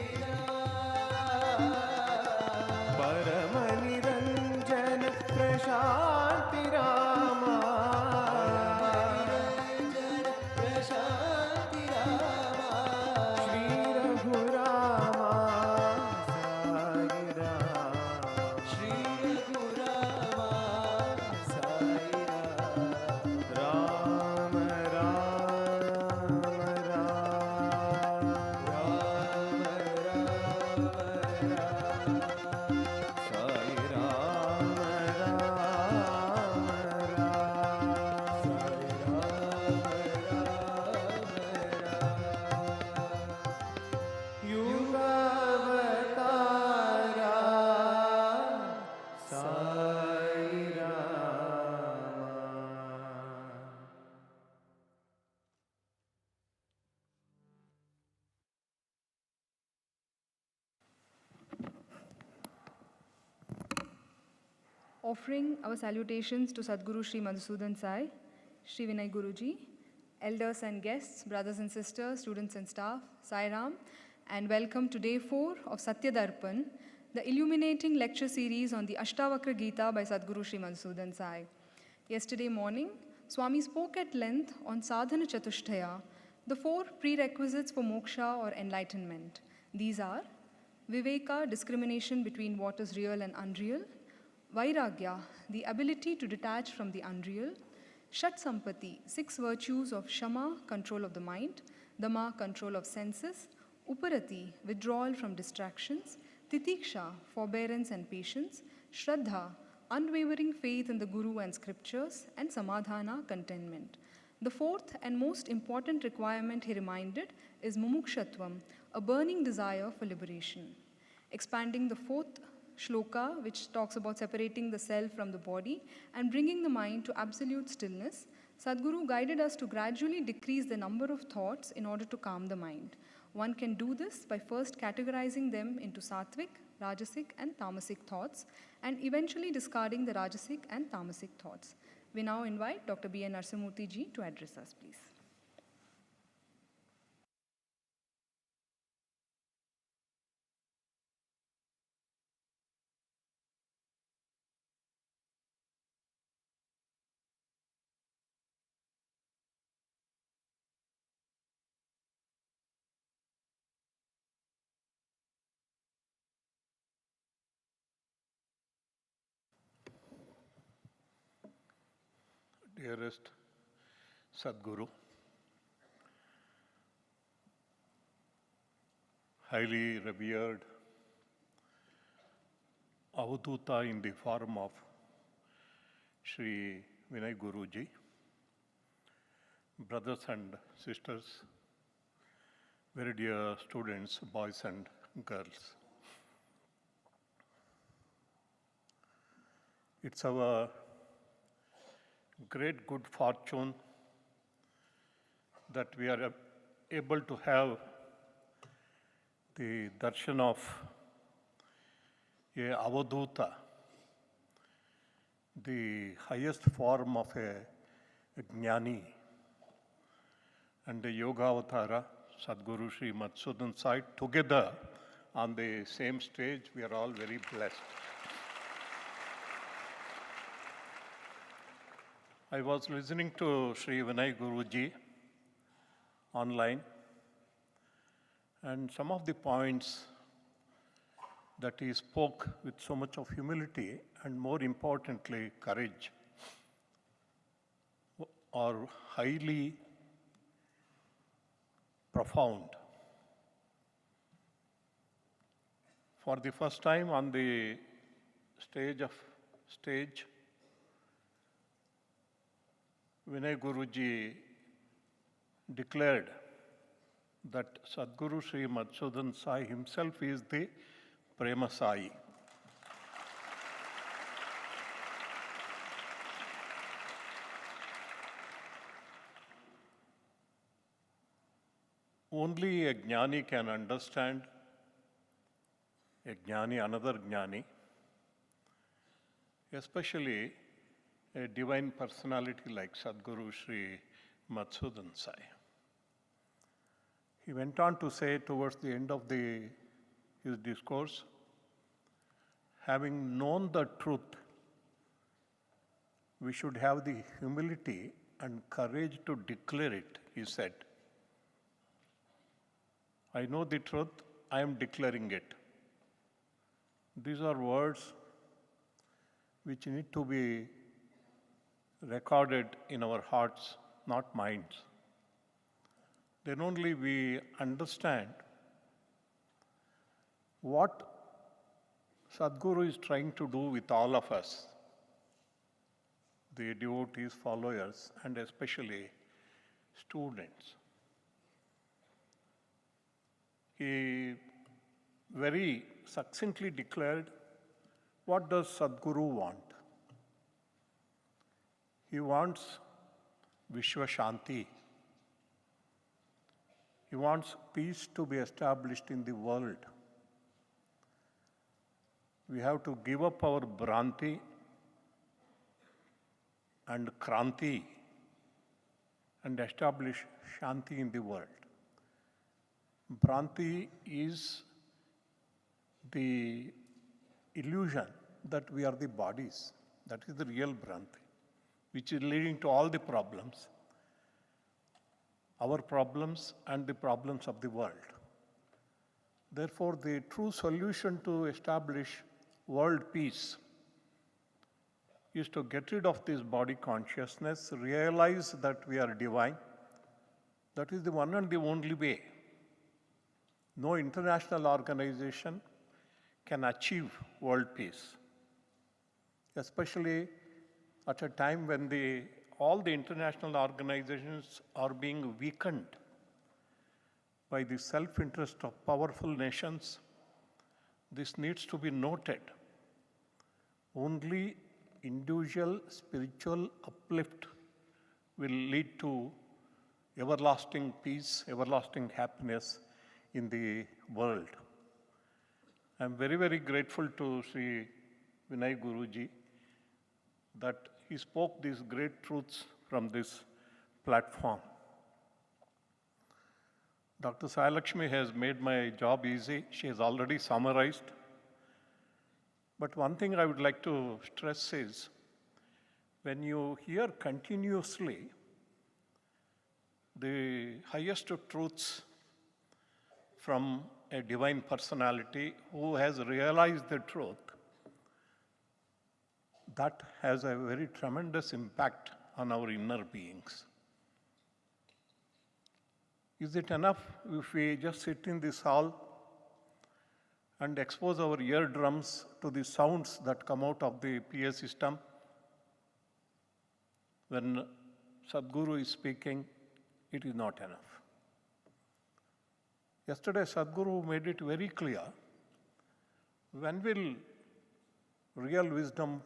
परम Niranjan Prashanti Rama Shri Raghurama Sai Ram Ram Sai Ram युगावतारा Sai Rama Offering our salutations to Sadguru Sri Madhusudan Sai, Sri Vinay Guruji, elders and guests, brothers and sisters, students and staff, Sai Ram, and welcome to day 4 of Satya Darpan, the illuminating lecture series on the Ashtavakra Gita by Sadguru Sri Madhusudan Sai. Yesterday morning, Swami spoke at length on Sadhana Chatushtaya, the 4 prerequisites for moksha or enlightenment. These are Viveka, discrimination between what is real and unreal; Vairagya, the ability to detach from the unreal; Shat Sampati, 6 virtues of Shama, control of the mind; Dama, control of senses; Uparati, withdrawal from distractions; Titiksha, forbearance and patience; Shraddha, unwavering faith in the Guru and scriptures; and Samadhana, contentment. The 4th and most important requirement, he reminded, is Mumukshatvam, a burning desire for liberation. Expanding the 4th shloka, which talks about separating the self from the body and bringing the mind to absolute stillness, Sadhguru guided us to gradually decrease the number of thoughts in order to calm the mind. One can do this by first categorizing them into sattvic, rajasic, and tamasic thoughts, and eventually discarding the rajasic and tamasic thoughts. We now invite Dr. B. N. Narasimhamurthy ji to address us, please. dearest Sadguru, highly revered Avadhuta in the form of Sri Vinay Guruji, brothers and sisters, very dear students, boys and girls. It's our great good fortune that we are able to have the darshan of a Avadhuta, the highest form of a Jnani, and the Yoga Avatara, Sadguru Sri Madhusudan Sai, together on the same stage. We are all very blessed. I was listening to Sri Vinay Guruji online, and some of the points that he spoke with so much of humility and, more importantly, courage are highly profound. For the first time on the stage, Vinay Guruji declared that Sadguru Sri Madhusudan Sai himself is the Prema Sai. Only a Jnani can understand a Jnani, another Jnani, especially a divine personality like Sadguru Sri Madhusudan Sai. He went on to say towards the end of his discourse, having known the truth, we should have the humility and courage to declare it, he said. I know the truth, I am declaring it. These are words which need to be recorded in our hearts, not minds. Then only we understand what Sadguru is trying to do with all of us, the devotees, followers, and especially students. He very succinctly declared, what does Sadguru want? He wants Vishwa Shanti. He wants peace to be established in the world. We have to give up our Bhranti and Kranti and establish Shanti in the world. Bhranti is the illusion that we are the bodies. That is the real Bhranti, which is leading to all the problems, our problems and the problems of the world. Therefore, the true solution to establish world peace is to get rid of this body consciousness, realize that we are divine. That is the one and the only way. No international organization can achieve world peace, especially at a time when all the international organizations are being weakened by the self-interest of powerful nations. This needs to be noted. Only individual spiritual uplift will lead to everlasting peace, everlasting happiness in the world. I am very, very grateful to Sri Vinay Guruji that he spoke these great truths from this platform. Dr. Sai Lakshmi has made my job easy. She has already summarized. But one thing I would like to stress is, when you hear continuously the highest truths from a divine personality who has realized the truth, that has a very tremendous impact on our inner beings. Is it enough if we just sit in this hall and expose our eardrums to the sounds that come out of the PA system? When Sadhguru is speaking, it is not enough. Yesterday, Sadhguru made it very clear. When will real wisdom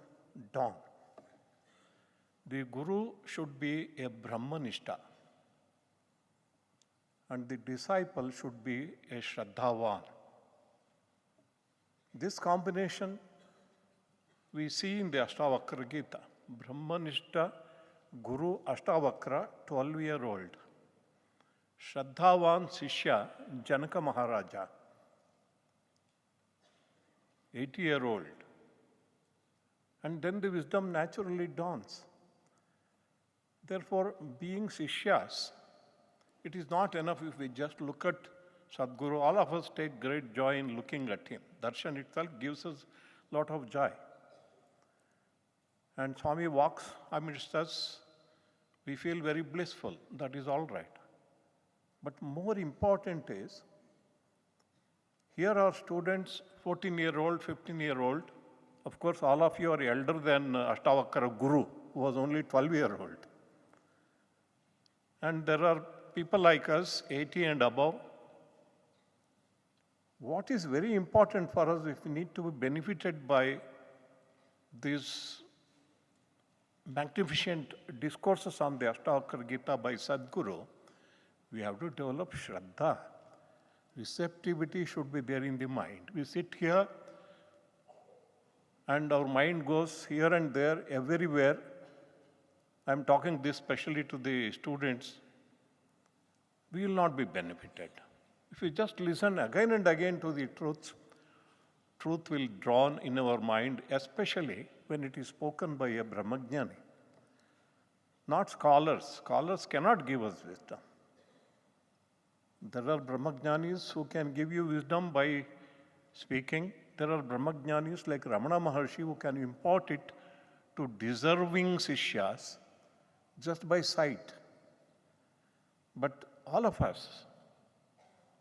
dawn? The Guru should be a Brahmanishta, and the disciple should be a Shraddhavan. This combination we see in the Ashtavakra Gita. Brahmanishta, Guru, Ashtavakra, 12-year-old. Shraddhavan Sishya, Janaka Maharaja, 80-year-old. And then the wisdom naturally dawns. Therefore, being Sishyas, it is not enough if we just look at Sadhguru. All of us take great joy in looking at him. Darshan itself gives us a lot of joy. And Swami walks amidst us, we feel very blissful. That is all right. But more important is, here are students, 14-year-old, 15-year-old. Of course, all of you are elder than Ashtavakra Guru, who was only 12-year-old. And there are people like us, 80 and above. What is very important for us, if we need to be benefited by these magnificent discourses on the Ashtavakra Gita by Sadhguru, we have to develop Shraddha. Receptivity should be there in the mind. We sit here and our mind goes here and there, everywhere. I'm talking this especially to the students. We will not be benefited. If we just listen again and again to the truth will dawn in our mind, especially when it is spoken by a Brahmajnani. Not scholars. Scholars cannot give us wisdom. There are Brahmajnanis who can give you wisdom by speaking. There are Brahmajnanis like Ramana Maharshi who can impart it to deserving Sishyas just by sight. But all of us,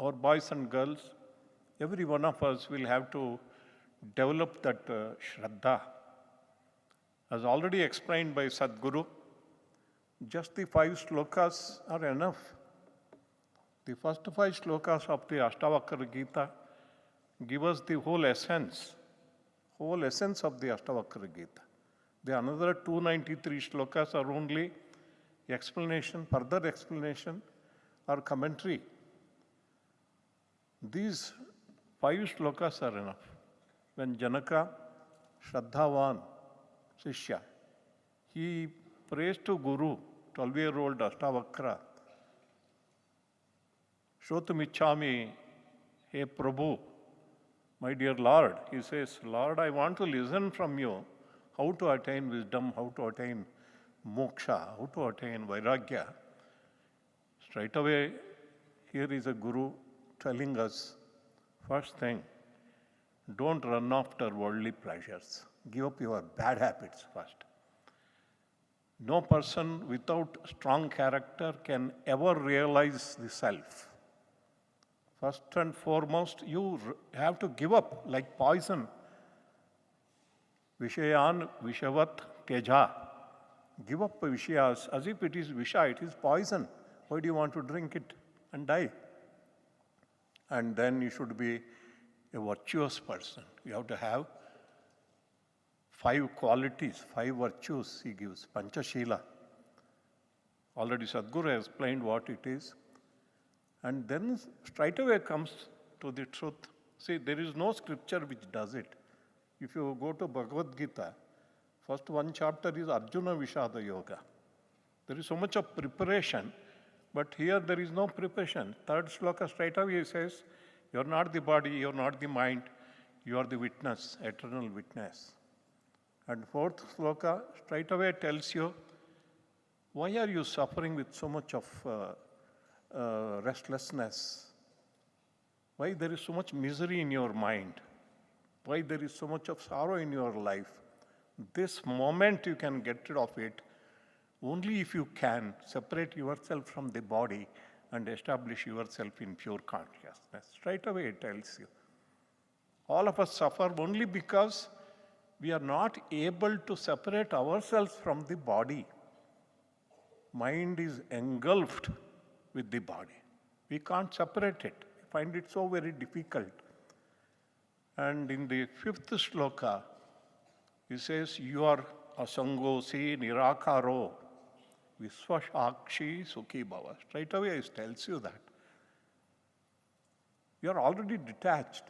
our boys and girls, every one of us will have to develop that Shraddha. As already explained by Sadhguru, just the 5 shlokas are enough. The first 5 shlokas of the Ashtavakra Gita give us the whole essence of the Ashtavakra Gita. The another 293 shlokas are only explanation, further explanation or commentary. These 5 shlokas are enough. When Janaka, Shraddhavan, Sishya, he prays to Guru, 12-year-old Ashtavakra, Shrotumichhami, hey Prabhu, my dear Lord, he says, Lord, I want to listen from you how to attain wisdom, how to attain moksha, how to attain vairagya. Straight away, here is a Guru telling us, first thing, don't run after worldly pleasures. Give up your bad habits first. No person without strong character can ever realize the self. First and foremost, you have to give up like poison. Vishayan Vishavat Teja. Give up Vishayas as if it is Visha, it is poison. Why do you want to drink it and die? And then you should be a virtuous person. You have to have 5 qualities, 5 virtues he gives, Panchashila. Already Sadhguru has explained what it is. And then straight away comes to the truth. See, there is no scripture which does it. If you go to Bhagavad Gita, first 1 chapter is Arjuna Vishada Yoga. There is so much of preparation, but here there is no preparation. 3rd shloka straight away says, you are not the body, you are not the mind, you are the witness, eternal witness. And 4th shloka straight away tells you, why are you suffering with so much of restlessness? Why there is so much misery in your mind? Why there is so much of sorrow in your life? This moment you can get rid of it Only if you can separate yourself from the body and establish yourself in pure consciousness. Straight away it tells you. All of us suffer only because we are not able to separate ourselves from the body. Mind is engulfed with the body. We can't separate it. We find it so very difficult. And in the 5th shloka, he says, you are asangosi nirakaro visvashakshi sukhi bhava. Straight away it tells you that. You are already detached.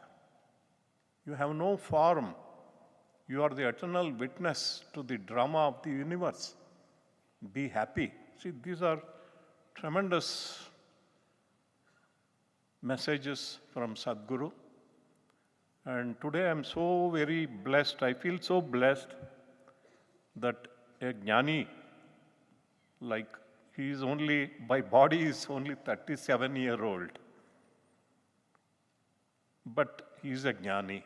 You have no form. You are the eternal witness to the drama of the universe. Be happy. See, these are tremendous messages from Sadhguru. And today I am so very blessed. I feel so blessed that a jnani, like he is only, by body is only 37-year-old. But he is a jnani.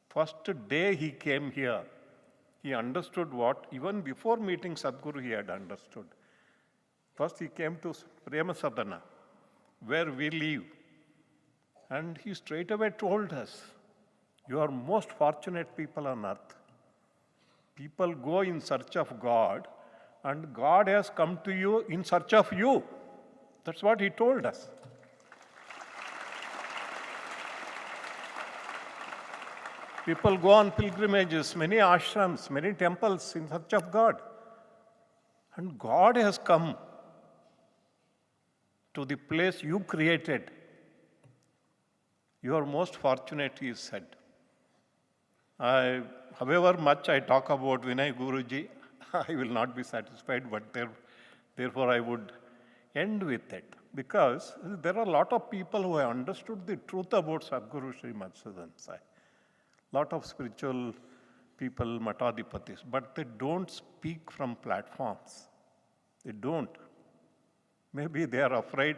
First day he came here, he understood what, even before meeting Sadhguru he had understood. First he came to Premamrutham, where we live. And he straight away told us, you are most fortunate people on earth. People go in search of God, and God has come to you in search of you. That's what he told us. People go on pilgrimages, many ashrams, many temples in search of God. And God has come to the place you created. You are most fortunate, he said. However much I talk about Vinay Guruji, I will not be satisfied, but therefore I would end with it. Because there are a lot of people who have understood the truth about Sadhguru Sri Madhusudan Sai. Lot of spiritual people, matadipatis, but they don't speak from platforms. They don't. Maybe they are afraid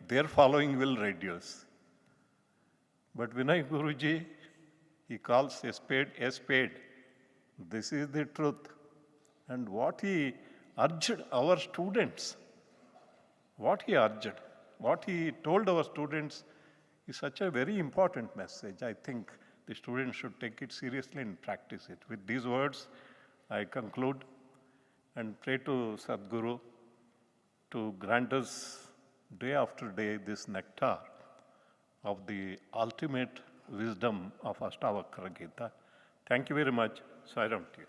their following will reduce. But Vinay Guruji, he calls a spade a spade. This is the truth. And what he urged our students, what he told our students is such a very important message. I think the students should take it seriously and practice it. With these words, I conclude and pray to Sadhguru to grant us day after day this nectar of the ultimate wisdom of Ashtavakra Gita. Thank you very much. Sai Ram to you.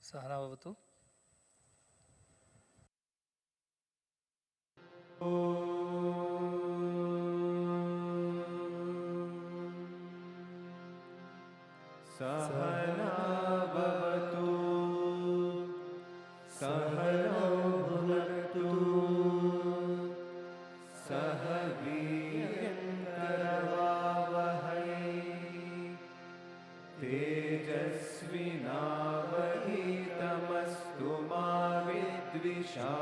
Sahana Bhavatu. सहना भवतु सहनौ भुनक्तु सह वीर्यङ्करवावहै तेजस्विनावधीतमस्तु मा विद्विषावहै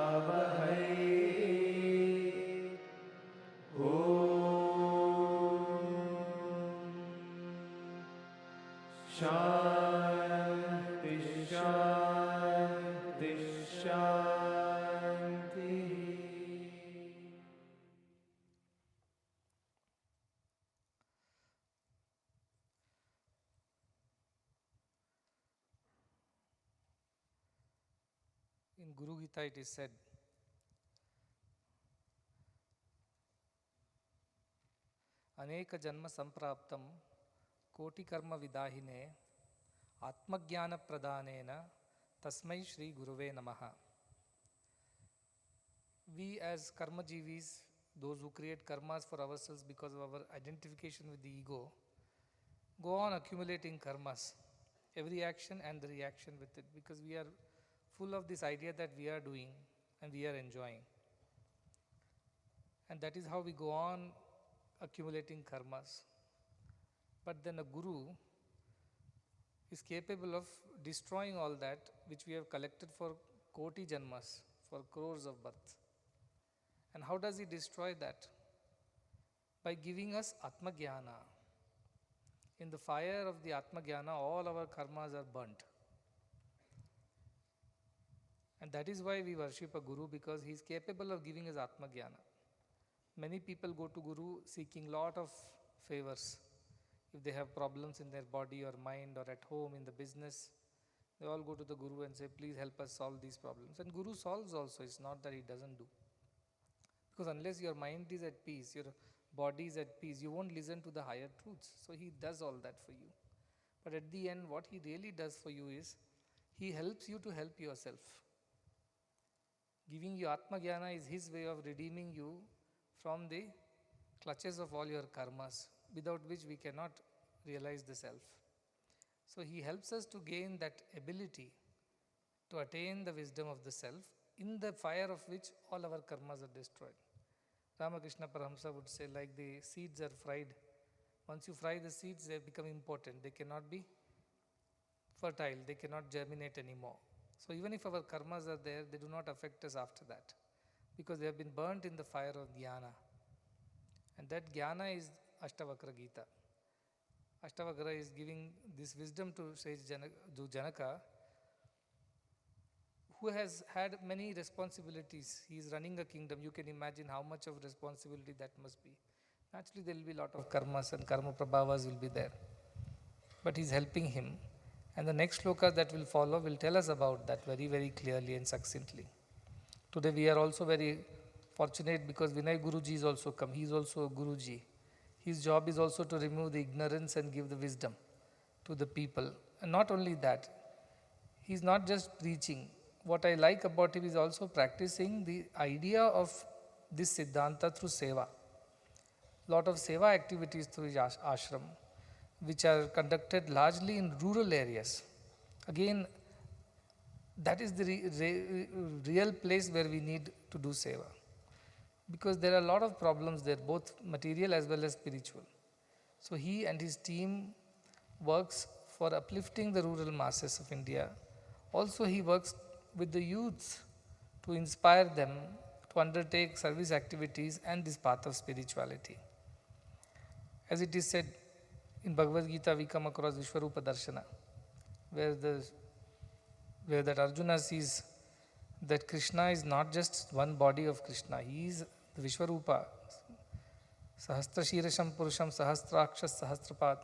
शान्ति शान्ति शान्ति. In Guru Gita it is said, Aneka Janma Sampraptam Koti Karma Vidahine Atmajnana Pradhanena Tasmai Shri Guruve Namaha. We as karma jivis, those who create karmas for ourselves because of our identification with the ego, go on accumulating karmas, every action and the reaction with it, because we are full of this idea that we are doing and we are enjoying. And that is how we go on accumulating karmas. But then a guru is capable of destroying all that which we have collected for koti janmas, for crores of births. And how does he destroy that? By giving us Atma Jnana. In the fire of the Atma Jnana, all our karmas are burnt. And that is why we worship a guru, because he is capable of giving us Atma Jnana. Many people go to guru seeking lot of favors. If they have problems in their body or mind or at home, in the business, they all go to the guru and say, please help us solve these problems. And guru solves also, it's not that he doesn't do. Because unless your mind is at peace, your body is at peace, you won't listen to the higher truths. So he does all that for you. But at the end, what he really does for you is, he helps you to help yourself. Giving you Atma Jnana is his way of redeeming you from the clutches of all your karmas, without which we cannot realize the self. So he helps us to gain that ability to attain the wisdom of the self, in the fire of which all our karmas are destroyed. Ramakrishna Paramahamsa would say, like the seeds are fried. Once you fry the seeds, they become impotent. They cannot be fertile. They cannot germinate anymore. So even if our karmas are there, they do not affect us after that, because they have been burnt in the fire of jnana. And that jnana is Ashtavakra Gita. Ashtavakra is giving this wisdom to sage Janaka, who has had many responsibilities. He is running a kingdom. You can imagine how much of responsibility that must be. Naturally, there will be a lot of karmas and karma prabhavas will be there. But he is helping him. And the next sloka that will follow will tell us about that very, very clearly and succinctly. Today we are also very fortunate because Vinay Guruji is also come. He is also a Guruji. His job is also to remove the ignorance and give the wisdom to the people. And not only that, he is not just preaching. What I like about him is also practicing the idea of this Siddhanta through seva. Lot of seva activities through his ashram, which are conducted largely in rural areas. Again, that is the real place where we need to do seva. Because there are a lot of problems there, both material as well as spiritual. So he and his team works for uplifting the rural masses of India. Also he works with the youths to inspire them to undertake service activities and this path of spirituality. As it is said in Bhagavad Gita, we come across Vishwarupa Darshana, where that Arjuna sees that Krishna is not just one body of Krishna, he is the Vishwarupa. Sahasra Shirasham Purusham Sahasrakshas Sahasrapad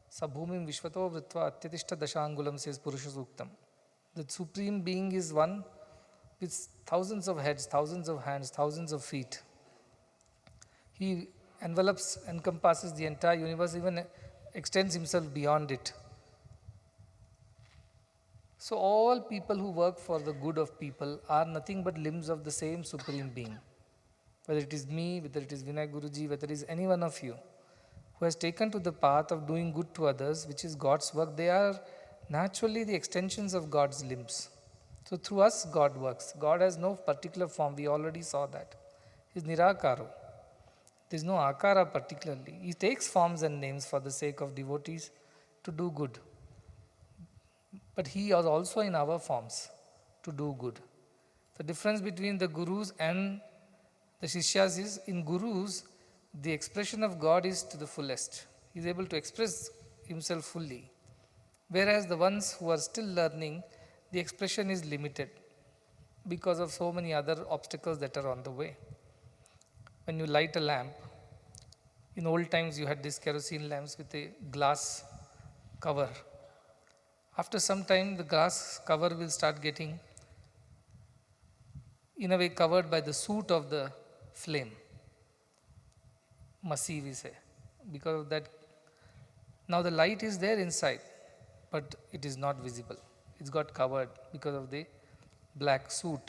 Sabhumim Vishwato Vritva Atyatishta Dashangulam, says Purusha Suktam. The Supreme Being is one with thousands of heads, thousands of hands, thousands of feet. He encompasses the entire universe, even extends himself beyond it. So all people who work for the good of people are nothing but limbs of the same Supreme Being. Whether it is me, whether it is Vinay Guruji, whether it is any one of you who has taken to the path of doing good to others, which is God's work, they are naturally the extensions of God's limbs. So through us, God works. God has no particular form. We already saw that. He is Nirakaro. There is no Akara particularly. He takes forms and names for the sake of devotees to do good. But he is also in our forms to do good. The difference between the gurus and the shishyas is, in gurus, the expression of God is to the fullest. He is able to express himself fully. Whereas the ones who are still learning, the expression is limited because of so many other obstacles that are on the way. When you light a lamp, in old times you had these kerosene lamps with a glass cover. After some time, the glass cover will start getting, in a way, covered by the soot of the flame. Masi, we say. Because of that, now the light is there inside, but it is not visible. It's got covered because of the black soot.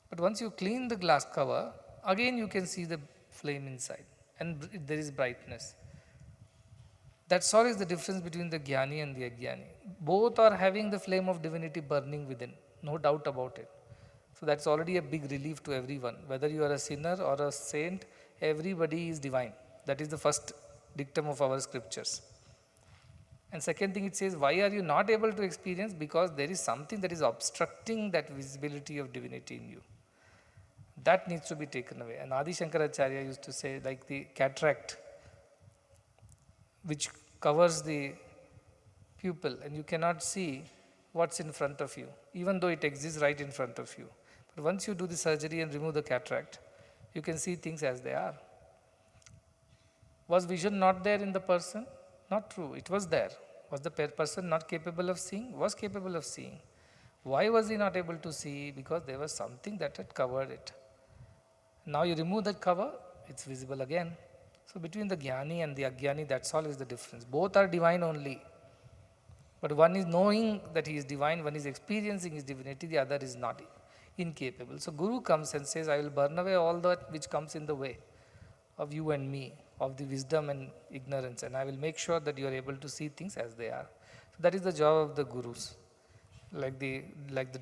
But once you clean the glass cover, again you can see the flame inside, and there is brightness. That's all is the difference between the Jnani and the Ajnani. Both are having the flame of divinity burning within, no doubt about it. So that's already a big relief to everyone. Whether you are a sinner or a saint, everybody is divine. That is the first dictum of our scriptures. And second thing it says, why are you not able to experience? Because there is something that is obstructing that visibility of divinity in you. That needs to be taken away. And Adi Shankaracharya used to say, like the cataract which covers the pupil and you cannot see what's in front of you, even though it exists right in front of you. But once you do the surgery and remove the cataract, you can see things as they are. Was vision not there in the person? Not true. It was there. Was the person not capable of seeing? Was capable of seeing. Why was he not able to see? Because there was something that had covered it. Now you remove that cover, it's visible again. So between the Jnani and the Ajnani, that's all is the difference. Both are divine only. But one is knowing that he is divine, one is experiencing his divinity, the other is not, incapable. So Guru comes and says, I will burn away all that which comes in the way of you and me, of the wisdom and ignorance, and I will make sure that you are able to see things as they are. So that is the job of the Gurus, like the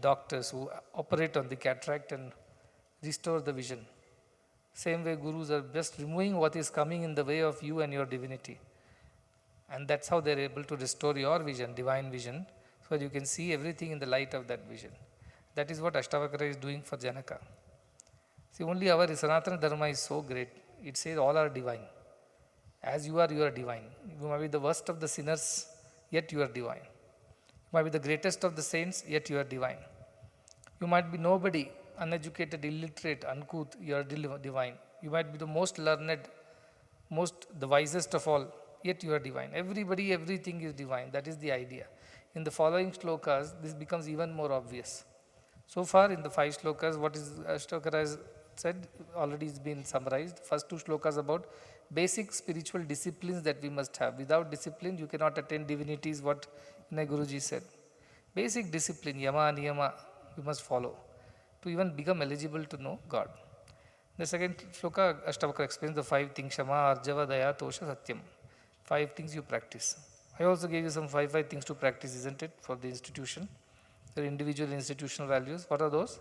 doctors who operate on the cataract and restore the vision. Same way Gurus are just removing what is coming in the way of you and your divinity. And that's how they are able to restore your vision, divine vision, so that you can see everything in the light of that vision. That is what Ashtavakra is doing for Janaka. See, only our Sanatana Dharma is so great. It says all are divine. As you are divine. You might be the worst of the sinners, yet you are divine. You might be the greatest of the saints, yet you are divine. You might be nobody, uneducated, illiterate, uncouth, you are divine. You might be the most learned, the wisest of all, yet you are divine. Everybody, everything is divine. That is the idea. In the following shlokas, this becomes even more obvious. So far in the 5 shlokas, what is Ashtavakra has said already has been summarized. First 2 shlokas about basic spiritual disciplines that we must have. Without discipline, you cannot attain divinity, is what Vinay Guruji said. Basic discipline, yama, niyama, we must follow to even become eligible to know God. The second shloka, Ashtavakra explains the 5 things, Shama, Arjava, Daya, Tosha, Satyam. 5 things you practice. I also gave you some 5 things to practice, isn't it, for the institution. Their individual institutional values. What are those?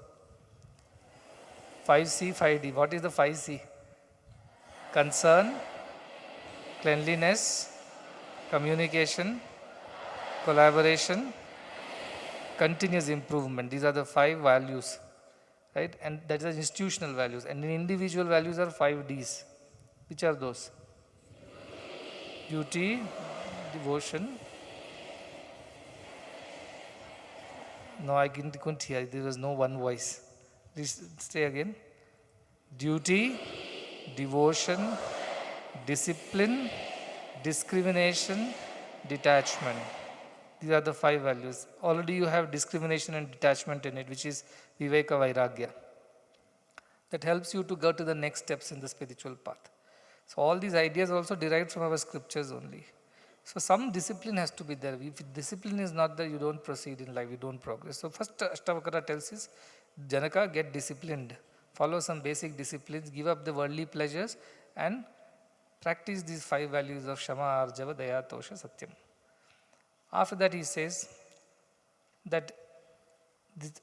5C, 5D. What is the 5C? Concern, cleanliness, communication, collaboration, continuous improvement. These are the 5 values, right? And that is institutional values. And in individual values are 5 Ds. Which are those? Duty, devotion. No, I couldn't hear. There was no one voice. Please say again. Duty, devotion, discipline, discrimination, detachment. These are the 5 values. Already you have discrimination and detachment in it, which is Viveka Vairagya. That helps you to go to the next steps in the spiritual path. So all these ideas also derived from our scriptures only. So some discipline has to be there. If discipline is not there, you don't proceed in life, you don't progress. So first Ashtavakra tells us, Janaka, get disciplined. Follow some basic disciplines, give up the worldly pleasures and practice these 5 values of Shama, Arjava, Daya, Tosha, Satyam. After that he says that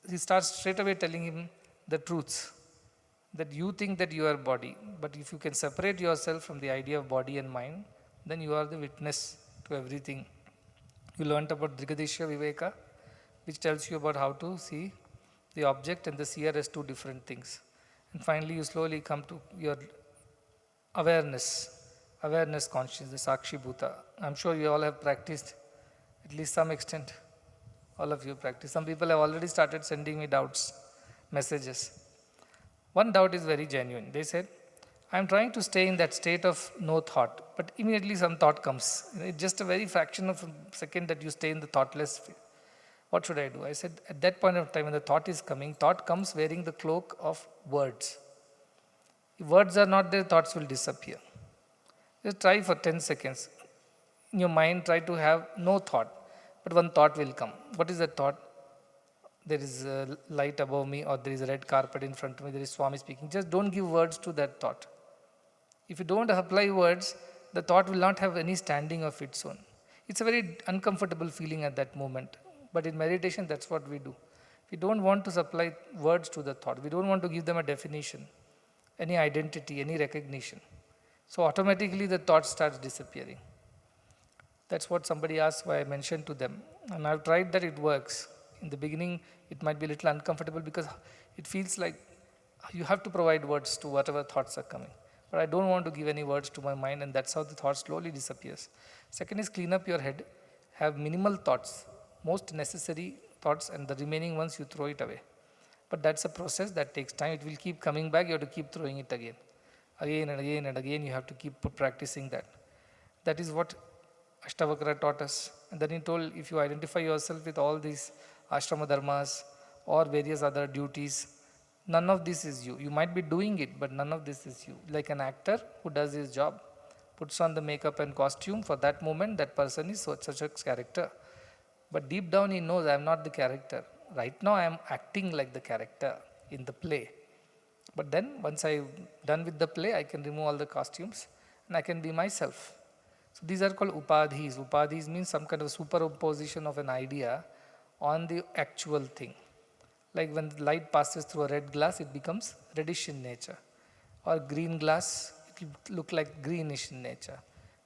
he starts straight away telling him the truths. That you think that you are body, but if you can separate yourself from the idea of body and mind, then you are the witness to everything. You learnt about Drigadishya Viveka, which tells you about how to see the object and the seer as 2 different things. And finally, you slowly come to your awareness consciousness, the Sakshi Bhuta. I'm sure you all have practiced at least some extent. All of you practice. Some people have already started sending me doubts, messages. One doubt is very genuine. They said, I'm trying to stay in that state of no thought, but immediately some thought comes. It's just a very fraction of a second that you stay in the thoughtless phase. What should I do? I said, at that point of time when the thought is coming, thought comes wearing the cloak of words. If words are not there, thoughts will disappear. Just try for 10 seconds. In your mind, try to have no thought, but one thought will come. What is that thought? There is a light above me, or there is a red carpet in front of me, there is Swami speaking. Just don't give words to that thought. If you don't apply words, the thought will not have any standing of its own. It's a very uncomfortable feeling at that moment. But in meditation, that's what we do. We don't want to supply words to the thought. We don't want to give them a definition, any identity, any recognition. So automatically the thought starts disappearing. That's what somebody asked, why I mentioned to them. And I've tried that, it works. In the beginning, it might be a little uncomfortable because it feels like you have to provide words to whatever thoughts are coming. But I don't want to give any words to my mind, and that's how the thought slowly disappears. Second is clean up your head, have minimal thoughts, most necessary thoughts, and the remaining ones you throw it away. But that's a process that takes time. It will keep coming back, you have to keep throwing it again. Again and again and again, you have to keep practicing that. That is what Ashtavakra taught us. And then he told, if you identify yourself with all these ashrama dharmas or various other duties, none of this is you. You might be doing it, but none of this is you. Like an actor who does his job, puts on the makeup and costume, for that moment, that person is such a character. But deep down he knows, I am not the character. Right now I am acting like the character in the play. But then once I am done with the play, I can remove all the costumes and I can be myself. So these are called upadhis. Upadhis means some kind of superimposition of an idea on the actual thing. Like when the light passes through a red glass, it becomes reddish in nature. Or green glass, it will look like greenish in nature.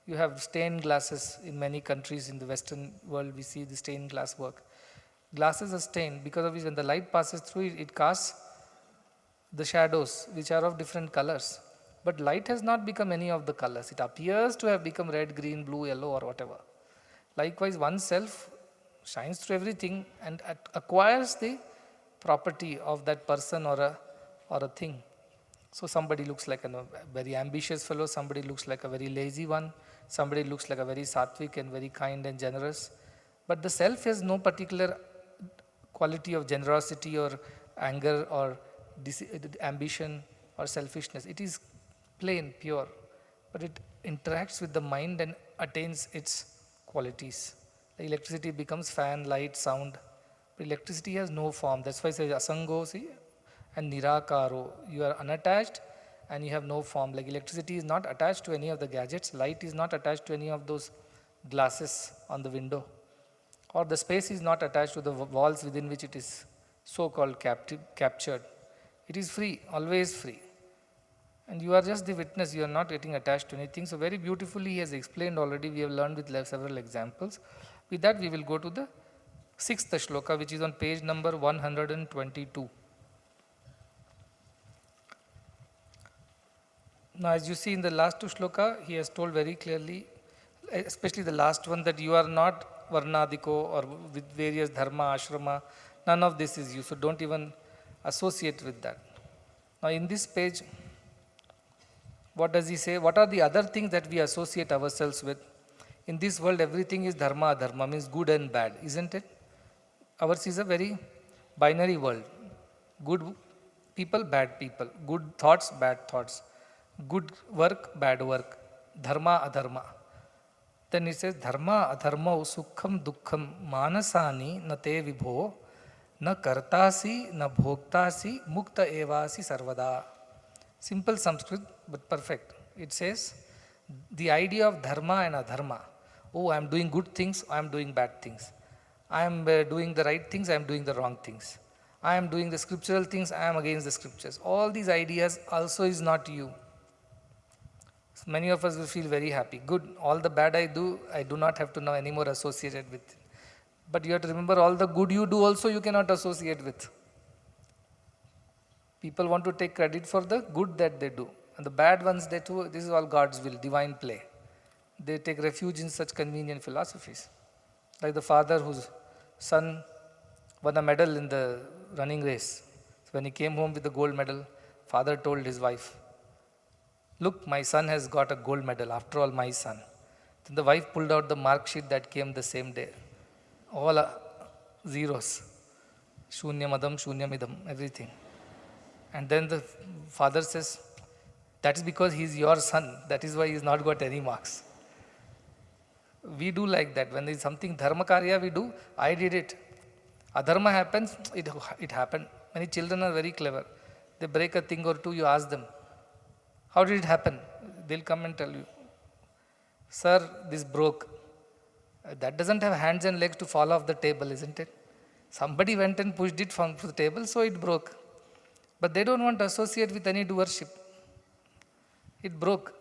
You have stained glasses in many countries in the Western world, we see the stained glass work. Glasses are stained because of which when the light passes through it, it casts the shadows which are of different colors. But light has not become any of the colors. It appears to have become red, green, blue, yellow or whatever. Likewise, oneself shines through everything and acquires the property of that person or a thing. So somebody looks like a very ambitious fellow, somebody looks like a very lazy one, somebody looks like a very sattvic and very kind and generous. But the self has no particular quality of generosity or anger or ambition or selfishness. It is plain, pure, but it interacts with the mind and attains its qualities. The electricity becomes fan, light, sound. But electricity has no form. That's why it says asango, see, and nirakaro. You are unattached and you have no form. Like electricity is not attached to any of the gadgets. Light is not attached to any of those glasses on the window. Or the space is not attached to the walls within which it is so-called captured. It is free, always free. And you are just the witness, you are not getting attached to anything. So very beautifully he has explained already, we have learned with several examples. With that we will go to the 6th shloka, which is on page number 122. Now as you see in the last two shloka, he has told very clearly, especially the last one, that you are not varnadiko or with various dharma, ashrama, none of this is you. So don't even associate with that. Now in this page, what does he say? What are the other things that we associate ourselves with? In this world, everything is dharma, adharma, means good and bad, isn't it? Ours is a very binary world. Good people, bad people. Good thoughts, bad thoughts. Good work, bad work. Dharma, adharma. Then he says, dharma, adharma, sukham, dukkham, manasani, na te vibho, na kartasi, na bhoktasi, mukta evasi sarvada. Simple Sanskrit, but perfect. It says, the idea of dharma and adharma. Oh, I am doing good things, I am doing bad things. I am doing the right things, I am doing the wrong things. I am doing the scriptural things, I am against the scriptures. All these ideas also is not you. So many of us will feel very happy. Good, all the bad I do not have to now anymore associate it with. But you have to remember, all the good you do also you cannot associate with. People want to take credit for the good that they do. And the bad ones they do, this is all God's will, divine play. They take refuge in such convenient philosophies. Like the father whose son won a medal in the running race. So when he came home with the gold medal, father told his wife, look, my son has got a gold medal, after all my son. Then the wife pulled out the mark sheet that came the same day. All zeros. Shunyamadam, shunyamidam, everything. And then the father says, that is because he is your son. That is why he has not got any marks. We do like that. When there is something dharma karya we do, I did it. Adharma happens, it happened. Many children are very clever. They break a thing or two, you ask them, how did it happen? They'll come and tell you, sir, this broke. That doesn't have hands and legs to fall off the table, isn't it? Somebody went and pushed it from the table, so it broke. But they don't want to associate with any doership. It broke.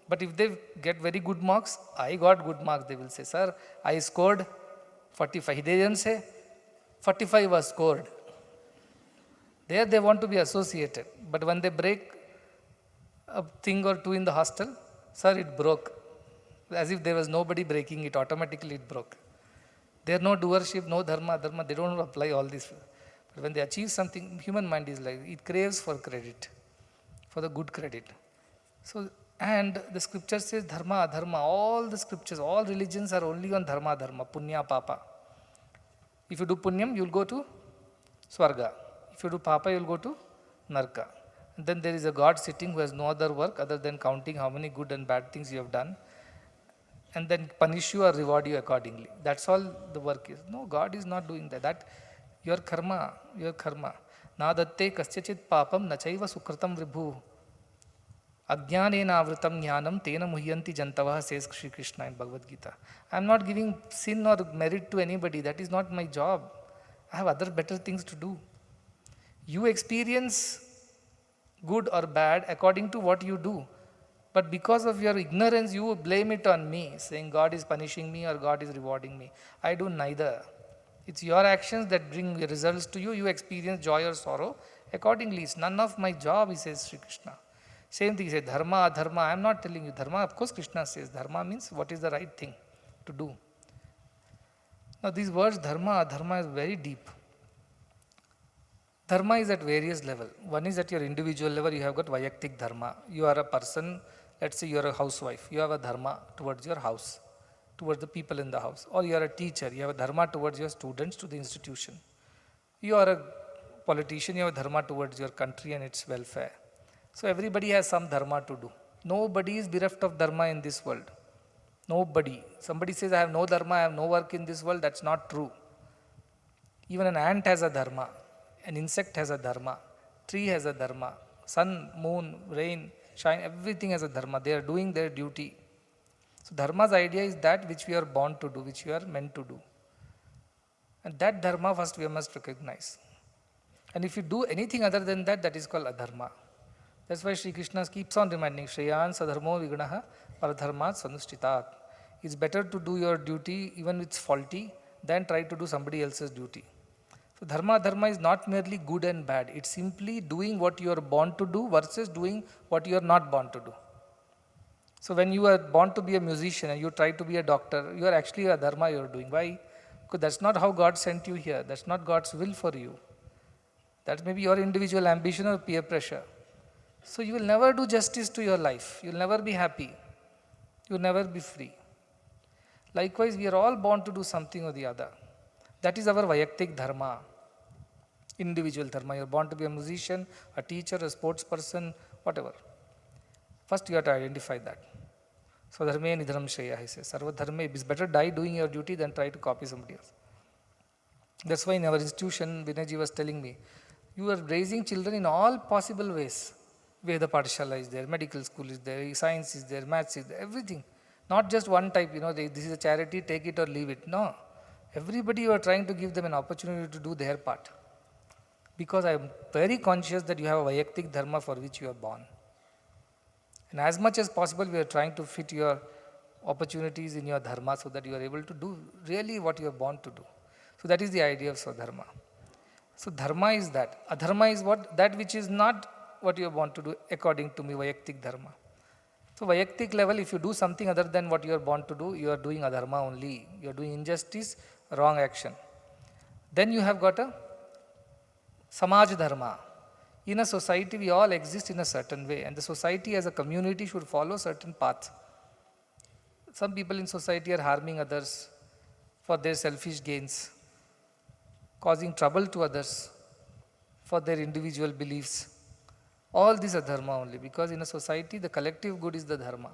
But if they get very good marks, I got good marks, they will say, sir, I scored 45. They didn't say 45 was scored. There they want to be associated. But when they break a thing or two in the hostel, sir, it broke. As if there was nobody breaking it, automatically it broke. There no doership, no dharma, they don't apply all this. But when they achieve something, human mind is like, it craves for credit, for the good credit. So, and the scripture says dharma, adharma, all the scriptures, all religions are only on dharma, dharma, punya, papa. If you do punyam, you will go to swarga. If you do papa, you will go to narka. And then there is a God sitting who has no other work other than counting how many good and bad things you have done, and then punish you or reward you accordingly. That's all the work is. No, God is not doing that. That your karma, your karma. Na datte kasyachit papam nachaiva sukritam vibhu. Ajnanena avritam jnanam tena muhyanti jantavah, says Sri Krishna in Bhagavad Gita. I am not giving sin or merit to anybody. That is not my job. I have other better things to do. You experience good or bad according to what you do. But because of your ignorance, you blame it on me, saying God is punishing me or God is rewarding me. I do neither. It's your actions that bring results to you. You experience joy or sorrow accordingly. It's none of my job, he says, Sri Krishna. Same thing, he says, dharma, adharma. I am not telling you dharma. Of course, Krishna says dharma means what is the right thing to do. Now, these words dharma, adharma is very deep. Dharma is at various levels. One is at your individual level, you have got vayaktik dharma. You are a person, let's say you are a housewife, you have a dharma towards your house, towards the people in the house. Or you are a teacher, you have a dharma towards your students, to the institution. You are a politician, you have a dharma towards your country and its welfare. So everybody has some dharma to do. Nobody is bereft of dharma in this world. Nobody. Somebody says, I have no dharma, I have no work in this world. That's not true. Even an ant has a dharma. An insect has a dharma. Tree has a dharma. Sun, moon, rain, shine, everything has a dharma. They are doing their duty. So dharma's idea is that which we are born to do, which we are meant to do. And that dharma first we must recognize. And if you do anything other than that, that is called adharma. That's why Sri Krishna keeps on reminding, Shreyan sadharmo vignaha paradharmat sanushtitat. It's better to do your duty even if it's faulty than try to do somebody else's duty. So dharma is not merely good and bad. It's simply doing what you are born to do versus doing what you are not born to do. So when you are born to be a musician and you try to be a doctor, you are actually a dharma you are doing. Why? Because that's not how God sent you here. That's not God's will for you. That may be your individual ambition or peer pressure. So you will never do justice to your life. You will never be happy. You will never be free. Likewise, we are all born to do something or the other. That is our vayaktik dharma, individual dharma. You are born to be a musician, a teacher, a sports person, whatever. First you have to identify that. So dharme nidharam shreya, he says. Sarva dharme, it's better die doing your duty than try to copy somebody else. That's why in our institution, Vinayji was telling me, you are raising children in all possible ways. Veda Pathshala is there, medical school is there, science is there, maths is there, everything. Not just one type, this is a charity, take it or leave it. No. Everybody you are trying to give them an opportunity to do their part. Because I am very conscious that you have a vayaktik dharma for which you are born. And as much as possible, we are trying to fit your opportunities in your dharma so that you are able to do really what you are born to do. So that is the idea of Swadharma. So dharma is that. Adharma is what? That which is not what you are born to do according to me, vayaktik dharma. So vayaktik level, if you do something other than what you are born to do, you are doing adharma only. You are doing injustice, wrong action. Then you have got a samaj dharma. In a society, we all exist in a certain way, and the society as a community should follow certain paths. Some people in society are harming others for their selfish gains, causing trouble to others for their individual beliefs. All these are dharma only, because in a society, the collective good is the dharma.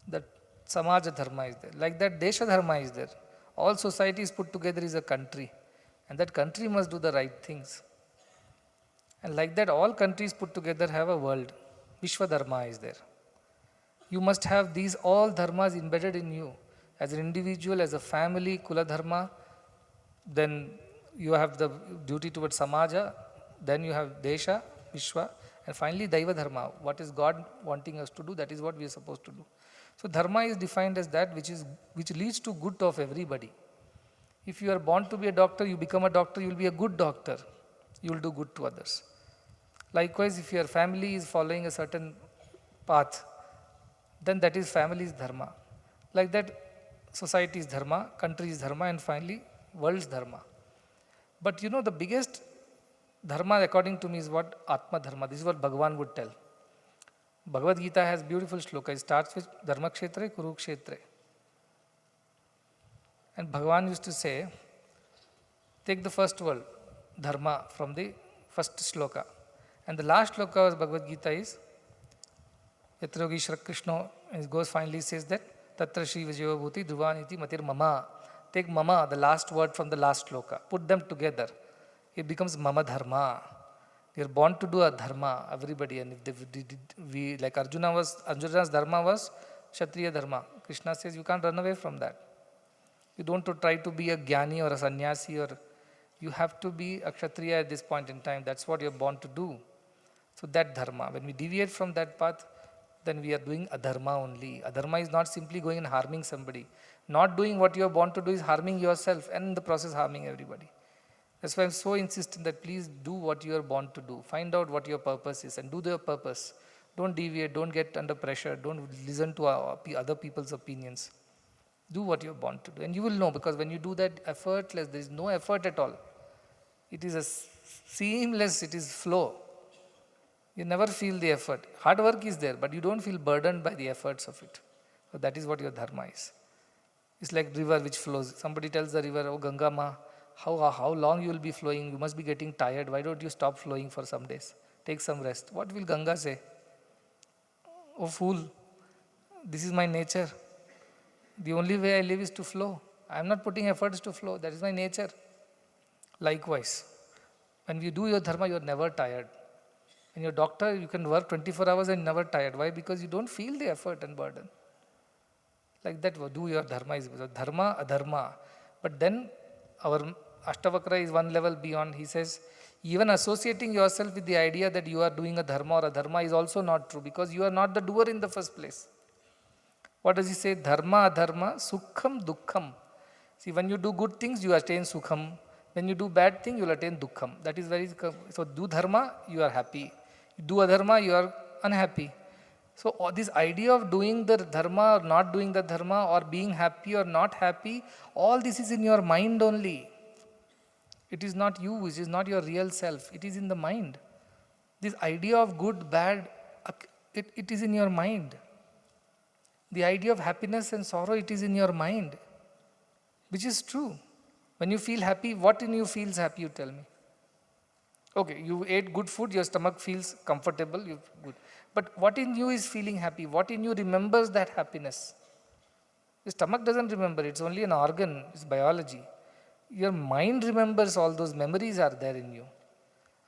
That samaja dharma is there. Like that, desha dharma is there. All societies put together is a country, and that country must do the right things. And like that, all countries put together have a world. Vishwa dharma is there. You must have these all dharmas embedded in you. As an individual, as a family, kula dharma, then you have the duty towards samaja, then you have desha, vishwa, And finally, Daiva Dharma, what is God wanting us to do, that is what we are supposed to do. So Dharma is defined as that which leads to good of everybody. If you are born to be a doctor, you become a doctor, you will be a good doctor. You will do good to others. Likewise, if your family is following a certain path, then that is family's dharma. Like that, society is dharma, country is dharma, and finally, world's dharma. But the biggest dharma according to me is what Atma Dharma. This is what Bhagavan would tell. Bhagavad Gita has beautiful shloka. It starts with Dharma Kshetre, Kurukshetre. And Bhagavan used to say, take the first word, Dharma, from the first shloka. And the last shloka of Bhagavad Gita is, Yatra Yogeshwara Krishna, and it goes finally says that, Tatra Shri Vijaya Bhuti Dhruvaniti Matir Mama. Take Mama, the last word from the last shloka. Put them together. It becomes Mama Dharma. We are born to do a dharma, everybody. And if like Arjuna's dharma was Kshatriya dharma. Krishna says you can't run away from that. You don't try to be a jnani or a sannyasi, or you have to be a Kshatriya at this point in time. That's what you're born to do. So that dharma, when we deviate from that path, then we are doing adharma only. Adharma is not simply going and harming somebody. Not doing what you are born to do is harming yourself, and in the process harming everybody. That's why I'm so insistent that please do what you are born to do. Find out what your purpose is and do your purpose. Don't deviate, don't get under pressure, don't listen to other people's opinions. Do what you are born to do. And you will know, because when you do that effortless, there is no effort at all. It is a seamless, it is flow. You never feel the effort. Hard work is there, but you don't feel burdened by the efforts of it. So that is what your dharma is. It's like river which flows. Somebody tells the river, oh Ganga Ma, how long you will be flowing? You must be getting tired. Why don't you stop flowing for some days? Take some rest. What will Ganga say? Oh fool, this is my nature. The only way I live is to flow. I am not putting efforts to flow. That is my nature. Likewise, when you do your dharma, you are never tired. When you're a doctor, you can work 24 hours and never tired. Why? Because you don't feel the effort and burden. Like that, do your dharma is dharma, adharma. But then our Ashtavakra is one level beyond. He says, even associating yourself with the idea that you are doing a dharma or a dharma is also not true, because you are not the doer in the first place. What does he say? Dharma, adharma, sukham, dukkham. See, when you do good things, you attain sukham. When you do bad things, you will attain dukkham. That is very, so do dharma, you are happy. Do adharma, you are unhappy. So this idea of doing the dharma or not doing the dharma, or being happy or not happy, all this is in your mind only. It is not you, it is not your real self. It is in the mind. This idea of good, bad, it is in your mind. The idea of happiness and sorrow, it is in your mind. Which is true. When you feel happy, what in you feels happy, you tell me? Okay, you ate good food, your stomach feels comfortable, you good. But what in you is feeling happy? What in you remembers that happiness? The stomach doesn't remember, it's only an organ, it's biology. Your mind remembers, all those memories are there in you.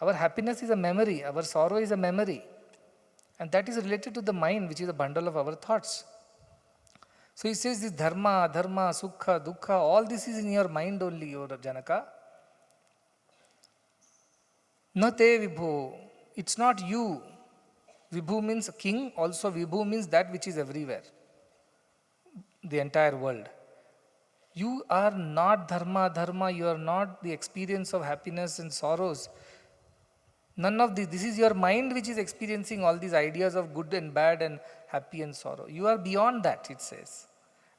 Our happiness is a memory, our sorrow is a memory. And that is related to the mind, which is a bundle of our thoughts. So he says this dharma, adharma, sukha, dukkha, all this is in your mind only, O Janaka. Na te vibhu, it's not you. Vibhu means king, also vibhu means that which is everywhere. The entire world. You are not dharma, dharma, you are not the experience of happiness and sorrows. None of this. This is your mind which is experiencing all these ideas of good and bad and happy and sorrow. You are beyond that, it says.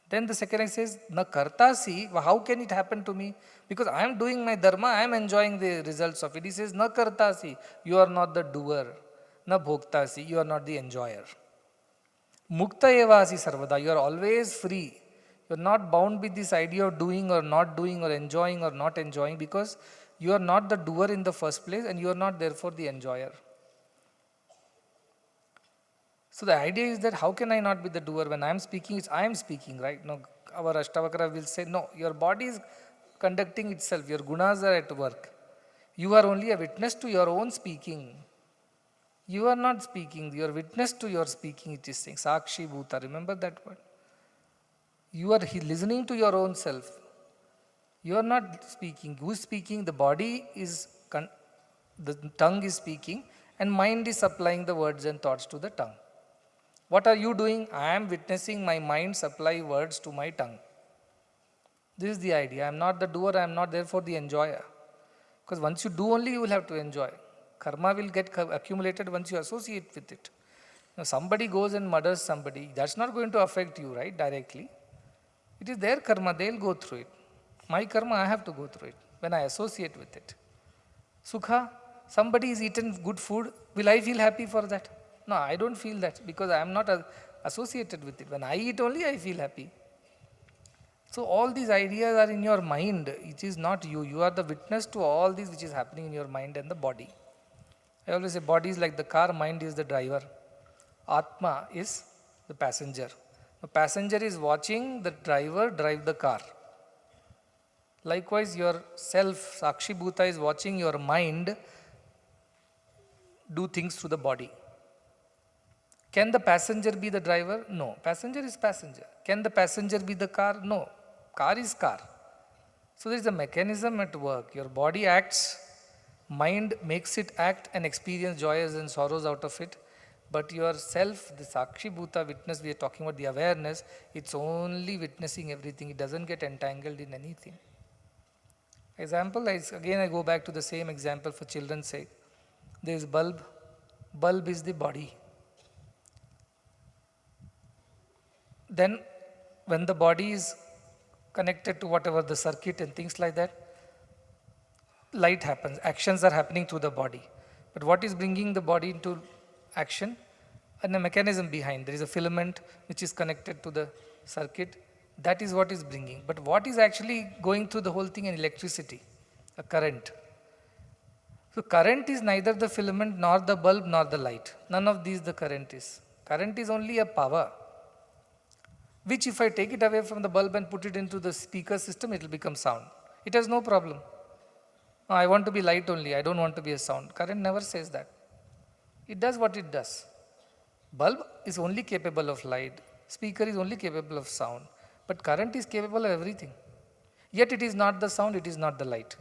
Then the second line says, na kartasi, how can it happen to me? Because I am doing my dharma, I am enjoying the results of it. He says, na kartasi, you are not the doer. Na bhoktasi, you are not the enjoyer. Mukta evasi sarvada, you are always free. You are not bound with this idea of doing or not doing or enjoying or not enjoying, because you are not the doer in the first place and you are not therefore the enjoyer. So the idea is that how can I not be the doer? When I am speaking, it's I am speaking, right? No, our Ashtavakra will say, no, your body is conducting itself, your gunas are at work. You are only a witness to your own speaking. You are not speaking, you are witness to your speaking, it is saying. Sakshi Bhuta, remember that word? You are listening to your own self. You are not speaking. Who is speaking? The body is, the tongue is speaking, and mind is supplying the words and thoughts to the tongue. What are you doing? I am witnessing my mind supply words to my tongue. This is the idea. I am not the doer, I am not therefore the enjoyer. Because once you do only, you will have to enjoy. Karma will get accumulated once you associate with it. Now, somebody goes and murders somebody, that's not going to affect you, right, directly. It is their karma, they'll go through it. My karma, I have to go through it when I associate with it. Sukha, somebody is eaten good food, will I feel happy for that? No, I don't feel that because I am not associated with it. When I eat only, I feel happy. So all these ideas are in your mind. It is not you. You are the witness to all this which is happening in your mind and the body. I always say body is like the car, mind is the driver. Atma is the passenger. The passenger is watching the driver drive the car. Likewise, your self, Sakshi Bhuta, is watching your mind do things through the body. Can the passenger be the driver? No. Passenger is passenger. Can the passenger be the car? No. Car is car. So there is a mechanism at work. Your body acts, mind makes it act and experience joys and sorrows out of it. But yourself, the Sakshi Bhuta witness, we are talking about the awareness, it's only witnessing everything. It doesn't get entangled in anything. Example, again I go back to the same example for children's sake. There is bulb. Bulb is the body. Then when the body is connected to whatever the circuit and things like that, light happens, actions are happening through the body. But what is bringing the body into action? And a mechanism behind. There is a filament which is connected to the circuit. That is what is bringing. But what is actually going through the whole thing? An electricity, a current. So current is neither the filament nor the bulb nor the light. None of these the current is. Current is only a power, which if I take it away from the bulb and put it into the speaker system, it will become sound. It has no problem. No, I want to be light only, I don't want to be a sound. Current never says that. It does what it does. Bulb is only capable of light, speaker is only capable of sound, but current is capable of everything. Yet it is not the sound, it is not the light.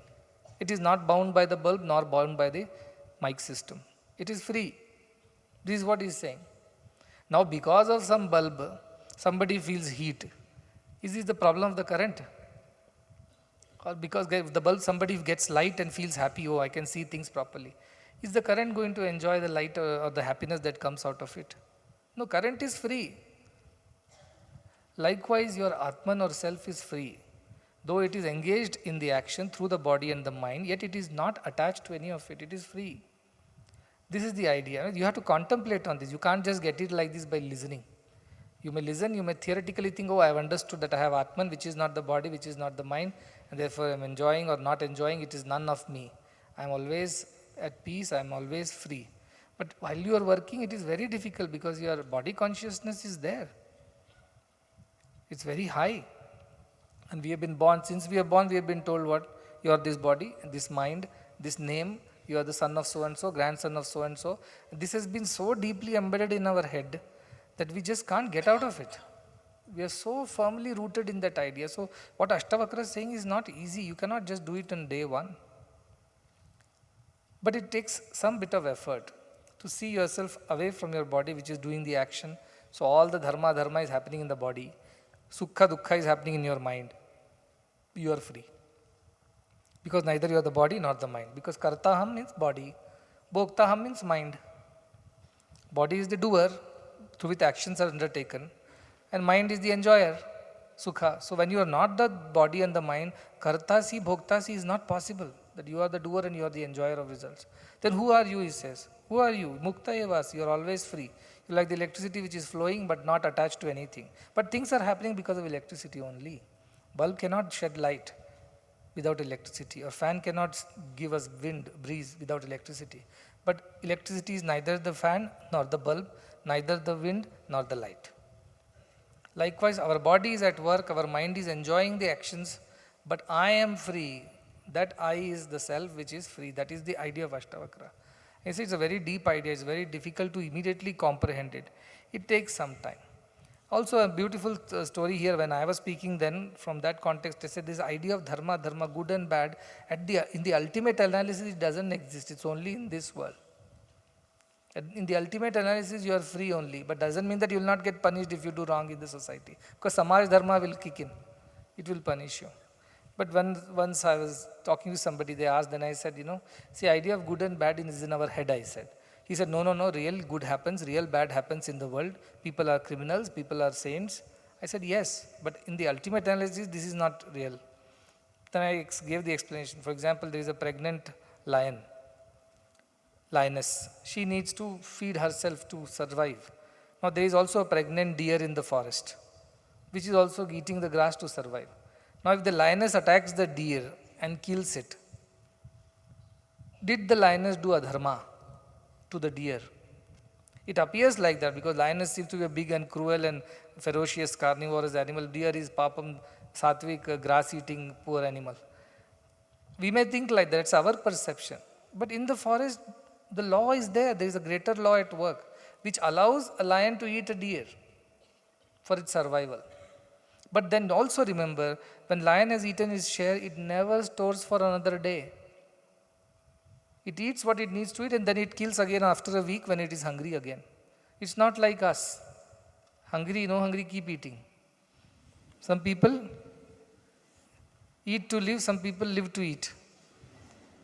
It is not bound by the bulb nor bound by the mic system. It is free. This is what he is saying. Now because of some bulb, somebody feels heat. Is this the problem of the current? Or because the bulb, somebody gets light and feels happy, oh, I can see things properly. Is the current going to enjoy the light or the happiness that comes out of it? No, current is free. Likewise, your Atman or self is free. Though it is engaged in the action through the body and the mind, yet it is not attached to any of it. It is free. This is the idea. You have to contemplate on this. You can't just get it like this by listening. You may listen, you may theoretically think, oh, I have understood that I have Atman, which is not the body, which is not the mind, and therefore I am enjoying or not enjoying, it is none of me. I am always at peace, I am always free. But while you are working, it is very difficult because your body consciousness is there. It's very high. And we have been born, since we are born, we have been told what? You are this body, this mind, this name, you are the son of so-and-so, grandson of so-and-so. This has been so deeply embedded in our head that we just can't get out of it. We are so firmly rooted in that idea. So what Ashtavakra is saying is not easy. You cannot just do it on day one. But it takes some bit of effort to see yourself away from your body which is doing the action. So all the dharma is happening in the body. Sukha dukkha is happening in your mind. You are free. Because neither you are the body nor the mind. Because kartaham means body. Bhoktaham means mind. Body is the doer, through which actions are undertaken, and mind is the enjoyer, sukha. So when you are not the body and the mind, kartasi, bhoktasi is not possible, that you are the doer and you are the enjoyer of results. Then who are you, he says. Who are you? Mukta evas, you are always free. You are like the electricity which is flowing but not attached to anything. But things are happening because of electricity only. Bulb cannot shed light without electricity, or fan cannot give us wind, breeze without electricity. But electricity is neither the fan nor the bulb, neither the wind nor the light. Likewise, our body is at work, our mind is enjoying the actions, but I am free. That I is the self which is free. That is the idea of Ashtavakra. I say it's a very deep idea, it's very difficult to immediately comprehend it. It takes some time. Also a beautiful story here, when I was speaking then, from that context, I said this idea of dharma, good and bad, in the ultimate analysis it doesn't exist, it's only in this world. And in the ultimate analysis, you are free only, but doesn't mean that you will not get punished if you do wrong in the society. Because Samaj Dharma will kick in. It will punish you. But once I was talking to somebody, they asked, then I said, see, idea of good and bad is in our head, I said. He said, no, real good happens, real bad happens in the world. People are criminals, people are saints. I said, yes, but in the ultimate analysis, this is not real. Then I gave the explanation. For example, there is a pregnant lioness. She needs to feed herself to survive. Now there is also a pregnant deer in the forest, which is also eating the grass to survive. Now if the lioness attacks the deer and kills it, did the lioness do adharma to the deer? It appears like that because lioness seems to be a big and cruel and ferocious carnivorous animal. Deer is papam, sattvic, grass-eating, poor animal. We may think like that, it's our perception. But in the forest, the law is there. There is a greater law at work, which allows a lion to eat a deer for its survival. But then also remember, when lion has eaten his share, it never stores for another day. It eats what it needs to eat and then it kills again after a week when it is hungry again. It's not like us. Hungry, no hungry, keep eating. Some people eat to live, some people live to eat.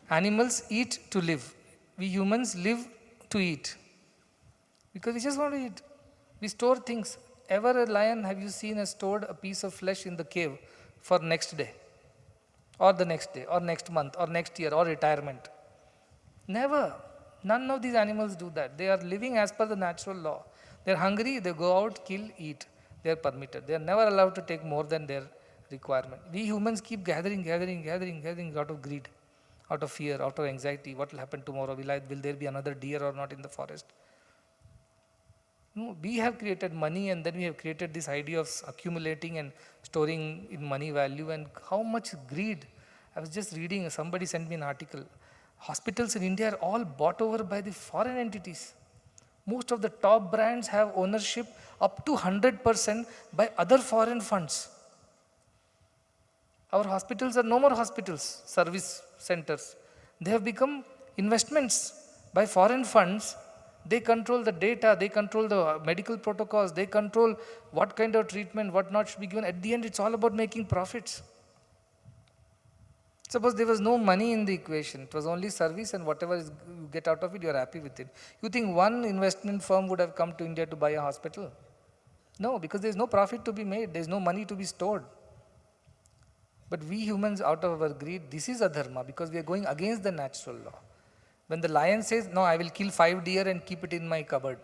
Animals eat to live. We humans live to eat. Because we just want to eat. We store things. Ever a lion, have you seen, has stored a piece of flesh in the cave for next day? Or the next day, or next month, or next year, or retirement? Never. None of these animals do that. They are living as per the natural law. They are hungry, they go out, kill, eat. They are permitted. They are never allowed to take more than their requirement. We humans keep gathering out of greed, out of fear, out of anxiety. What will happen tomorrow? Will there be another deer or not in the forest? No, we have created money and then we have created this idea of accumulating and storing in money value and how much greed. I was just reading, somebody sent me an article. Hospitals in India are all bought over by the foreign entities. Most of the top brands have ownership up to 100% by other foreign funds. Our hospitals are no more hospitals, service centers. They have become investments by foreign funds. They control the data, they control the medical protocols, they control what kind of treatment, what not should be given. At the end, it's all about making profits. Suppose there was no money in the equation, it was only service and whatever you get out of it, you are happy with it. You think one investment firm would have come to India to buy a hospital? No, because there is no profit to be made, there is no money to be stored. But we humans, out of our greed, this is adharma because we are going against the natural law. When the lion says, no, I will kill 5 deer and keep it in my cupboard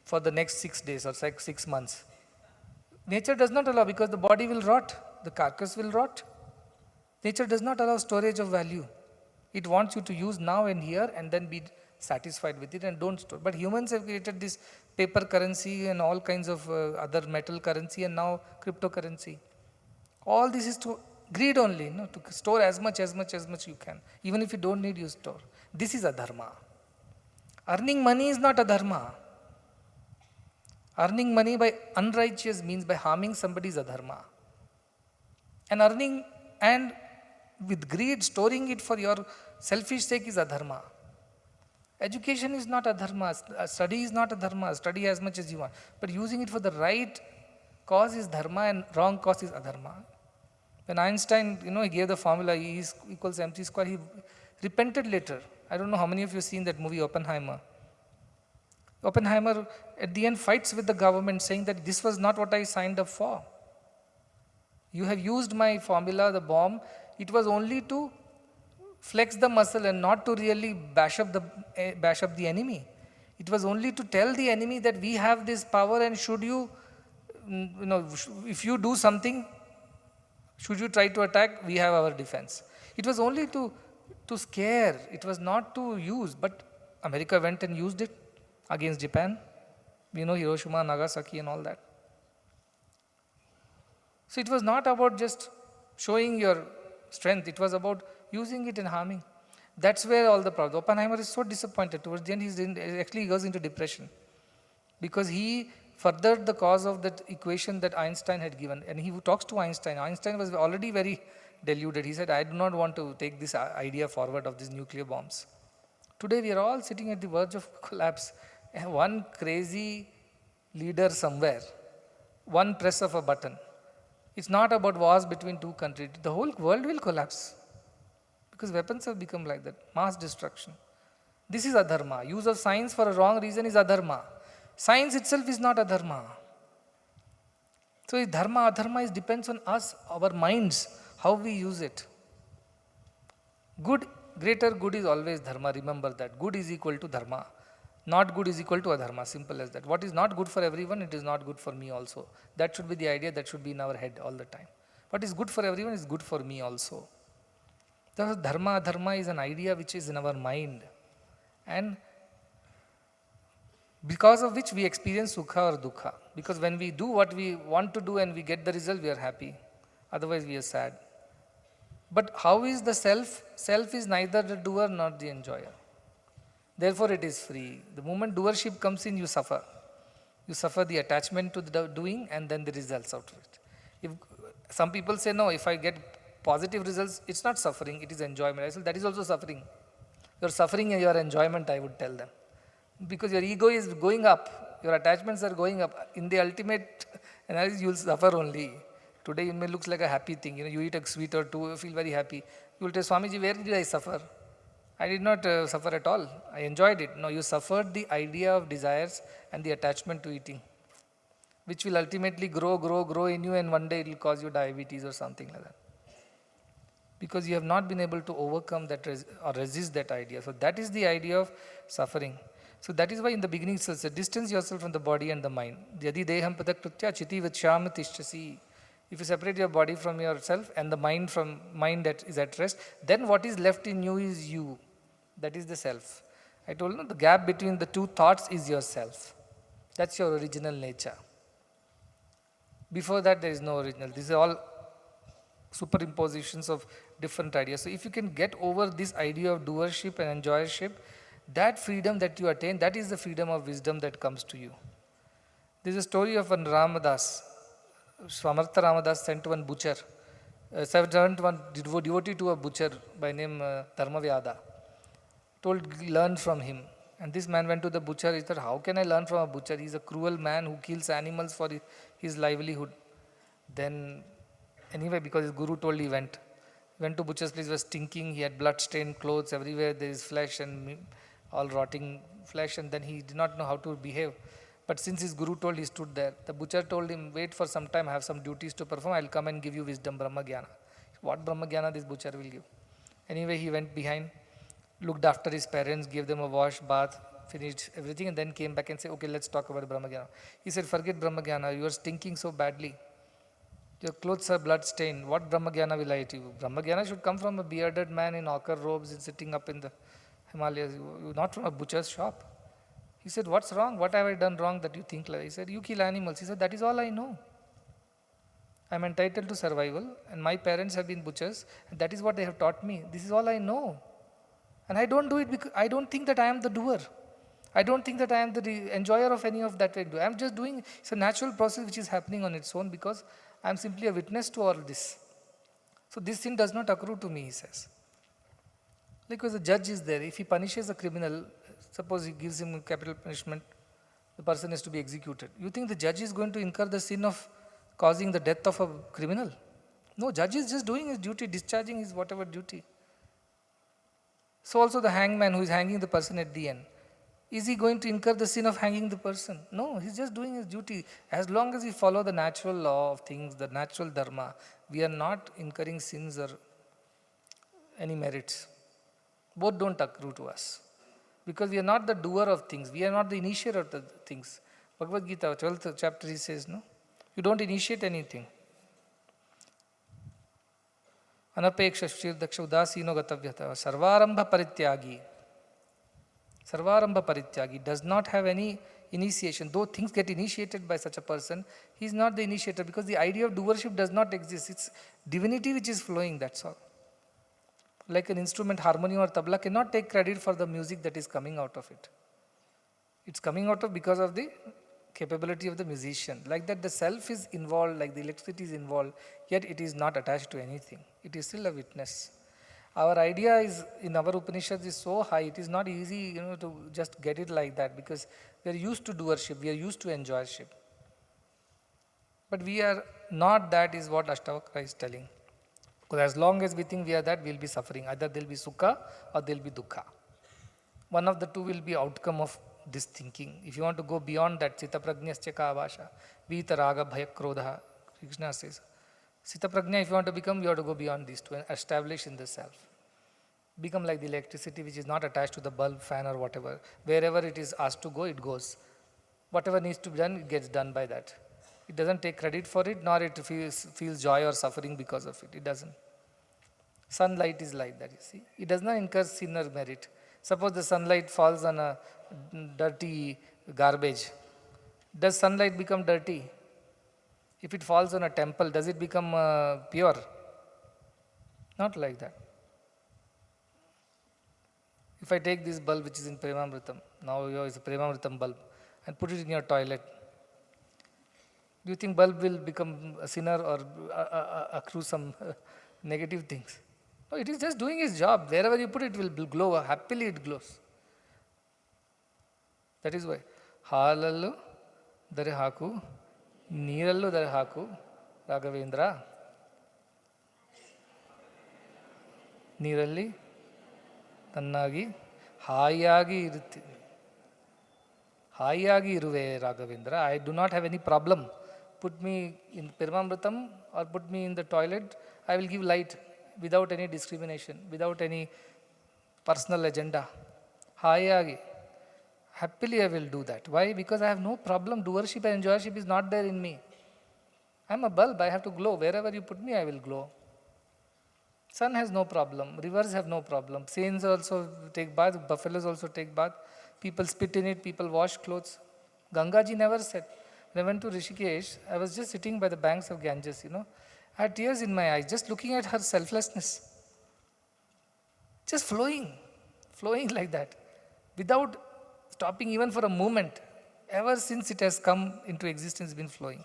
for the next 6 days or 6 months. Nature does not allow because the body will rot, the carcass will rot. Nature does not allow storage of value. It wants you to use now and here and then be satisfied with it and don't store. But humans have created this paper currency and all kinds of other metal currency and now cryptocurrency. All this is to greed only, to store as much you can. Even if you don't need, you store. This is adharma. Earning money is not adharma. Earning money by unrighteous means by harming somebody is adharma. And earning and with greed, storing it for your selfish sake is adharma. Education is not adharma. Study is not adharma. Study as much as you want. But using it for the right cause is dharma and wrong cause is adharma. When Einstein, he gave the formula E is equals mc square, he repented later. I don't know how many of you have seen that movie Oppenheimer. Oppenheimer at the end fights with the government saying that this was not what I signed up for. You have used my formula, the bomb. It was only to flex the muscle and not to really bash up the enemy. It was only to tell the enemy that we have this power and should you, if you do something, should you try to attack, we have our defense. It was only to scare. It was not to use. But America went and used it against Japan. Hiroshima, Nagasaki and all that. So it was not about just showing your strength. It was about using it and harming. That's where all the problem. Oppenheimer is so disappointed. Towards the end, he goes into depression. Because he furthered the cause of that equation that Einstein had given. And he talks to Einstein. Einstein was already very deluded. He said, I do not want to take this idea forward of these nuclear bombs. Today we are all sitting at the verge of collapse. And one crazy leader somewhere, one press of a button. It's not about wars between two countries. The whole world will collapse. Because weapons have become like that. Mass destruction. This is adharma. Use of science for a wrong reason is adharma. Science itself is not adharma. So dharma, adharma depends on us, our minds, how we use it. Good, greater good is always dharma. Remember that. Good is equal to dharma. Not good is equal to adharma. Simple as that. What is not good for everyone, it is not good for me also. That should be the idea that should be in our head all the time. What is good for everyone is good for me also. Thus, dharma, adharma is an idea which is in our mind. And because of which we experience sukha or dukkha. Because when we do what we want to do and we get the result, we are happy. Otherwise, we are sad. But how is the self? Self is neither the doer nor the enjoyer. Therefore, it is free. The moment doership comes in, you suffer. You suffer the attachment to the doing and then the results out of it. If some people say, no, if I get positive results, it's not suffering, it is enjoyment. I say, that is also suffering. Your suffering and your enjoyment, I would tell them. Because your ego is going up, your attachments are going up. In the ultimate analysis, you will suffer only. Today, it may look like a happy thing. You eat a sweet or two, you feel very happy. You will tell Swamiji, where did I suffer? I did not suffer at all. I enjoyed it. No, you suffered the idea of desires and the attachment to eating, which will ultimately grow in you, and one day it will cause you diabetes or something like that. Because you have not been able to overcome that or resist that idea. So that is the idea of suffering. So that is why in the beginning it says, distance yourself from the body and the mind. Yadi deham patakritya chiti vacham tishtasi. If you separate your body from yourself and the mind from mind that is at rest, then what is left in you is you. That is the self. I told you, the gap between the two thoughts is yourself. That's your original nature. Before that, there is no original. These are all superimpositions of different ideas. So if you can get over this idea of doership and enjoyership, that freedom that you attain, that is the freedom of wisdom that comes to you. There is a story of one Ramadas. Swamartha Ramadas sent one butcher, sent one devotee to a butcher by name Dharmavyada. Told, learn from him. And this man went to the butcher. He said, how can I learn from a butcher? He is a cruel man who kills animals for his livelihood. Then, anyway, because his guru told, he went. He went to butcher's place, he was stinking. He had blood-stained clothes everywhere. There is flesh and all rotting flesh. And then he did not know how to behave. But since his guru told, he stood there. The butcher told him, wait for some time, I have some duties to perform. I will come and give you wisdom, Brahma Jnana. What Brahma Jnana this butcher will give? Anyway, he went behind, looked after his parents, gave them a wash, bath, finished everything, and then came back and said, okay, let's talk about Brahma Jnana. He said, forget Brahma Jnana, you are stinking so badly. Your clothes are blood stained. What Brahma Jnana will I to you? Brahma Jnana should come from a bearded man in ochre robes and sitting up in the Himalayas, not from a butcher's shop. He said, what's wrong? What have I done wrong that you think like? He said, you kill animals. He said, that is all I know. I am entitled to survival, and my parents have been butchers, and that is what they have taught me. This is all I know. And I don't do it because I don't think that I am the doer. I don't think that I am the enjoyer of any of that I do. I am just doing, it's a natural process which is happening on its own because I am simply a witness to all this. So this sin does not accrue to me, he says. Because the judge is there. If he punishes a criminal, suppose he gives him capital punishment, the person is to be executed. You think the judge is going to incur the sin of causing the death of a criminal? No, judge is just doing his duty, discharging his whatever duty. So also the hangman who is hanging the person at the end, is he going to incur the sin of hanging the person? No, he's just doing his duty. As long as we follow the natural law of things, the natural dharma, we are not incurring sins or any merits. Both don't accrue to us. Because we are not the doer of things. We are not the initiator of the things. Bhagavad Gita, 12th chapter, he says, no? You don't initiate anything. Anapeksha shirdaksha udasino gatavyata sarvarambha parityagi. Sarvarambha parityagi does not have any initiation. Though things get initiated by such a person, he is not the initiator because the idea of doership does not exist. It's divinity which is flowing, that's all. Like an instrument, harmonium or tabla cannot take credit for the music that is coming out of it. It's coming out of because of the capability of the musician. Like that the self is involved, like the electricity is involved, yet it is not attached to anything. It is still a witness. Our idea is in our Upanishads is so high, it is not easy, to just get it like that, because we are used to doership, we are used to enjoyership. But we are not, that is what Ashtavakra is telling. Because as long as we think we are that, we will be suffering. Either there will be sukha or there will be dukkha. One of the two will be outcome of this thinking. If you want to go beyond that, Sita Prajnascha ka avasha, Vita Raga Bhaya Krodha, Krishna says. Sita Prajna, if you want to become, you have to go beyond these two and establish in the self. Become like the electricity which is not attached to the bulb, fan or whatever. Wherever it is asked to go, it goes. Whatever needs to be done, it gets done by that. It doesn't take credit for it, nor it feels joy or suffering because of it. It doesn't. Sunlight is like that, you see. It does not incur sin or merit. Suppose the sunlight falls on a dirty garbage. Does sunlight become dirty? If it falls on a temple, does it become pure? Not like that. If I take this bulb which is in Premamrutham, now it's a Premamrutham bulb, and put it in your toilet, do you think bulb will become a sinner or accrue some negative things? No, it is just doing its job. Wherever you put it, it will glow. Happily it glows. That is why. Halallu dare haku, neerallu dare haku, Raghavendra. ನೀರಲ್ಲಿ ತನ್ನಾಗಿ ಹಾಯಾಗಿ ಇರುವೆ Raghavendra. I do not have any problem. Put me in Premamrutham or put me in the toilet, I will give light without any discrimination, without any personal agenda. Hayagi. Happily I will do that. Why? Because I have no problem. Doership and enjoyership is not there in me. I am a bulb, I have to glow. Wherever you put me, I will glow. Sun has no problem. Rivers have no problem. Saints also take bath. Buffaloes also take bath. People spit in it. People wash clothes. Gangaji never said. When I went to Rishikesh, I was just sitting by the banks of Ganges, I had tears in my eyes, just looking at her selflessness. Just flowing like that, without stopping even for a moment. Ever since it has come into existence, been flowing.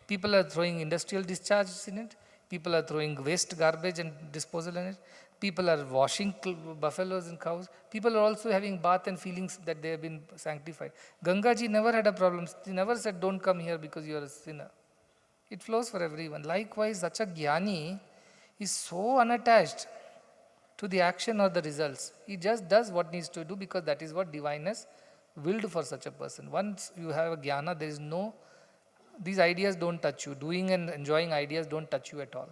People are throwing industrial discharges in it. People are throwing waste garbage and disposal in it. People are washing buffaloes and cows. People are also having bath and feelings that they have been sanctified. Gangaji never had a problem. He never said, don't come here because you are a sinner. It flows for everyone. Likewise, such a jnani is so unattached to the action or the results. He just does what needs to do because that is what divineness willed for such a person. Once you have a jnana, there is no, these ideas don't touch you. Doing and enjoying ideas don't touch you at all.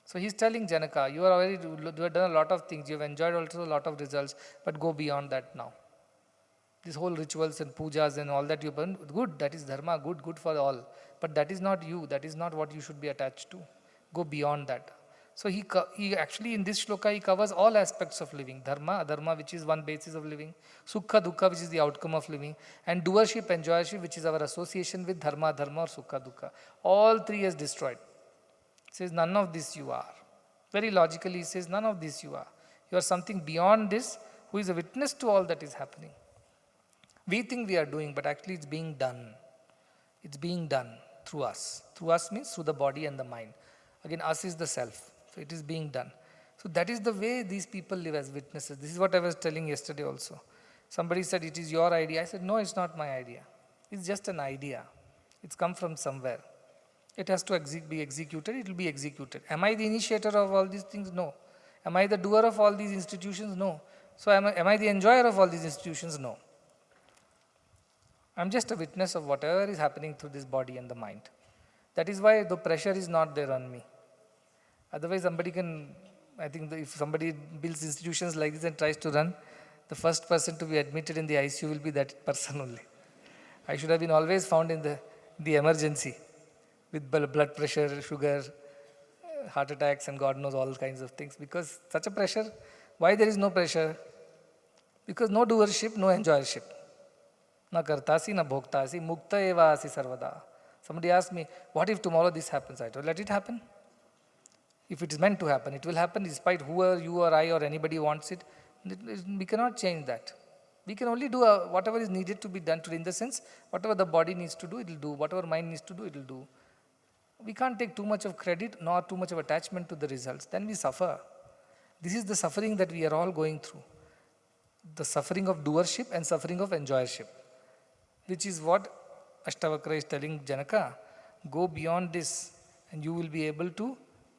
So he's telling Janaka, you have done a lot of things, you have enjoyed also a lot of results, but go beyond that now. These whole rituals and pujas and all that you've done, good, that is dharma, good for all. But that is not you, that is not what you should be attached to. Go beyond that. So he actually in this shloka, he covers all aspects of living. Dharma, adharma, which is one basis of living. Sukha, dukkha, which is the outcome of living. And doership, enjoyership, which is our association with dharma, dharma or sukha, dukkha. All three is destroyed. He says, none of this you are. Very logically, he says, none of this you are. You are something beyond this, who is a witness to all that is happening. We think we are doing, but actually it's being done. It's being done through us. Through us means through the body and the mind. Again, us is the self. So it is being done. So that is the way these people live as witnesses. This is what I was telling yesterday also. Somebody said, it is your idea. I said, no, it's not my idea. It's just an idea. It's come from somewhere. It has to be executed. It will be executed. Am I the initiator of all these things? No. Am I the doer of all these institutions? No. So am I the enjoyer of all these institutions? No. I'm just a witness of whatever is happening through this body and the mind. That is why the pressure is not there on me. Otherwise, somebody can, I think if somebody builds institutions like this and tries to run, the first person to be admitted in the ICU will be that person only. I should have been always found in the emergency with blood pressure, sugar, heart attacks and God knows all kinds of things. Because such a pressure, why there is no pressure? Because no doership, no enjoyership. Na kartasi, na bhoktasi, mukta eva asi sarvada. Somebody asked me, what if tomorrow this happens? I told, let it happen. If it is meant to happen, it will happen despite whoever you or I or anybody wants it. We cannot change that. We can only do whatever is needed to be done today. In the sense, whatever the body needs to do, it will do. Whatever mind needs to do, it will do. We can't take too much of credit nor too much of attachment to the results. Then we suffer. This is the suffering that we are all going through. The suffering of doership and suffering of enjoyership, which is what Ashtavakra is telling Janaka. Go beyond this and you will be able to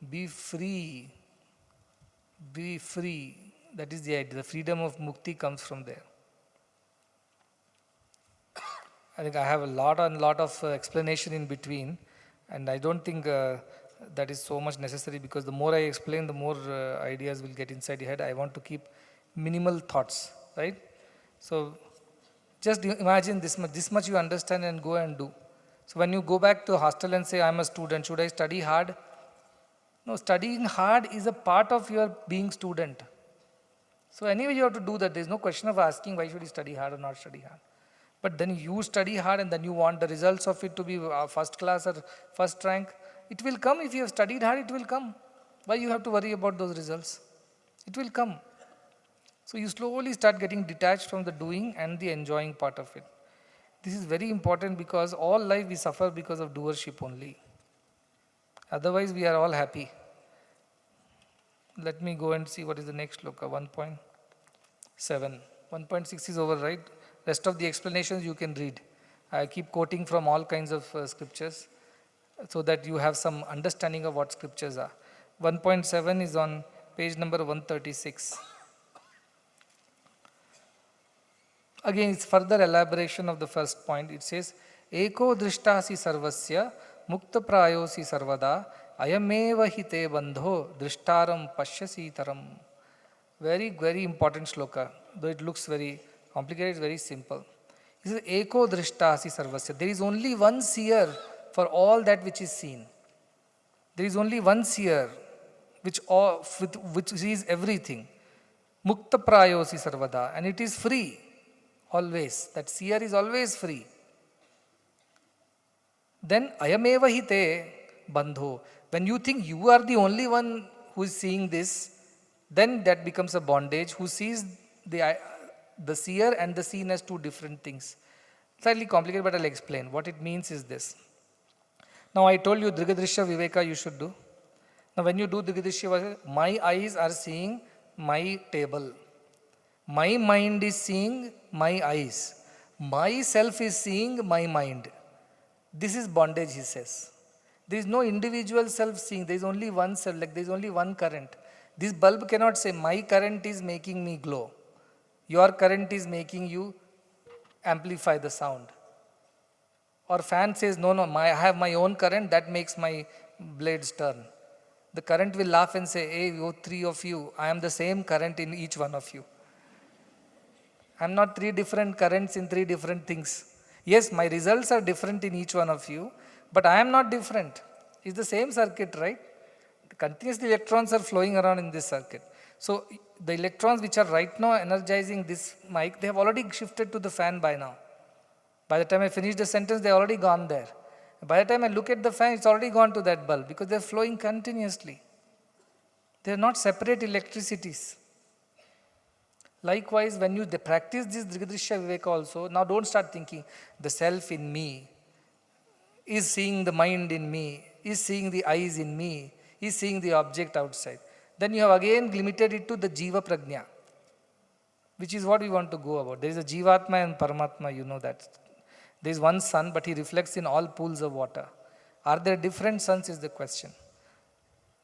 be free. Be free. That is the idea. The freedom of mukti comes from there. I think I have a lot of explanation in between, and I don't think that is so much necessary, because the more I explain, the more ideas will get inside your head. I want to keep minimal thoughts, right? So just imagine this much you understand and go and do. So when you go back to hostel and say, I'm a student, should I study hard? No, studying hard is a part of your being student. So anyway, you have to do that. There's no question of asking why should you study hard or not study hard. But then you study hard and then you want the results of it to be first class or first rank. It will come. If you have studied hard, it will come. Why you have to worry about those results? It will come. So you slowly start getting detached from the doing and the enjoying part of it. This is very important, because all life we suffer because of doership only. Otherwise we are all happy. Let me go and see what is the next sloka, 1.7. 1.6 is over, right? Rest of the explanations you can read. I keep quoting from all kinds of scriptures so that you have some understanding of what scriptures are. 1.7 is on page number 136. Again, it's further elaboration of the first point. It says, Eko drishtasi sarvasya mukta prayosi sarvada ayameva hite bandho drishtaram pashyasi taram. Very, very important shloka. Though it looks very complicated, it's very simple. It says, Eko drishtasi sarvasya. There is only one seer for all that which is seen. There is only one seer which sees everything. Mukta prayosi sarvada. And it is free. Always. That seer is always free. Then ayameva hite bandho. When you think you are the only one who is seeing this, then that becomes a bondage. Who sees the seer and the seen as two different things. Slightly complicated, but I'll explain. What it means is this. Now I told you Drigadrishya Viveka you should do. Now when you do Drigadrishya Viveka, my eyes are seeing my table. My mind is seeing my eyes. Myself is seeing my mind. This is bondage, he says. There is no individual self seeing. There is only one self, like there is only one current. This bulb cannot say, my current is making me glow. Your current is making you amplify the sound. Or fan says, no, I have my own current, that makes my blades turn. The current will laugh and say, hey, you three of you, I am the same current in each one of you. I am not three different currents in three different things. Yes, my results are different in each one of you, but I am not different. It's the same circuit, right? Continuously electrons are flowing around in this circuit. So the electrons which are right now energizing this mic, they have already shifted to the fan by now. By the time I finish the sentence, they are already gone there. By the time I look at the fan, it's already gone to that bulb, because they are flowing continuously. They are not separate electricities. Likewise, when you practice this Drigadrishya Viveka also, now don't start thinking the self in me is seeing the mind in me, is seeing the eyes in me, is seeing the object outside. Then you have again limited it to the Jiva Prajna, which is what we want to go about. There is a Jivatma and Paramatma, you know that. There is one sun, but he reflects in all pools of water. Are there different suns is the question.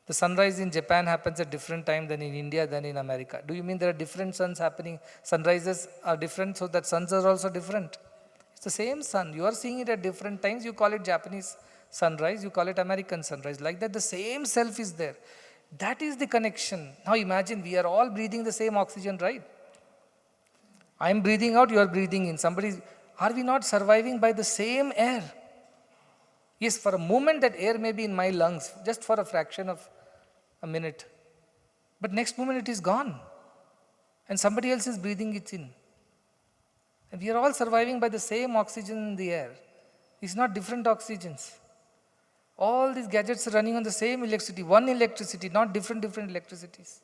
The sunrise in Japan happens at different time than in India, than in America. Do you mean there are different suns happening? Sunrises are different, so that suns are also different. It's the same sun. You are seeing it at different times. You call it Japanese sunrise, you call it American sunrise. Like that, the same self is there. That is the connection. Now imagine, we are all breathing the same oxygen, right? I am breathing out, you are breathing in. Are we not surviving by the same air? Yes, for a moment that air may be in my lungs, just for a fraction of a minute. But next moment it is gone. And somebody else is breathing it in. And we are all surviving by the same oxygen in the air. It's not different oxygens. All these gadgets are running on the same electricity, one electricity, not different electricities.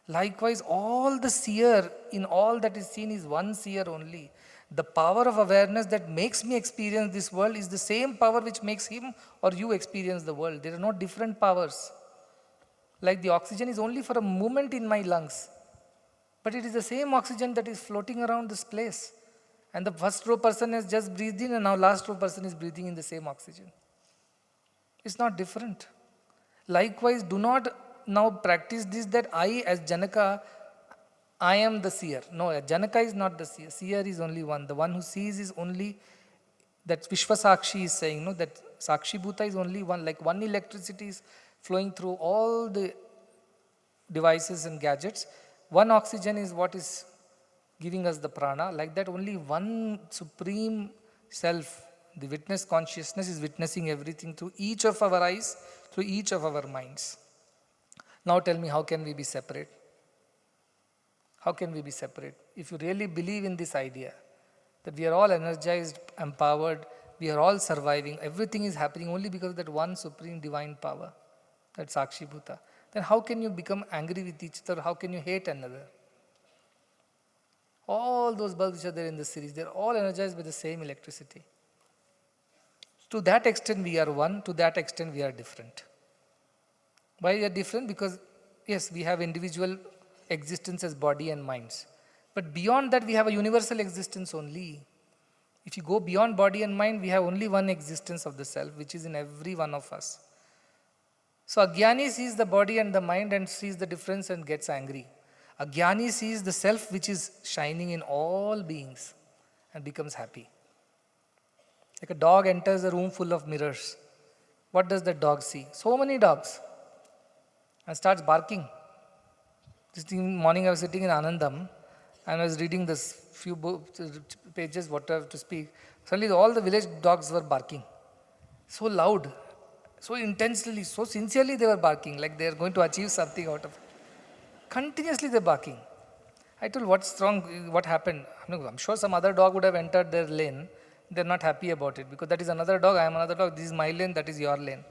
Likewise, all the seer in all that is seen is one seer only. The power of awareness that makes me experience this world is the same power which makes him or you experience the world. There are no different powers. Like the oxygen is only for a moment in my lungs, but it is the same oxygen that is floating around this place. And the first row person has just breathed in, and now last row person is breathing in the same oxygen. It's not different. Likewise, do not now practice this that I as Janaka, I am the seer. No, Janaka is not the seer. Seer is only one. The one who sees is only, that Vishwasakshi is saying, no, that Sakshi Bhuta is only one. Like one electricity is flowing through all the devices and gadgets. One oxygen is what is giving us the prana. Like that, only one supreme self, the witness consciousness, is witnessing everything through each of our eyes, through each of our minds. Now tell me, how can we be separate? How can we be separate? If you really believe in this idea that we are all energized, empowered, we are all surviving, everything is happening only because of that one supreme divine power, that Sakshi Bhuta, then how can you become angry with each other? How can you hate another? All those bulbs which are there in the series, they are all energized by the same electricity. To that extent we are one, to that extent we are different. Why we are different? Because yes, we have individual existence as body and minds. But beyond that we have a universal existence only. If you go beyond body and mind, we have only one existence of the self, which is in every one of us. So Ajnani sees the body and the mind and sees the difference and gets angry. Ajnani sees the self which is shining in all beings and becomes happy. Like a dog enters a room full of mirrors. What does the dog see? So many dogs. And starts barking. This morning I was sitting in Anandam and I was reading this few pages, what I have to speak. Suddenly all the village dogs were barking. So loud, so intensely, so sincerely they were barking, like they are going to achieve something out of it. Continuously they are barking. I told, what's wrong, what happened? I'm sure some other dog would have entered their lane. They are not happy about it because that is another dog, I am another dog, this is my lane, that is your lane.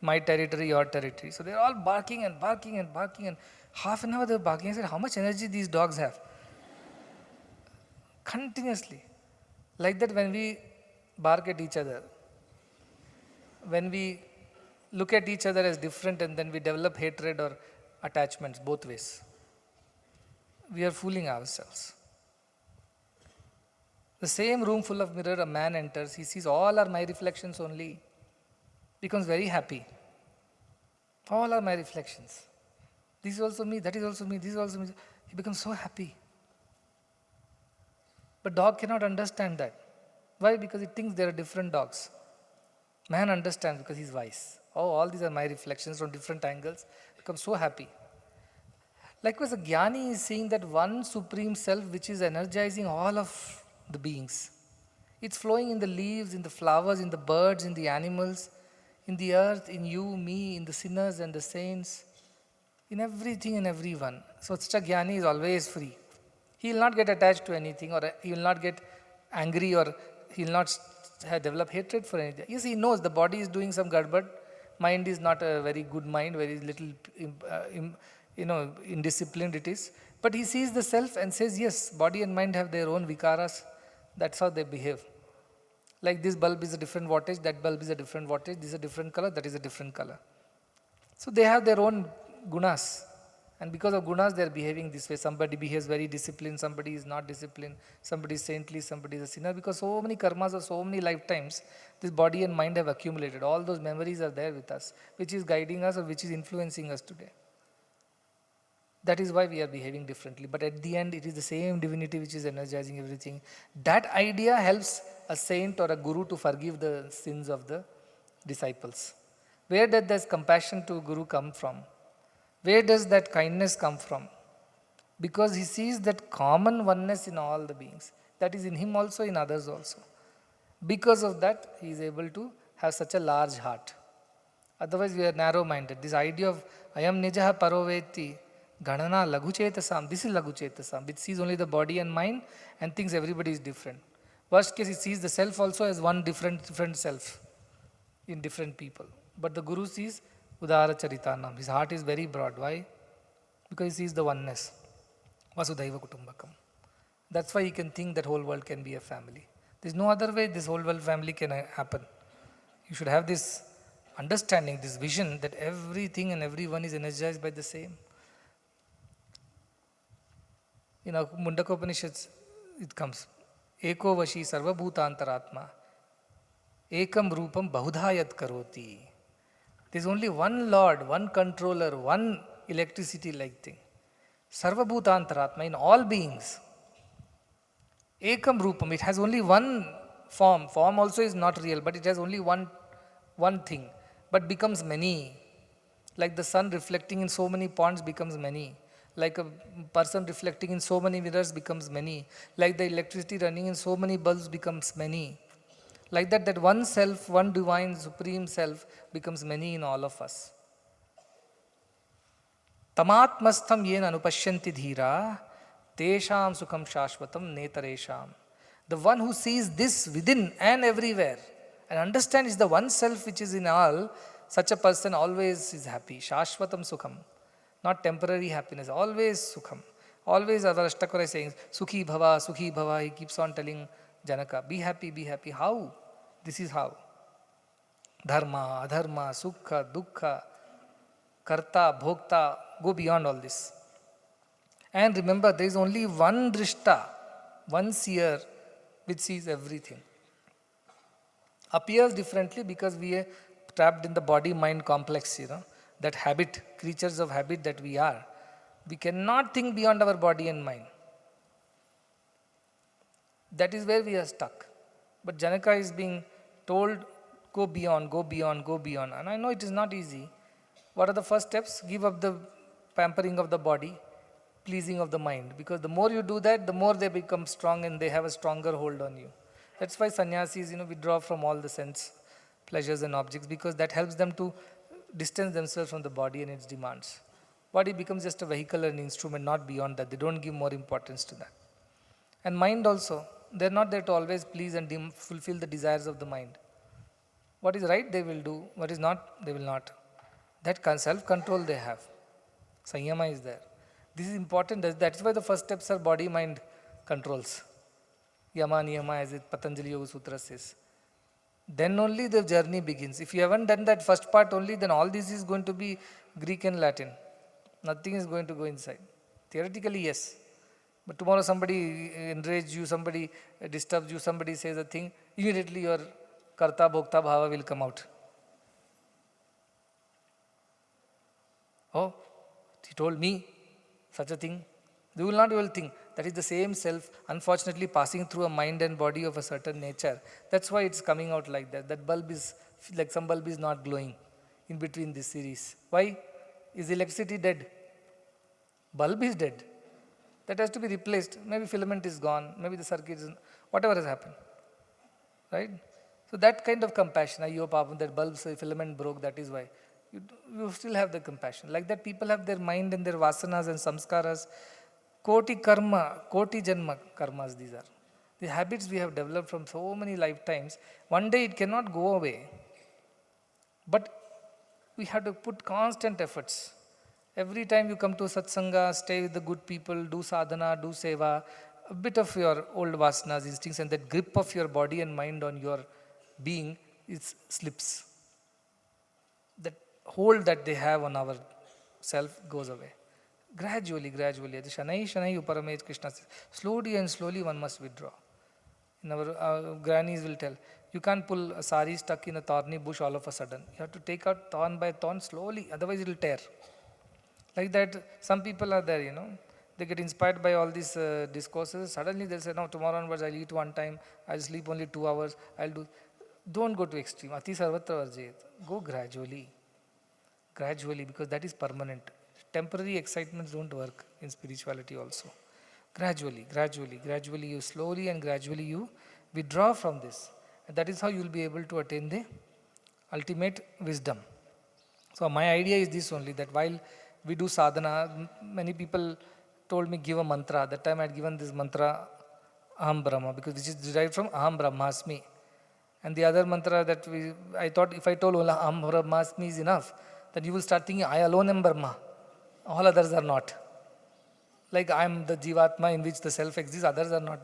My territory, your territory. So they are all barking and barking and barking, and half an hour they were barking. I said, how much energy these dogs have? Continuously. Like that, when we bark at each other, when we look at each other as different and then we develop hatred or attachments both ways, we are fooling ourselves. The same room full of mirror, a man enters, he sees all are my reflections only, becomes very happy. All are my reflections. This is also me, that is also me, this is also me. He becomes so happy. But dog cannot understand that. Why? Because it thinks there are different dogs. Man understands because he's wise. Oh, all these are my reflections from different angles. Becomes so happy. Likewise, a Jnani is seeing that one supreme self which is energizing all of the beings. It's flowing in the leaves, in the flowers, in the birds, in the animals, in the earth, in you, me, in the sinners and the saints, in everything and everyone. So such a Jnani is always free. He will not get attached to anything, or he will not get angry, or he will not develop hatred for anything. Yes, he knows the body is doing some gadbad. Mind is not a very good mind, very little, indisciplined it is. But he sees the self and says, yes, body and mind have their own vikaras. That's how they behave. Like this bulb is a different wattage, that bulb is a different wattage, this is a different color, that is a different color. So they have their own gunas. And because of gunas, they are behaving this way. Somebody behaves very disciplined, somebody is not disciplined, somebody is saintly, somebody is a sinner. Because so many karmas of so many lifetimes, this body and mind have accumulated. All those memories are there with us, which is guiding us or which is influencing us today. That is why we are behaving differently. But at the end, it is the same divinity which is energizing everything. That idea helps a saint or a guru to forgive the sins of the disciples. Where does this compassion to guru come from? Where does that kindness come from? Because he sees that common oneness in all the beings. That is in him also, in others also. Because of that, he is able to have such a large heart. Otherwise, we are narrow-minded. This idea of ayam nijaha paroveti, ganana laghuchetasam, this is laghuchetasam, which sees only the body and mind and thinks everybody is different. Worst case, he sees the self also as one different self in different people. But the Guru sees Udara Charitanam. His heart is very broad. Why? Because he sees the oneness. Vasudhaiva Kutumbakam. That's why he can think that whole world can be a family. There's no other way this whole world family can happen. You should have this understanding, this vision that everything and everyone is energized by the same. In our Mundaka Upanishads, it comes, Eko Vashi Sarvabhutantaratma, Ekam Rupam Bahudhayat Karoti. There is only one Lord, one controller, one electricity-like thing. Sarvabhutantaratma, in all beings. Ekam Rupam, it has only one form. Form also is not real, but it has only one thing, but becomes many. Like the sun reflecting in so many ponds becomes many. Like a person reflecting in so many mirrors becomes many. Like the electricity running in so many bulbs becomes many. Like that one self, one divine supreme self becomes many in all of us. Tamatmastham yena anupashyanti dhira tesham sukham shashvatam netaresham. The one who sees this within and everywhere and understands the one self which is in all, such a person always is happy. Shashvatam sukham. Not temporary happiness, always sukham. Always our Ashtavakra is saying, Sukhi bhava, he keeps on telling Janaka, be happy, be happy. How? This is how. Dharma, adharma, sukha, dukkha, karta, bhokta, go beyond all this. And remember, there is only one drishta, one seer, which sees everything. Appears differently because we are trapped in the body-mind complex, that habit, creatures of habit that we are. We cannot think beyond our body and mind. That is where we are stuck. But Janaka is being told, go beyond, go beyond, go beyond. And I know it is not easy. What are the first steps? Give up the pampering of the body, pleasing of the mind. Because the more you do that, the more they become strong and they have a stronger hold on you. That's why sannyasis, withdraw from all the sense pleasures and objects, because that helps them to distance themselves from the body and its demands. Body becomes just a vehicle and instrument, not beyond that. They don't give more importance to that. And mind also, they're not there to always please and fulfill the desires of the mind. What is right, they will do. What is not, they will not. That self-control they have. Sanyama is there. This is important. That is why the first steps are body-mind controls. Yama, Niyama, as it Patanjali Yoga Sutra says. Then only the journey begins. If you haven't done that first part only, then all this is going to be Greek and Latin. Nothing is going to go inside. Theoretically, yes. But tomorrow somebody enrages you, somebody disturbs you, somebody says a thing, immediately your karta, bhokta, bhava will come out. Oh, he told me such a thing. You will not even think. That is the same self, unfortunately passing through a mind and body of a certain nature. That's why it's coming out like that. That bulb is, like some bulb is not glowing in between this series. Why? Is electricity dead? Bulb is dead. That has to be replaced. Maybe filament is gone. Maybe the circuit is, whatever has happened. Right? So that kind of compassion, that bulb's filament broke, that is why. You still have the compassion. Like that, people have their mind and their vasanas and samskaras. Koti karma, koti janma karmas these are. The habits we have developed from so many lifetimes, one day it cannot go away. But we have to put constant efforts. Every time you come to satsanga, stay with the good people, do sadhana, do seva, a bit of your old vasanas, instincts, and that grip of your body and mind on your being, it slips. That hold that they have on our self goes away. Gradually, gradually. Shanai Uparamej Krishna says, slowly and slowly one must withdraw. In our grannies will tell, you can't pull a sari stuck in a thorny bush all of a sudden. You have to take out thorn by thorn slowly, otherwise it will tear. Like that, some people are there, they get inspired by all these discourses. Suddenly they'll say, no, tomorrow onwards I'll eat one time, I'll sleep only 2 hours, Don't go to extreme. Ati sarvatra varjayet. Go gradually. Gradually, because that is permanent. Temporary excitements don't work in spirituality also. Gradually, you slowly and gradually you withdraw from this. And that is how you will be able to attain the ultimate wisdom. So my idea is this only, that while we do sadhana, many people told me give a mantra. That time I had given this mantra, Aham Brahma, because this is derived from Aham Brahmasmi. And the other mantra that I thought if I told Aham Brahmasmi is enough, then you will start thinking, I alone am Brahma. All others are not. Like I am the Jivatma in which the self exists, others are not.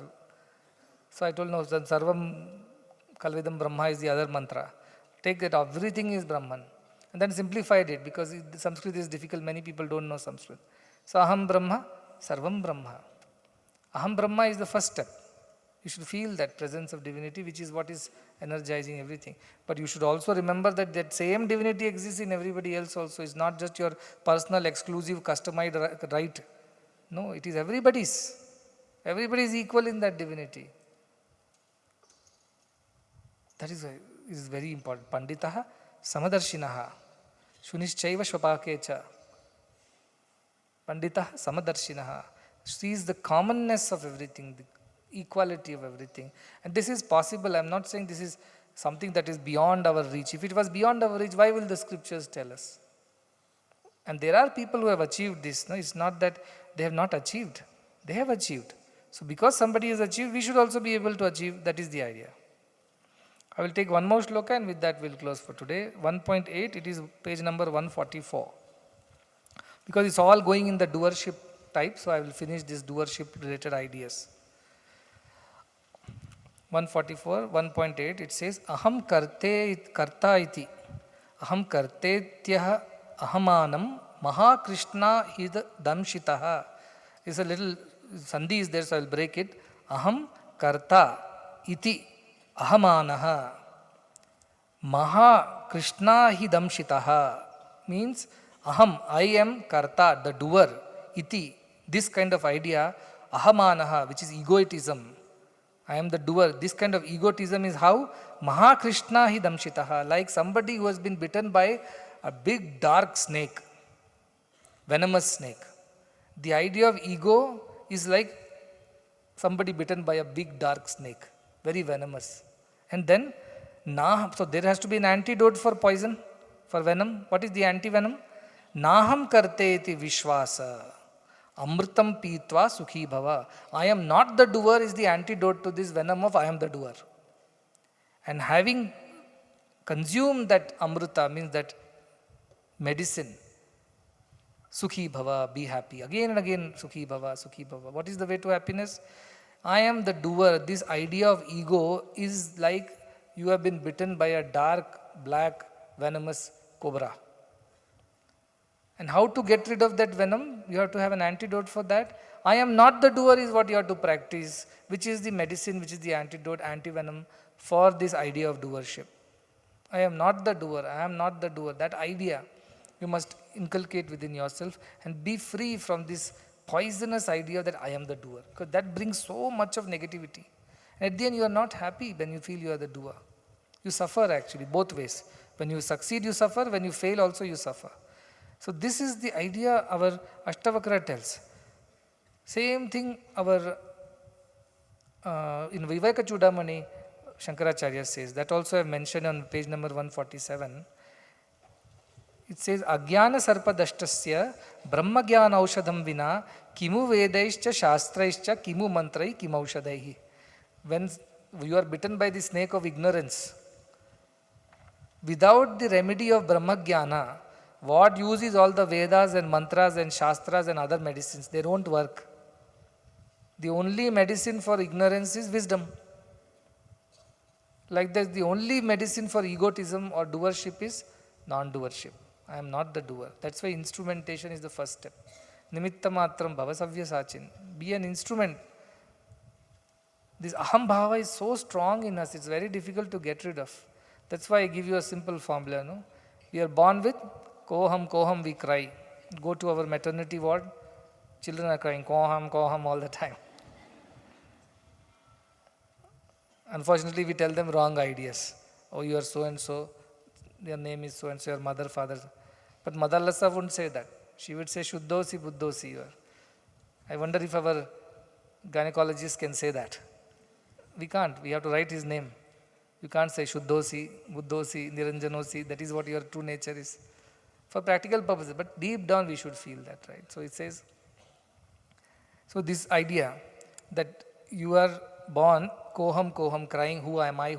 So I told no, Sarvam Kalvidam Brahma is the other mantra. Take that everything is Brahman. And then simplified it because Sanskrit is difficult. Many people don't know Sanskrit. So Aham Brahma, Sarvam Brahma. Aham Brahma is the first step. You should feel that presence of divinity, which is what is energizing everything. But you should also remember that that same divinity exists in everybody else also. It's not just your personal, exclusive, customized right. No, it is everybody's. Everybody is equal in that divinity. That is very important. Panditaha Samadarshinaha Shunischaiva Shvapakecha. Panditaha Samadarshinaha sees the commonness of everything, the equality of everything. And this is possible. I am not saying this is something that is beyond our reach. If it was beyond our reach, why will the scriptures tell us? And there are people who have achieved this. No, it's not that they have not achieved. They have achieved. So because somebody has achieved, we should also be able to achieve. That is the idea. I will take one more shloka and with that we'll close for today. 1.8, it is page number 144. Because it's all going in the doership type, so I will finish this doership related ideas. 144, 1.8, it says, Aham karta iti, Aham kartetyaha ahamanam mahakrishna hid damshitaha. It's a little sandhi is there, so I will break it. Aham karta iti ahamanaha mahakrishna hid damshitaha means aham, I am karta, the doer, iti, this kind of idea, ahamanaha, which is egoism. I am the doer. This kind of egotism is how? Mahakrishna hi damshitaha, like somebody who has been bitten by a big dark snake, venomous snake. The idea of ego is like somebody bitten by a big dark snake, very venomous. And then, so there has to be an antidote for poison, for venom. What is the anti-venom? Naham karteti vishwasa. Amritam pitva sukhi bhava. I am not the doer is the antidote to this venom of I am the doer. And having consumed that amrita means that medicine, sukhi bhava, be happy. Again and again, sukhi bhava, sukhi bhava. What is the way to happiness? I am the doer. This idea of ego is like you have been bitten by a dark, black, venomous cobra. And how to get rid of that venom? You have to have an antidote for that. I am not the doer is what you have to practice, which is the medicine, which is the antidote, anti-venom for this idea of doership. I am not the doer, I am not the doer. That idea you must inculcate within yourself and be free from this poisonous idea that I am the doer. Because that brings so much of negativity. And at the end you are not happy when you feel you are the doer. You suffer actually, both ways. When you succeed, you suffer. When you fail also, you suffer. So this is the idea our Ashtavakra tells. Same thing our in Viveka Chudamani Shankaracharya says. That also I mentioned on page number 147. It says, Agyana sarpadashtasya brahma gyana aushadam vina kimu vedaischa shastraischa kimu mantrai kim aushadaihi. When you are bitten by the snake of ignorance, without the remedy of brahma gyana, what use is all the Vedas and mantras and shastras and other medicines? They don't work. The only medicine for ignorance is wisdom. Like that, the only medicine for egotism or doership is non-doership. I am not the doer. That's why instrumentation is the first step. Nimitta matram bhava savya sachin. Be an instrument. This aham bhava is so strong in us, it's very difficult to get rid of. That's why I give you a simple formula. No? We are born with koham, we cry. Go to our maternity ward, children are crying koham all the time. Unfortunately, we tell them wrong ideas. Oh, you are so and so, your name is so and so, your mother, father. But Mother Lassa wouldn't say that. She would say Shuddhosi, Buddhosi. I wonder if our gynecologist can say that. We can't. We have to write his name. You can't say Shuddhosi, Buddhosi, Niranjanosi. That is what your true nature is. For practical purposes, but deep down we should feel that, right? So it says, so this idea that you are born koham, crying, who am I?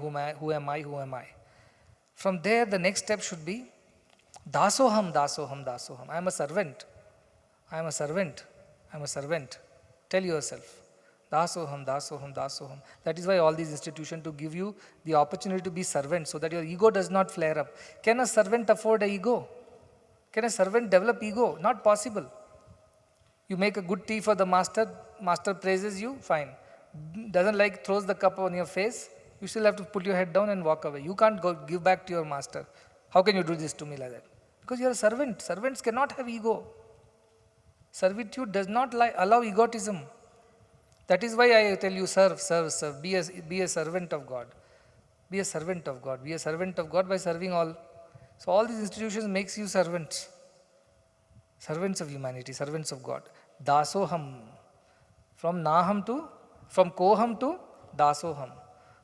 From there, the next step should be dasoham. I am a servant. Tell yourself, Dasoham, dasoham, dasoham. That is why all these institutions to give you the opportunity to be servant so that your ego does not flare up. Can a servant afford a ego? Can a servant develop ego? Not possible. You make a good tea for the master, master praises you, fine. Doesn't like, throws the cup on your face, you still have to put your head down and walk away. You can't go give back to your master. How can you do this to me like that? Because you are a servant. Servants cannot have ego. Servitude does not allow egotism. That is why I tell you, serve, serve, serve. Be a servant of God. Be a servant of God. Be a servant of God by serving all. So all these institutions makes you servants. Servants of humanity, servants of God. Dasoham. From koham to dasoham.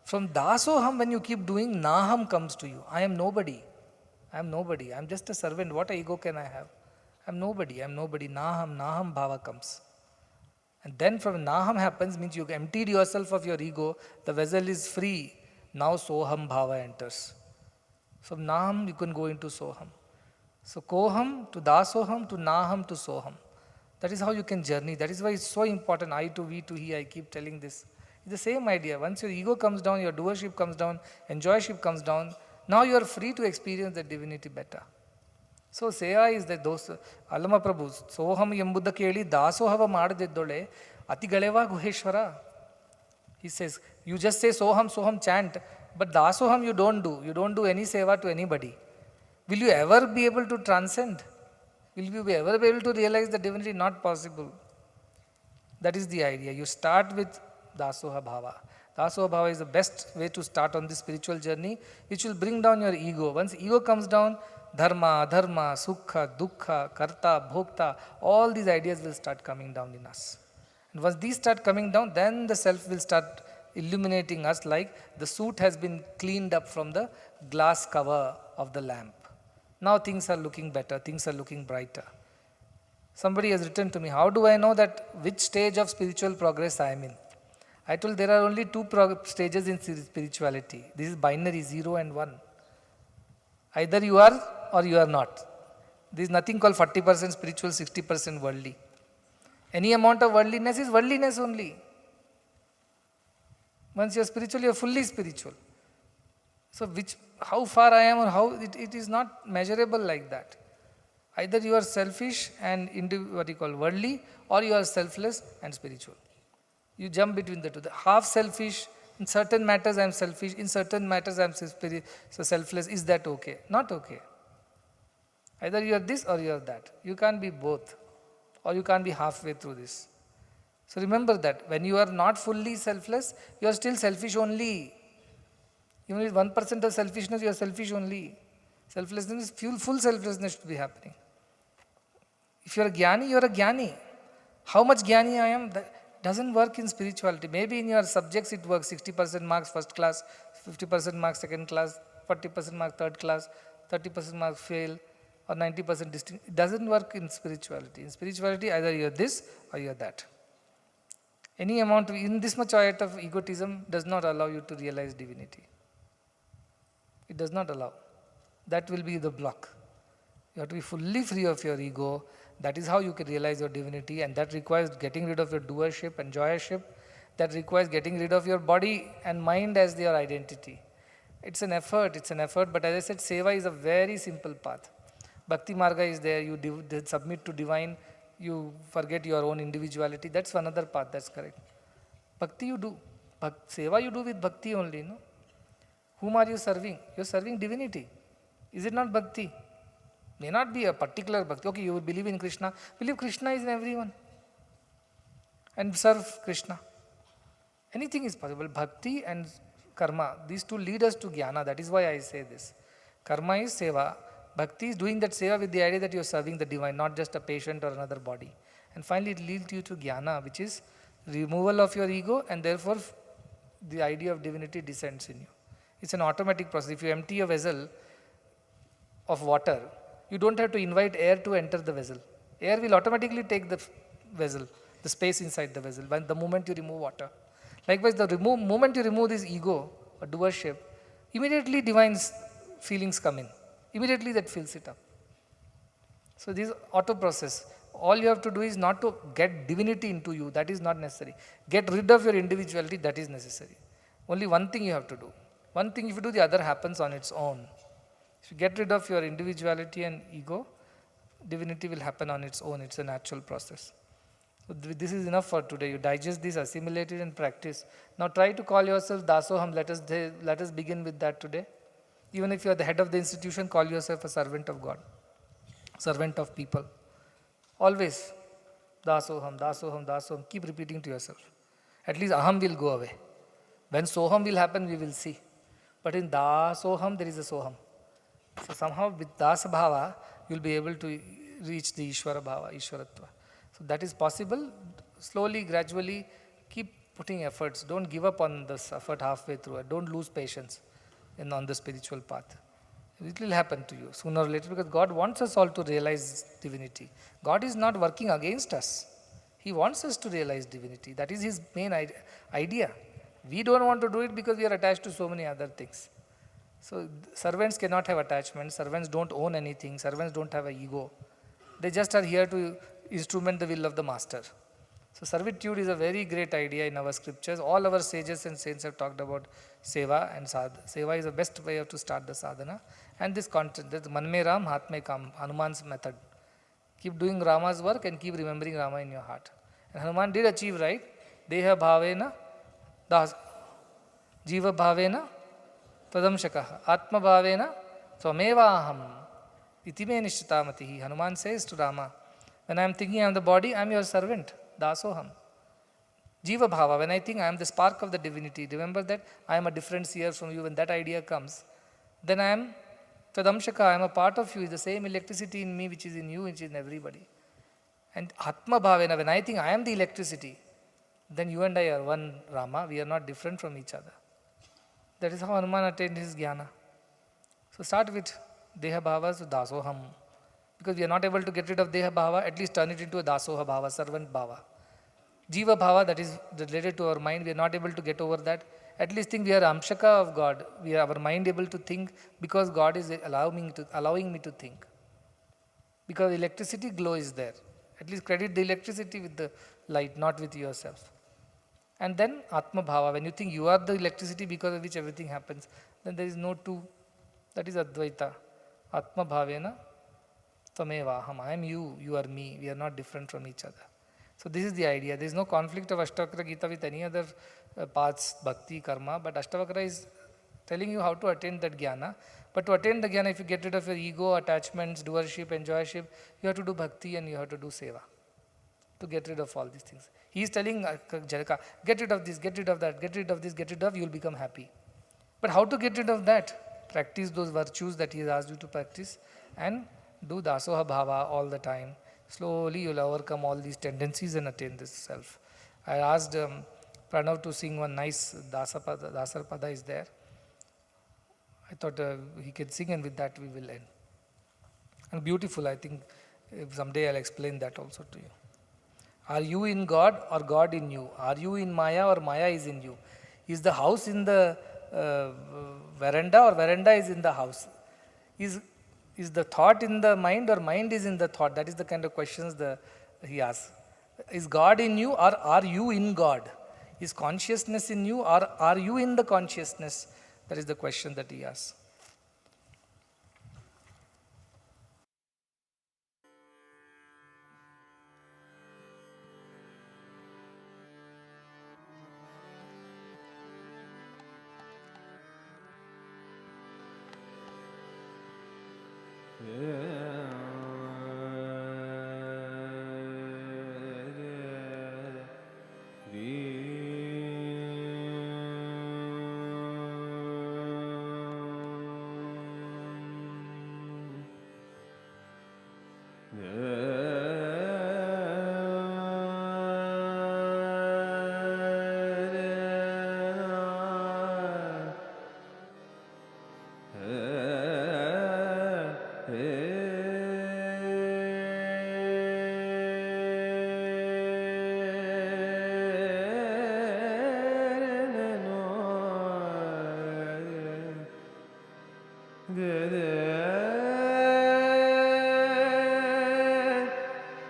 From dasoham, when you keep doing, naham comes to you. I am nobody. I am nobody. I am just a servant. What ego can I have? I am nobody. I am nobody. Naham bhava comes. And then from naham happens, means you emptied yourself of your ego, the vessel is free. Now soham bhava enters. From naham you can go into soham. So koham to dasoham to naham to soham. That is how you can journey. That is why it's so important. I to we to he, I keep telling this. It's the same idea. Once your ego comes down, your doership comes down, enjoyship comes down, now you are free to experience the divinity better. So Seya is that those Alama Prabhu, Soham Yambuddha Keli, Dasohava Madadiddole, Ati Galeva Guheshwara. He says, you just say Soham, Soham chant, but Dasoham you don't do. You don't do any seva to anybody. Will you ever be able to transcend? Will you ever be able to realize the divinity? Not possible. That is the idea. You start with Dasoha Bhava. Dasoha Bhava is the best way to start on this spiritual journey, which will bring down your ego. Once ego comes down, dharma, adharma, sukha, dukkha, karta, bhokta, all these ideas will start coming down in us. And once these start coming down, then the self will start illuminating us like the soot has been cleaned up from the glass cover of the lamp. Now things are looking better, things are looking brighter. Somebody has written to me, how do I know that which stage of spiritual progress I am in? I told there are only two stages in spirituality. This is binary, 0 and 1. Either you are or you are not. There is nothing called 40% spiritual, 60% worldly. Any amount of worldliness is worldliness only. Once you are spiritual, you are fully spiritual. So how far I am or how, it is not measurable like that. Either you are selfish and worldly, or you are selfless and spiritual. You jump between the two. The half selfish, in certain matters I am selfish, in certain matters I am so selfless. Is that okay? Not okay. Either you are this or you are that. You can't be both, or you can't be halfway through this. So remember that when you are not fully selfless, you are still selfish only. Even with 1% of selfishness, you are selfish only. Selflessness, full selflessness should be happening. If you are a jnani, you are a jnani. How much jnani I am, that doesn't work in spirituality. Maybe in your subjects it works, 60% marks first class, 50% marks second class, 40% marks third class, 30% marks fail, or 90% distinct. It doesn't work in spirituality. In spirituality, either you are this or you are that. Any amount, in this much of egotism does not allow you to realize divinity. It does not allow. That will be the block. You have to be fully free of your ego. That is how you can realize your divinity, and that requires getting rid of your doership and joyership. That requires getting rid of your body and mind as their identity. It's an effort, but as I said, seva is a very simple path. Bhakti marga is there, you submit to divine, you forget your own individuality. That's another path, that's correct. Bhakti you do. Seva you do with bhakti only, no? Whom are you serving? You are serving divinity. Is it not bhakti? May not be a particular bhakti. Okay, you believe in Krishna. Believe Krishna is in everyone. And serve Krishna. Anything is possible. Bhakti and karma, these two lead us to jnana. That is why I say this. Karma is seva. Bhakti is doing that seva with the idea that you are serving the divine, not just a patient or another body. And finally, it leads you to jnana, which is removal of your ego, and therefore the idea of divinity descends in you. It's an automatic process. If you empty a vessel of water, you don't have to invite air to enter the vessel. Air will automatically take the vessel, the space inside the vessel, when the moment you remove water. Likewise, the moment you remove this ego or doership, immediately divine feelings come in. Immediately that fills it up. So this auto process. all you have to do is not to get divinity into you, that is not necessary. Get rid of your individuality, that is necessary. Only one thing you have to do. One thing if you do, the other happens on its own. If you get rid of your individuality and ego, divinity will happen on its own. It's a natural process. So this is enough for today. You digest this, assimilate it and practice. Now try to call yourself Dasoham. Let us begin with that today. Even if you are the head of the institution, call yourself a servant of God, servant of people. Always Dasoham, Dasoham, Dasoham. Keep repeating to yourself. At least Aham will go away. When Soham will happen, we will see. But in Dasoham, there is a Soham. So somehow with Dasa Bhava, you will be able to reach the Ishvara Bhava, Ishvaratva. So that is possible. Slowly, gradually, keep putting efforts. Don't give up on this effort halfway through. Don't lose patience on the spiritual path. It will happen to you sooner or later because God wants us all to realize divinity. God is not working against us. He wants us to realize divinity. That is His main idea. We don't want to do it because we are attached to so many other things. So servants cannot have attachments. Servants don't own anything. Servants don't have an ego. They just are here to instrument the will of the master. So servitude is a very great idea in our scriptures. All our sages and saints have talked about seva and sadhana. Seva is the best way to start the sadhana. And this content, this man me Ram, hath me kam, Hanuman's method. Keep doing Rama's work and keep remembering Rama in your heart. And Hanuman did achieve, right? Deha bhavena, jiva bhavena, tadamshakaha, atma bhavena, tvameva aham, iti me nishchitamatihi. Hanuman says to Rama, when I am thinking I am the body, I am your servant, dasoham. Jiva bhava, when I think I am the spark of the divinity, remember that I am a different seer from you. When that idea comes, then I am tadamshaka, I am a part of you, is the same electricity in me which is in you, which is in everybody. And atma bhavena, when I think I am the electricity, then you and I are one, Rama, we are not different from each other. That is how Hanuman attained his jnana. So start with deha bhava, so dasoham. Because we are not able to get rid of deha bhava, at least turn it into a dasoha bhava, servant bhava. Jiva bhava, that is related to our mind, we are not able to get over that. At least think we are amshaka of God. We are our mind able to think because God is allowing me to think. Because electricity glow is there. At least credit the electricity with the light, not with yourself. And then Atma Bhava, when you think you are the electricity because of which everything happens, then there is no two. That is Advaita. Atma Bhavena Tvameva Aham. I am you, you are me. We are not different from each other. So this is the idea. There is no conflict of Ashtavakra Gita with any other paths, bhakti, karma, but Ashtavakra is telling you how to attain that jnana. But to attain the jnana, if you get rid of your ego, attachments, doership, enjoyship, you have to do bhakti and you have to do seva to get rid of all these things. He is telling Janaka, get rid of this, get rid of that, get rid of this, get rid of, you will become happy. But how to get rid of that? Practice those virtues that he has asked you to practice and do dasoha bhava all the time. Slowly you will overcome all these tendencies and attain this self. I asked Pranav to sing one nice Dasarpada is there. I thought he can sing and with that we will end. And beautiful, I think someday I'll explain that also to you. Are you in God or God in you? Are you in Maya or Maya is in you? Is the house in the veranda or veranda is in the house? Is the thought in the mind or mind is in the thought? That is the kind of questions he asks. Is God in you or are you in God? Is consciousness in you or are you in the consciousness? That is the question that he asks.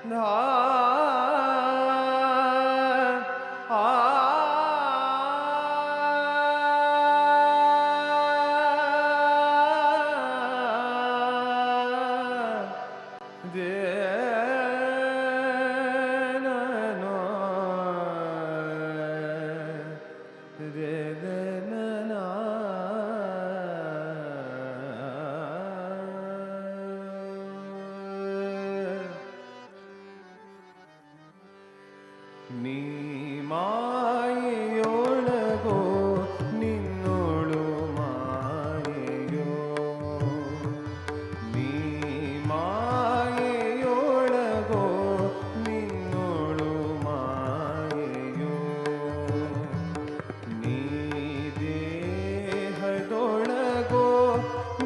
Na ನೀ ಮಾಯೆಯೊಳಗೋ ನಿನ್ನೋಳು ಮಾಯೆಯೋ, ನೀ ಮಾಯೆಯೊಳಗೋ ನಿನ್ನೋಳು ಮಾಯೆಯೋ, ನೀ ದೇಹದೊಳಗೋ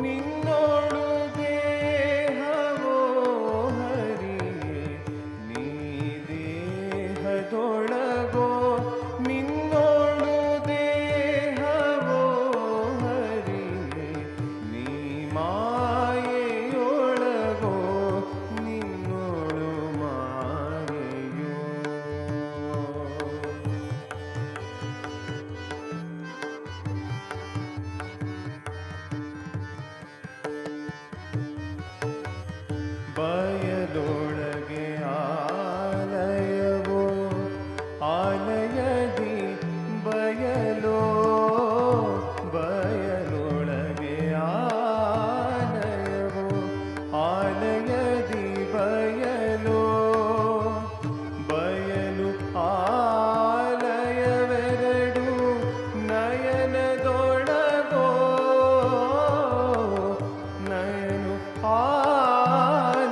ನಿನ್ನೋಳು ದೇಹವೋ ಹರಿಯೇ, ನೀ ದೇಹದೊಳಗೋ ನಿನ್ನೋಳು ದೇಹವೋ ಹರಿಯೇ, ನೀ ಮಾಯೆಯೊಳಗೋ ನಿನ್ನೋಳು ಮಾಯೆಯೋ. ಬಯದೊಳಗೆ ಆಲಯವೋ, ಆಲಯದಿ ಬಯಲೋ, ಬಯಲೊಳಗೆ ಆಲಯವೋ, ಆಲಯದಿ ಬಯಲೋ, ಬಯಲು ಆಲಯವೆರಡು ನಯನದೊಳಗೋ, nine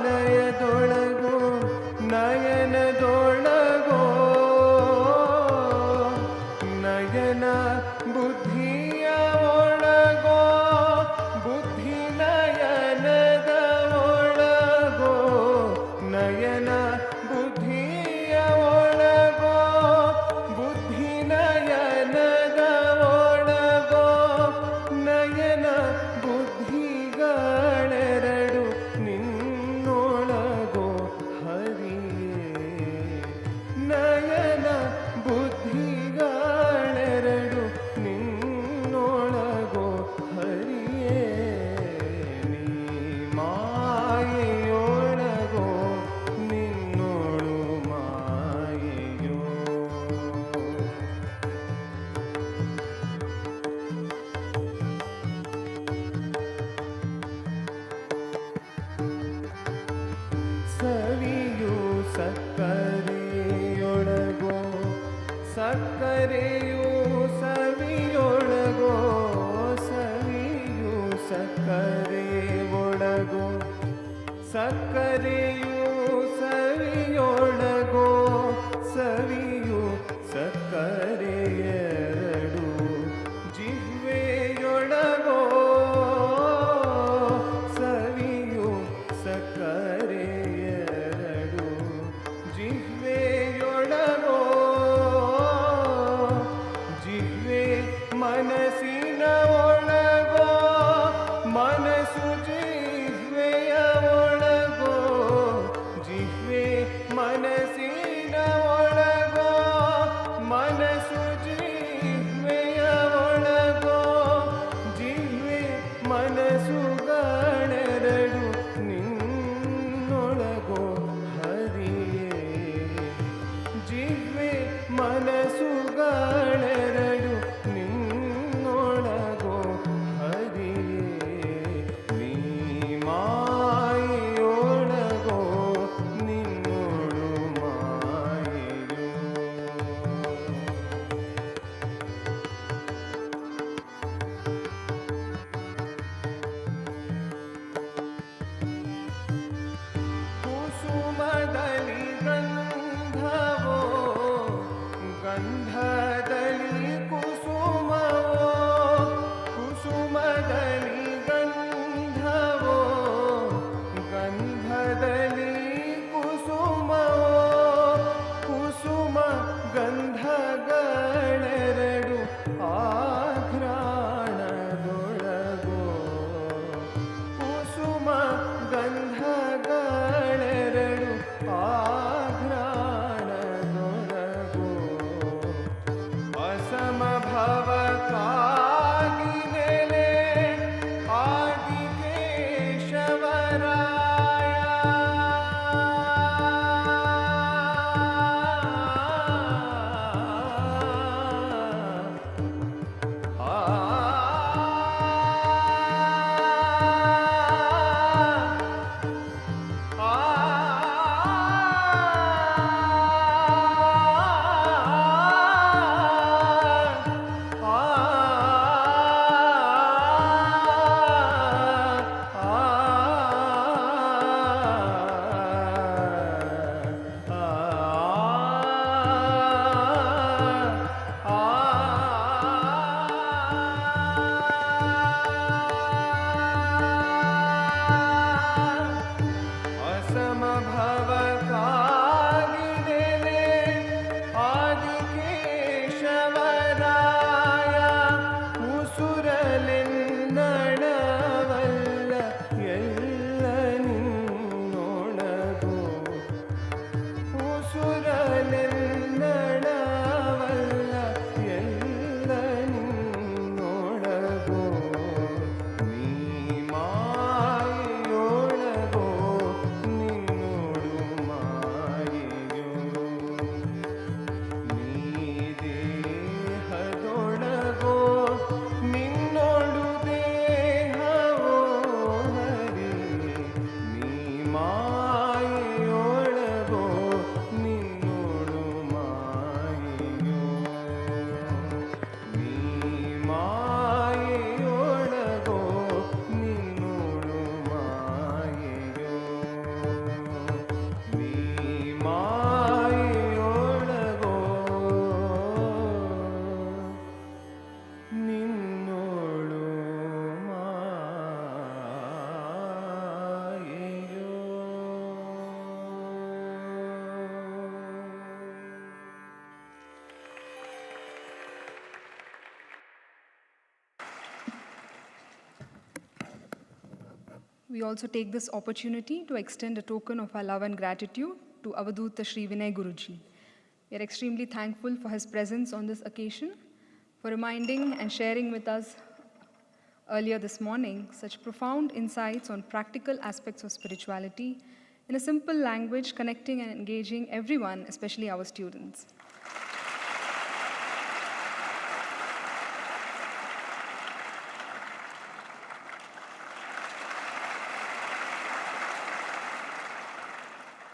ಆಲಯದೊಳಗೋ ನಯನದೊಳಗೋ, ನಯನ ಬುದ್ಧಿಯ ಒಳಗೋ, ಬುದ್ಧಿ ನಯನದ ಒಳಗೋ, ನಯನ ಬುದ್ಧಿಯ ಒಳಗೋ, ಬುದ್ಧಿ ನಯನದ ಒಳಗೋ, ನಯನ ಬುದ್ಧಿಗಳೆರಡು ನಿನ್ನೊಳಗೋ ಹರಿಯೇ, ನಯನ ಬುದ್ಧಿಗಳೆರಡು ನಿನ್ನೊಳಗೋ ಹರಿಯೇ, ನೀ ಮಾಯೆಯೊಳಗೋ ನಿನ್ನೋಳು ಮಾಯೆಯೋ. ಸವಿಯು ಸಕ್ಕರೆಯೊಳಗೋ, ಸಕ್ಕರೆಯು ಸವಿಯೊಳಗೋ, ಸವಿಯು ಸಕ್ಕರೆ ಒಳಗೋ, ಸಕ್ಕರೆಯು ಸವಿಯೊಳಗೋ, ಸವಿಯು ಸಕ್ಕರೆಯೆರಡು ಜಿಹ್ವೆಯೊಳಗೋ, ಸವಿಯು ಸಕ್ಕರೆಯೆರಡು ಜಿಹ್ವೆಯೊಳಗೋ, ಜಿಹ್ವೆ ಮನಸ್ಸಿನ ಒಳಗೋ, ಮನಸ್ಸು ಜಿಹ್ವೆಯ ಒಳಗೋ, ಜಿಹ್ವೆ ಮನಸ್ಸಿನ ಒಳಗೋ, ಮನಸ್ಸು ಜಿಹ್ವೆಯ ಒಳಗೋ, ಜಿಹ್ವೆ ಮನಸ್ಸುಗಳೆರಡು ನಿನ್ನೊಳಗೋ ಹರಿಯೇ, ಜಿಹ್ವೆ ಮನಸ್ಸುಗಳೆರಡು ನಿನ್ನೊಳಗೋ ಹರಿಯೇ, ನೀ ಮಾಯೆಯೊಳಗೋ ನಿನ್ನೋಳು ಮಾಯೆಯೋ. ಕುಸುಮದಲ್ಲಿ ಗಂಧವೋ, ಗಂಧದಲ್ಲಿ ಕುಸುಮವೋ, ಕುಸುಮದಲ್ಲಿ ಗಂಧವೋ, ಗಂಧದಲ್ಲಿ ಕುಸುಮವೋ, ಕುಸುಮ ಗಂಧಗಳೆರಡು ಆಘ್ರಾಣದೊಳಗೋ, ಕುಸುಮ ಗಂಧಗಳೆರಡು ಆಘ್ರಾಣದೊಳಗೋ, We also take this opportunity to extend a token of our love and gratitude to Avaduta Sri Vinay Guruji. We are extremely thankful for his presence on this occasion, for reminding and sharing with us earlier this morning such profound insights on practical aspects of spirituality in a simple language, connecting and engaging everyone, especially our students.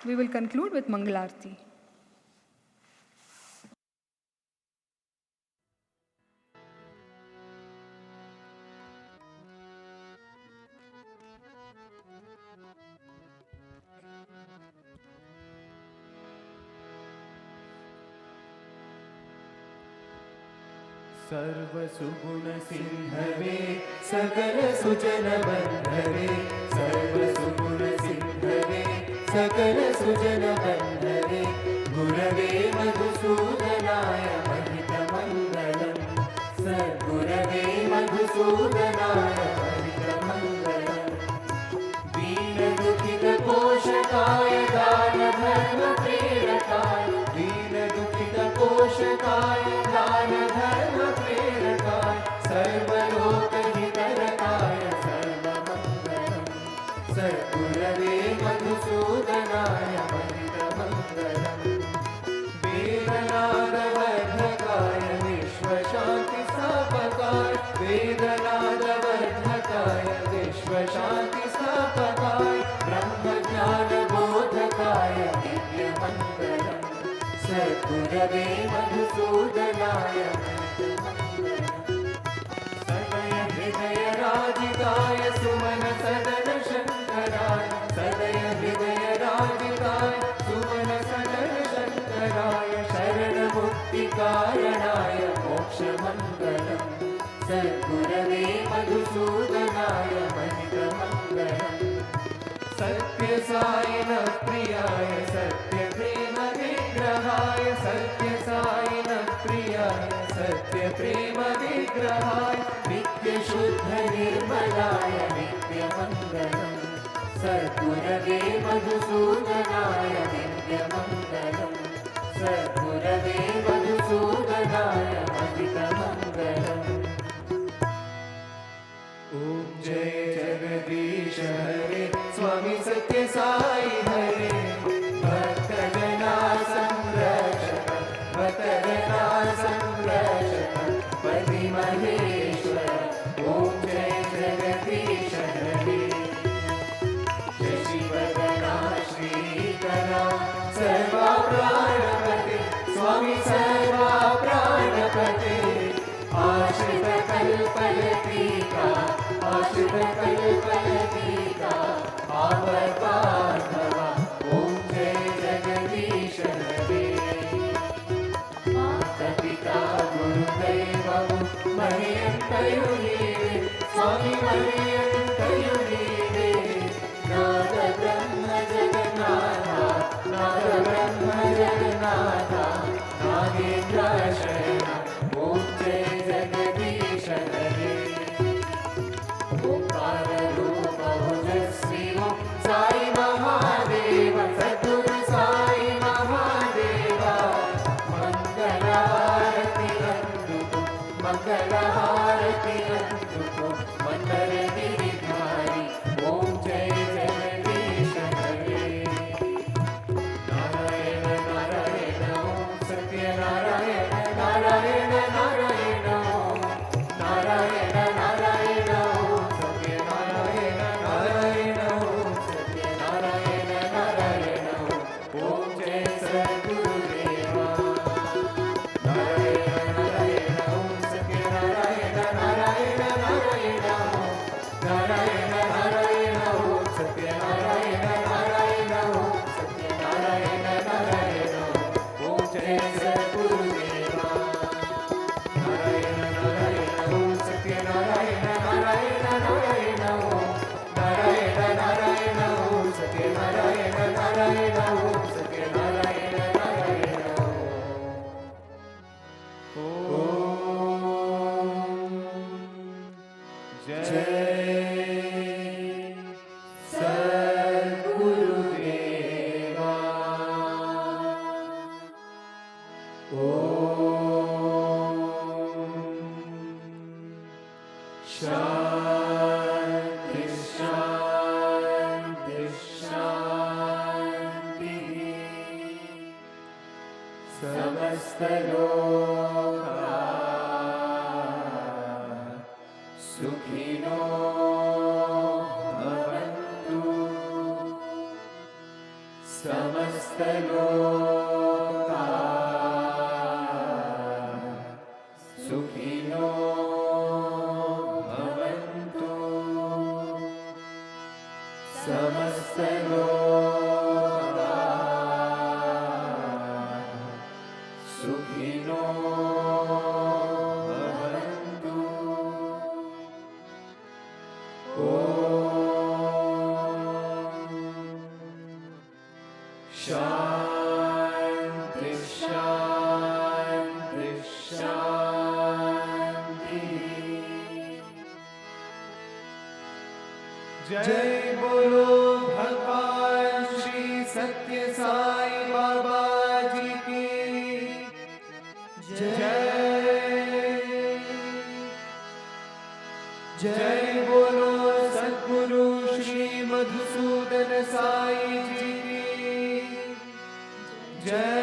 We will conclude with Mangalarti. सर्वसुगुणसिंहवे सकलसुजनबन्धवे सर्वसुगुणसिंहवे सकलसुजनबन्धवे गुरवे मधुसूदनाय महितमङ्गलम् सद्गुरवे मधुसूदनाय महितमङ्गलम् दीनदुःखितपोषकाय दानधर्मप्रेरकाय दीनदुःखितपोषकाय दानधर्मप्रेरकाय सर्वलोकहितरकाय सर्वमङ्गलम् सद्गुरवे मधुसूदनाय महितमङ्गलम् वेदनादवर्धकाय विश्वशान्तिस्थापकाय वेदनादवर्धकाय विश्वशान्तिस्थापकाय ब्रह्मज्ञानबोधकाय दिव्यमङ्गलम् सद्गुरवे मधुसूदनाय सदय हृदयराजिताय सुमन सदन शङ्कराय सदय हृदयराजिताय सुमन सदन शङ्कराय शरणमुक्तिकारणाय मोक्षमङ्गलम् सद्गुरवे मधुसूदनाय महितमङ्गलम् सत्यसायिनः प्रियाय सत्यप्रेमविग्रहाय सत्यसायिनः प्रियाय सत्यप्रेमविग्रहाय नित्यशुद्धनिर्मलाय नित्यमङ्गलम् सद्गुरवे मधुसूदनाय नित्यमङ्गलम् सद्गुरवे मधुसूदनाय महितमङ्गलम् ॐ जय जगदीश हरे स्वामी सत्य साई हरे भक्तजना संरक्षक भक्तजना संरक्षक पति महेश्वर ॐ जय जगदीश हरे शशिवदना श्रीकरा सर्वा प्राणपते स्वामी सर्वा प्राणपते आश्रित कल्पलतीका आश्रित कल्पलतीका आवपार्भवा ॐ जय जगदीश हरे माता-पिता गुरुदैवं मह्यन्तयुनीवे स्वामी मह्यन्तयुनीवे नाद ब्रह्म जगन्नाथा नाद ब्रह्म जगन्नाथा नागेन्द्राशरणा ॐ जय जगदीश हरे ओंकाररूप ओजस्वी साई महादेव सद्गुरु साई महादेव मंगलहारति अंदुको मंगलहारति अंदुको मंगल गिरिधारी ओम जय जगदीश हरे नारायण नारायण ओम सत्य नारायण नारायण नारायण ओम नारायण नारायण ओम सत्य नारायण नारायण ओम सत्य नारायण नारायण ओम जय सद्गुरुदेवा नारायण नारायण ओम सत्य नारायण नारायण नारायण ओम नारायण नारायण ओम सत्य नारायण नारायण ओम सत्य नारायण नारायण ओम जय सद्गुरुदेवा नारायण नारायण ओम सत्य नारायण नारायण नारायण ओम नारायण नारायण ओम सत्य नारायण नारायण ओम सत्य नारायण नारायण ओम जय शान्ति शान्ति शान्तिः समस्तलोकाः सुखिनो भवन्तु समस्तलोकाः सुखिनो भवन्तु समस्तलोकाः सुखिनो भवन्तु ॐ शान्ति शान्ति शान्तिः जय बोलो भगवान श्री सत्य साई बाबा जी की जय जय बोलो सद्गुरु श्री मधुसूदन साई जी की जय